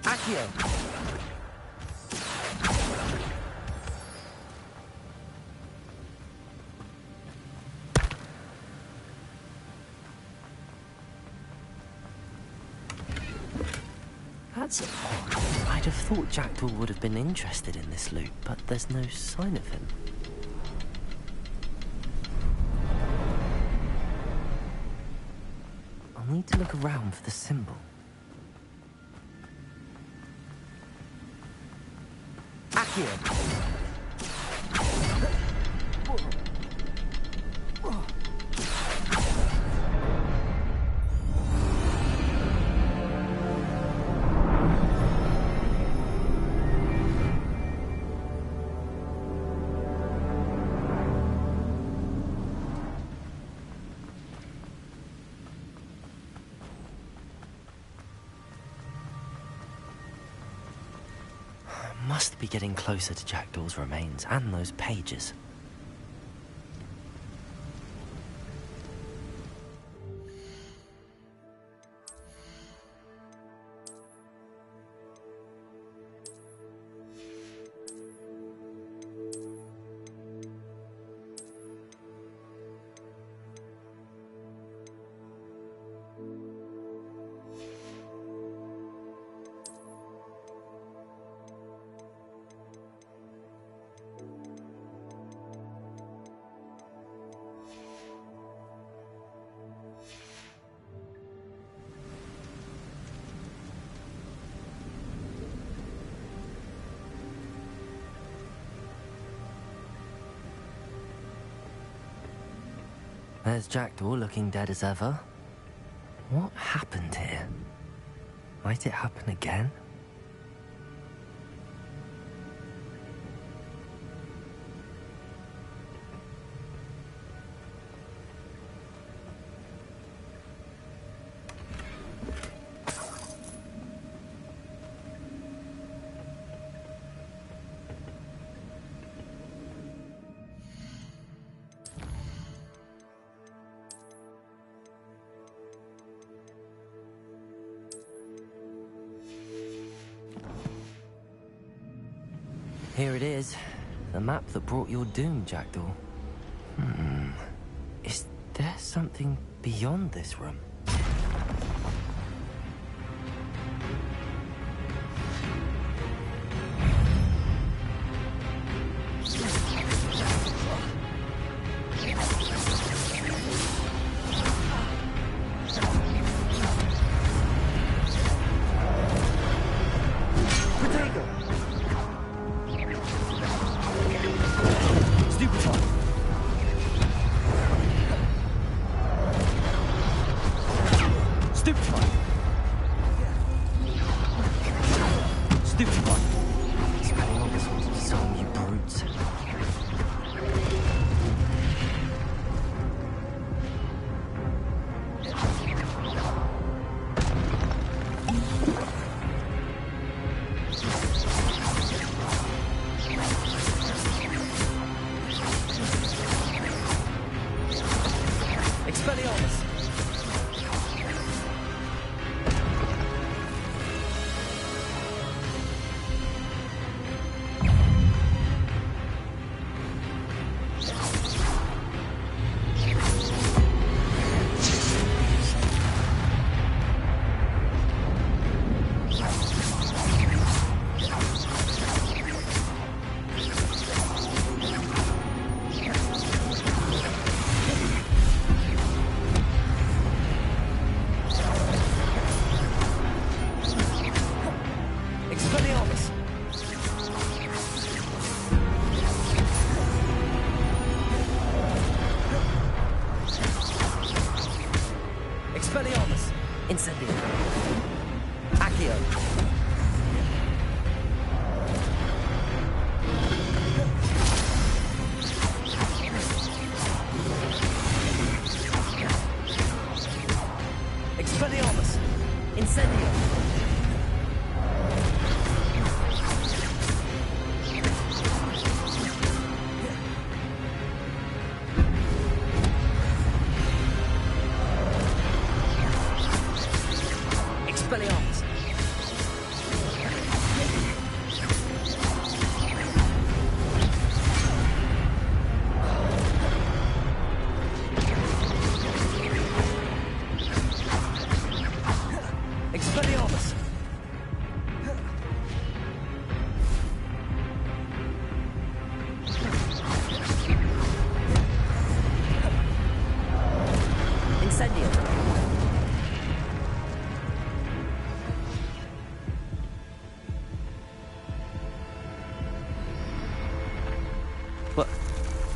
Accio! That's odd. I'd have thought Jackdaw would have been interested in this loot, but there's no sign of him. I'll need to look around for the symbol. Accio! Must be getting closer to Jackdaw's remains and those pages. There's Jackdaw looking dead as ever. What happened here? Might it happen again? Here it is. The map that brought your doom, Jackdaw. Is there something beyond this room?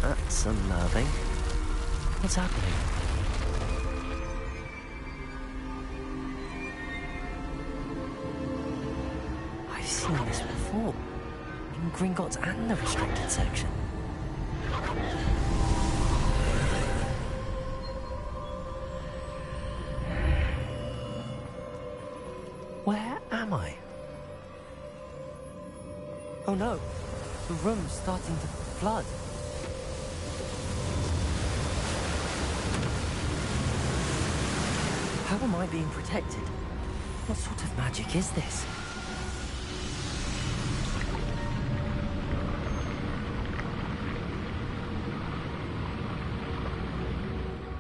That's unnerving. What's happening? I've seen this before. In Gringotts and the restricted section. Where am I? Oh no, the room's starting to flood. How am I being protected? What sort of magic is this?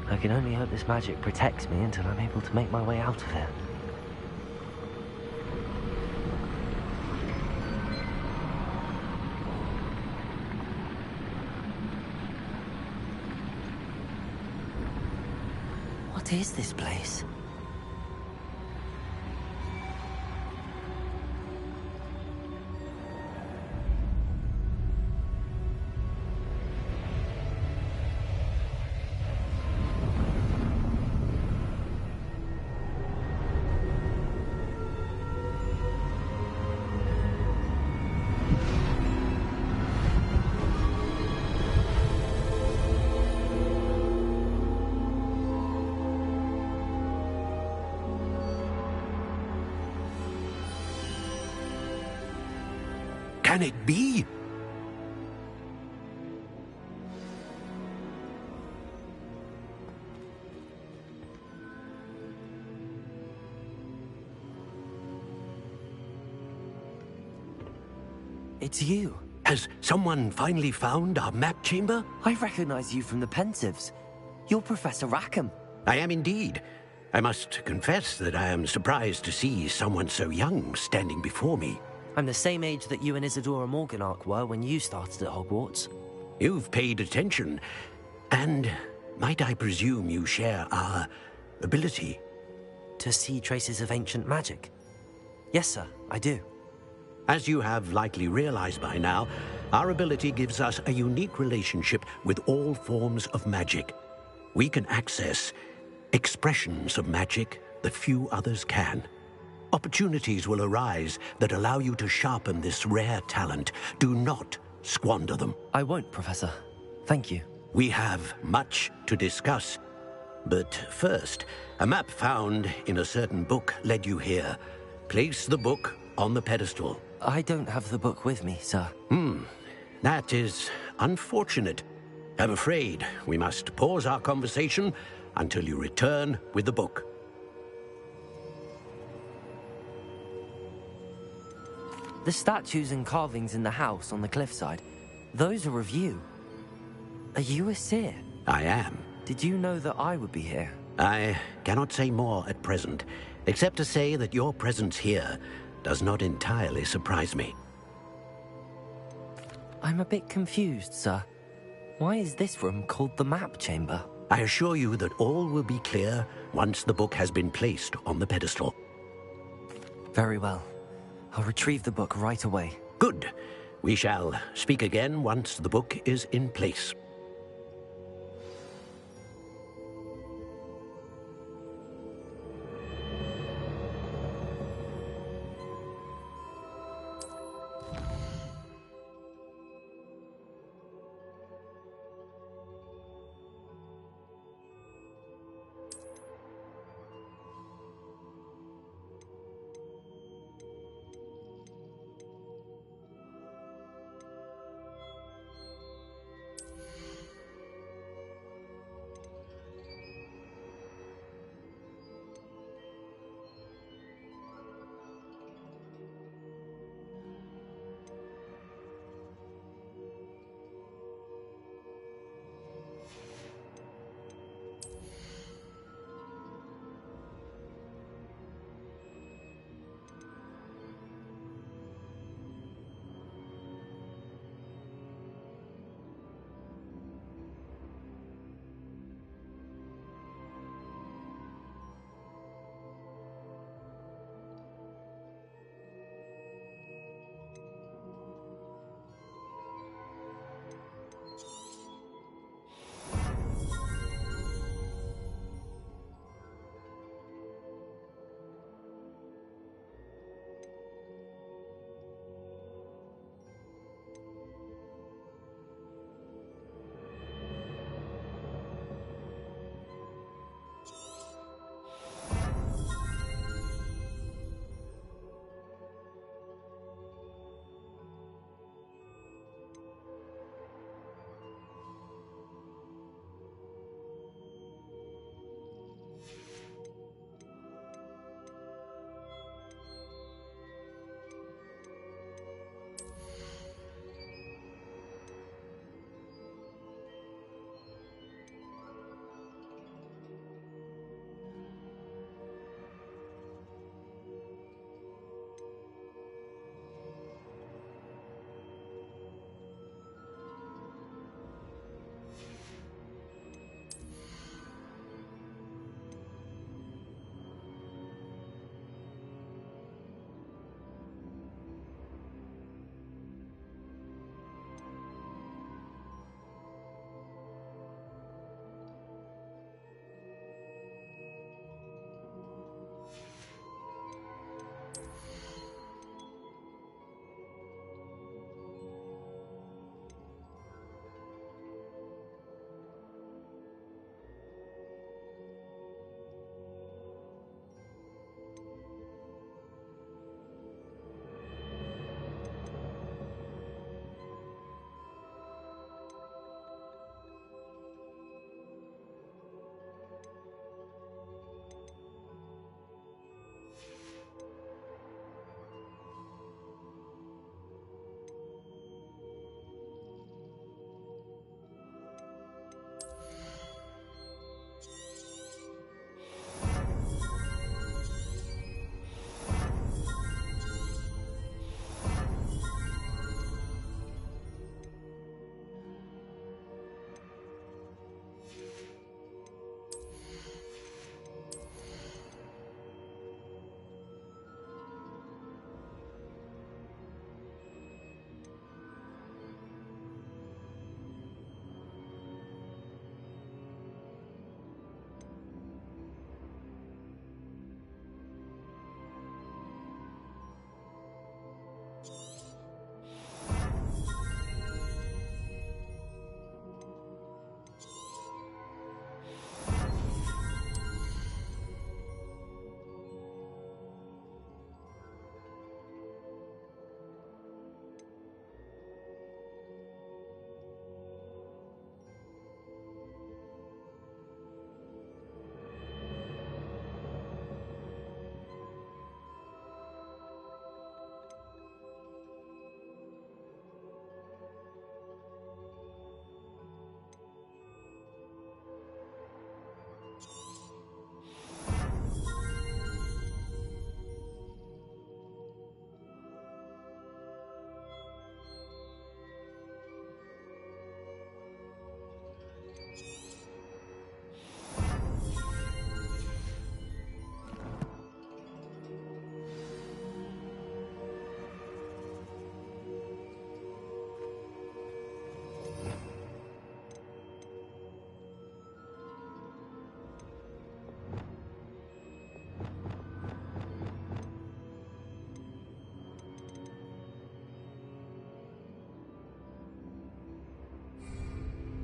I can only hope this magic protects me until I'm able to make my way out of here. What is this place? Can it be? It's you. Has someone finally found our map chamber? I recognize you from the Pensives. You're Professor Rackham. I am indeed. I must confess that I am surprised to see someone so young standing before me. I'm the same age that you and Isadora Morganach were when you started at Hogwarts. You've paid attention. And might I presume you share our ability? To see traces of ancient magic? Yes, sir, I do. As you have likely realized by now, our ability gives us a unique relationship with all forms of magic. We can access expressions of magic that few others can. Opportunities will arise that allow you to sharpen this rare talent. Do not squander them. I won't, Professor. Thank you. We have much to discuss. But first, a map found in a certain book led you here. Place the book on the pedestal. I don't have the book with me, sir. That is unfortunate. I'm afraid we must pause our conversation until you return with the book. The statues and carvings in the house on the cliffside, those are of you. Are you a seer? I am. Did you know that I would be here? I cannot say more at present, except to say that your presence here does not entirely surprise me. I'm a bit confused, sir. Why is this room called the map chamber? I assure you that all will be clear once the book has been placed on the pedestal. Very well. I'll retrieve the book right away. Good. We shall speak again once the book is in place.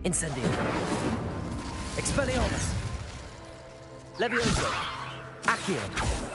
Incendio. Expelliarmus. Levioso. Accio.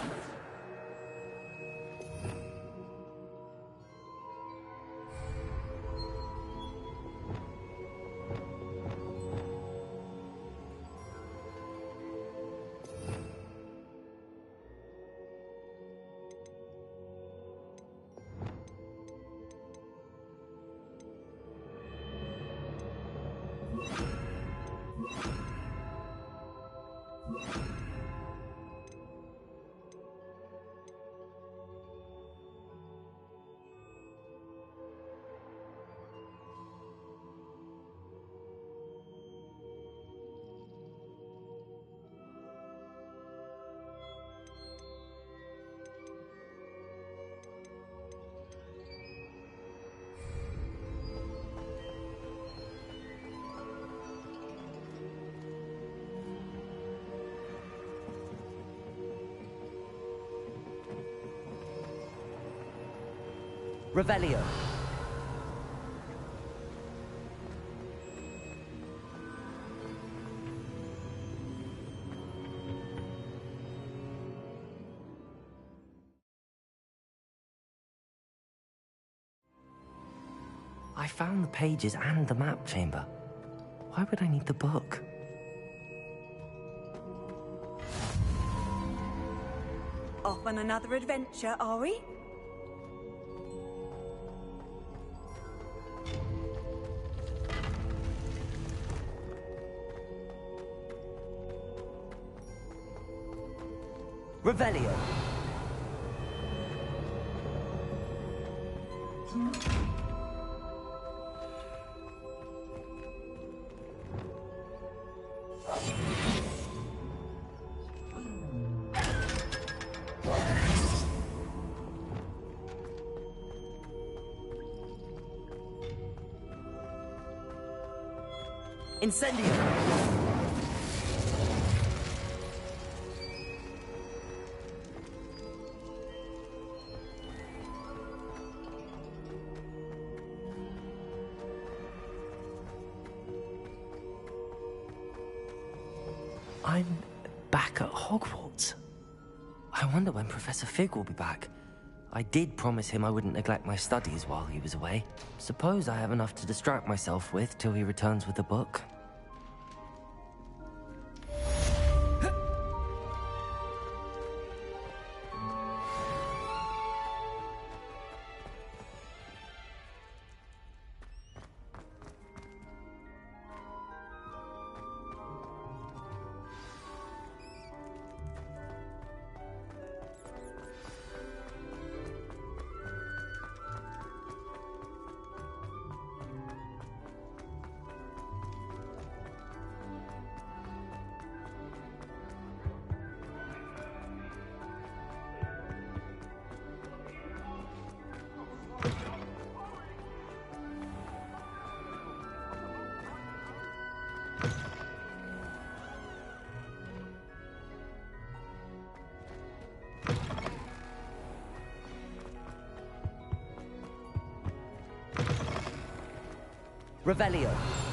Revelio. I found the pages and the map chamber. Why would I need the book? Off on another adventure, are we? Revelio. Incendio. I'm back at Hogwarts. I wonder when Professor Fig will be back. I did promise him I wouldn't neglect my studies while he was away. Suppose I have enough to distract myself with till he returns with the book. Revelio.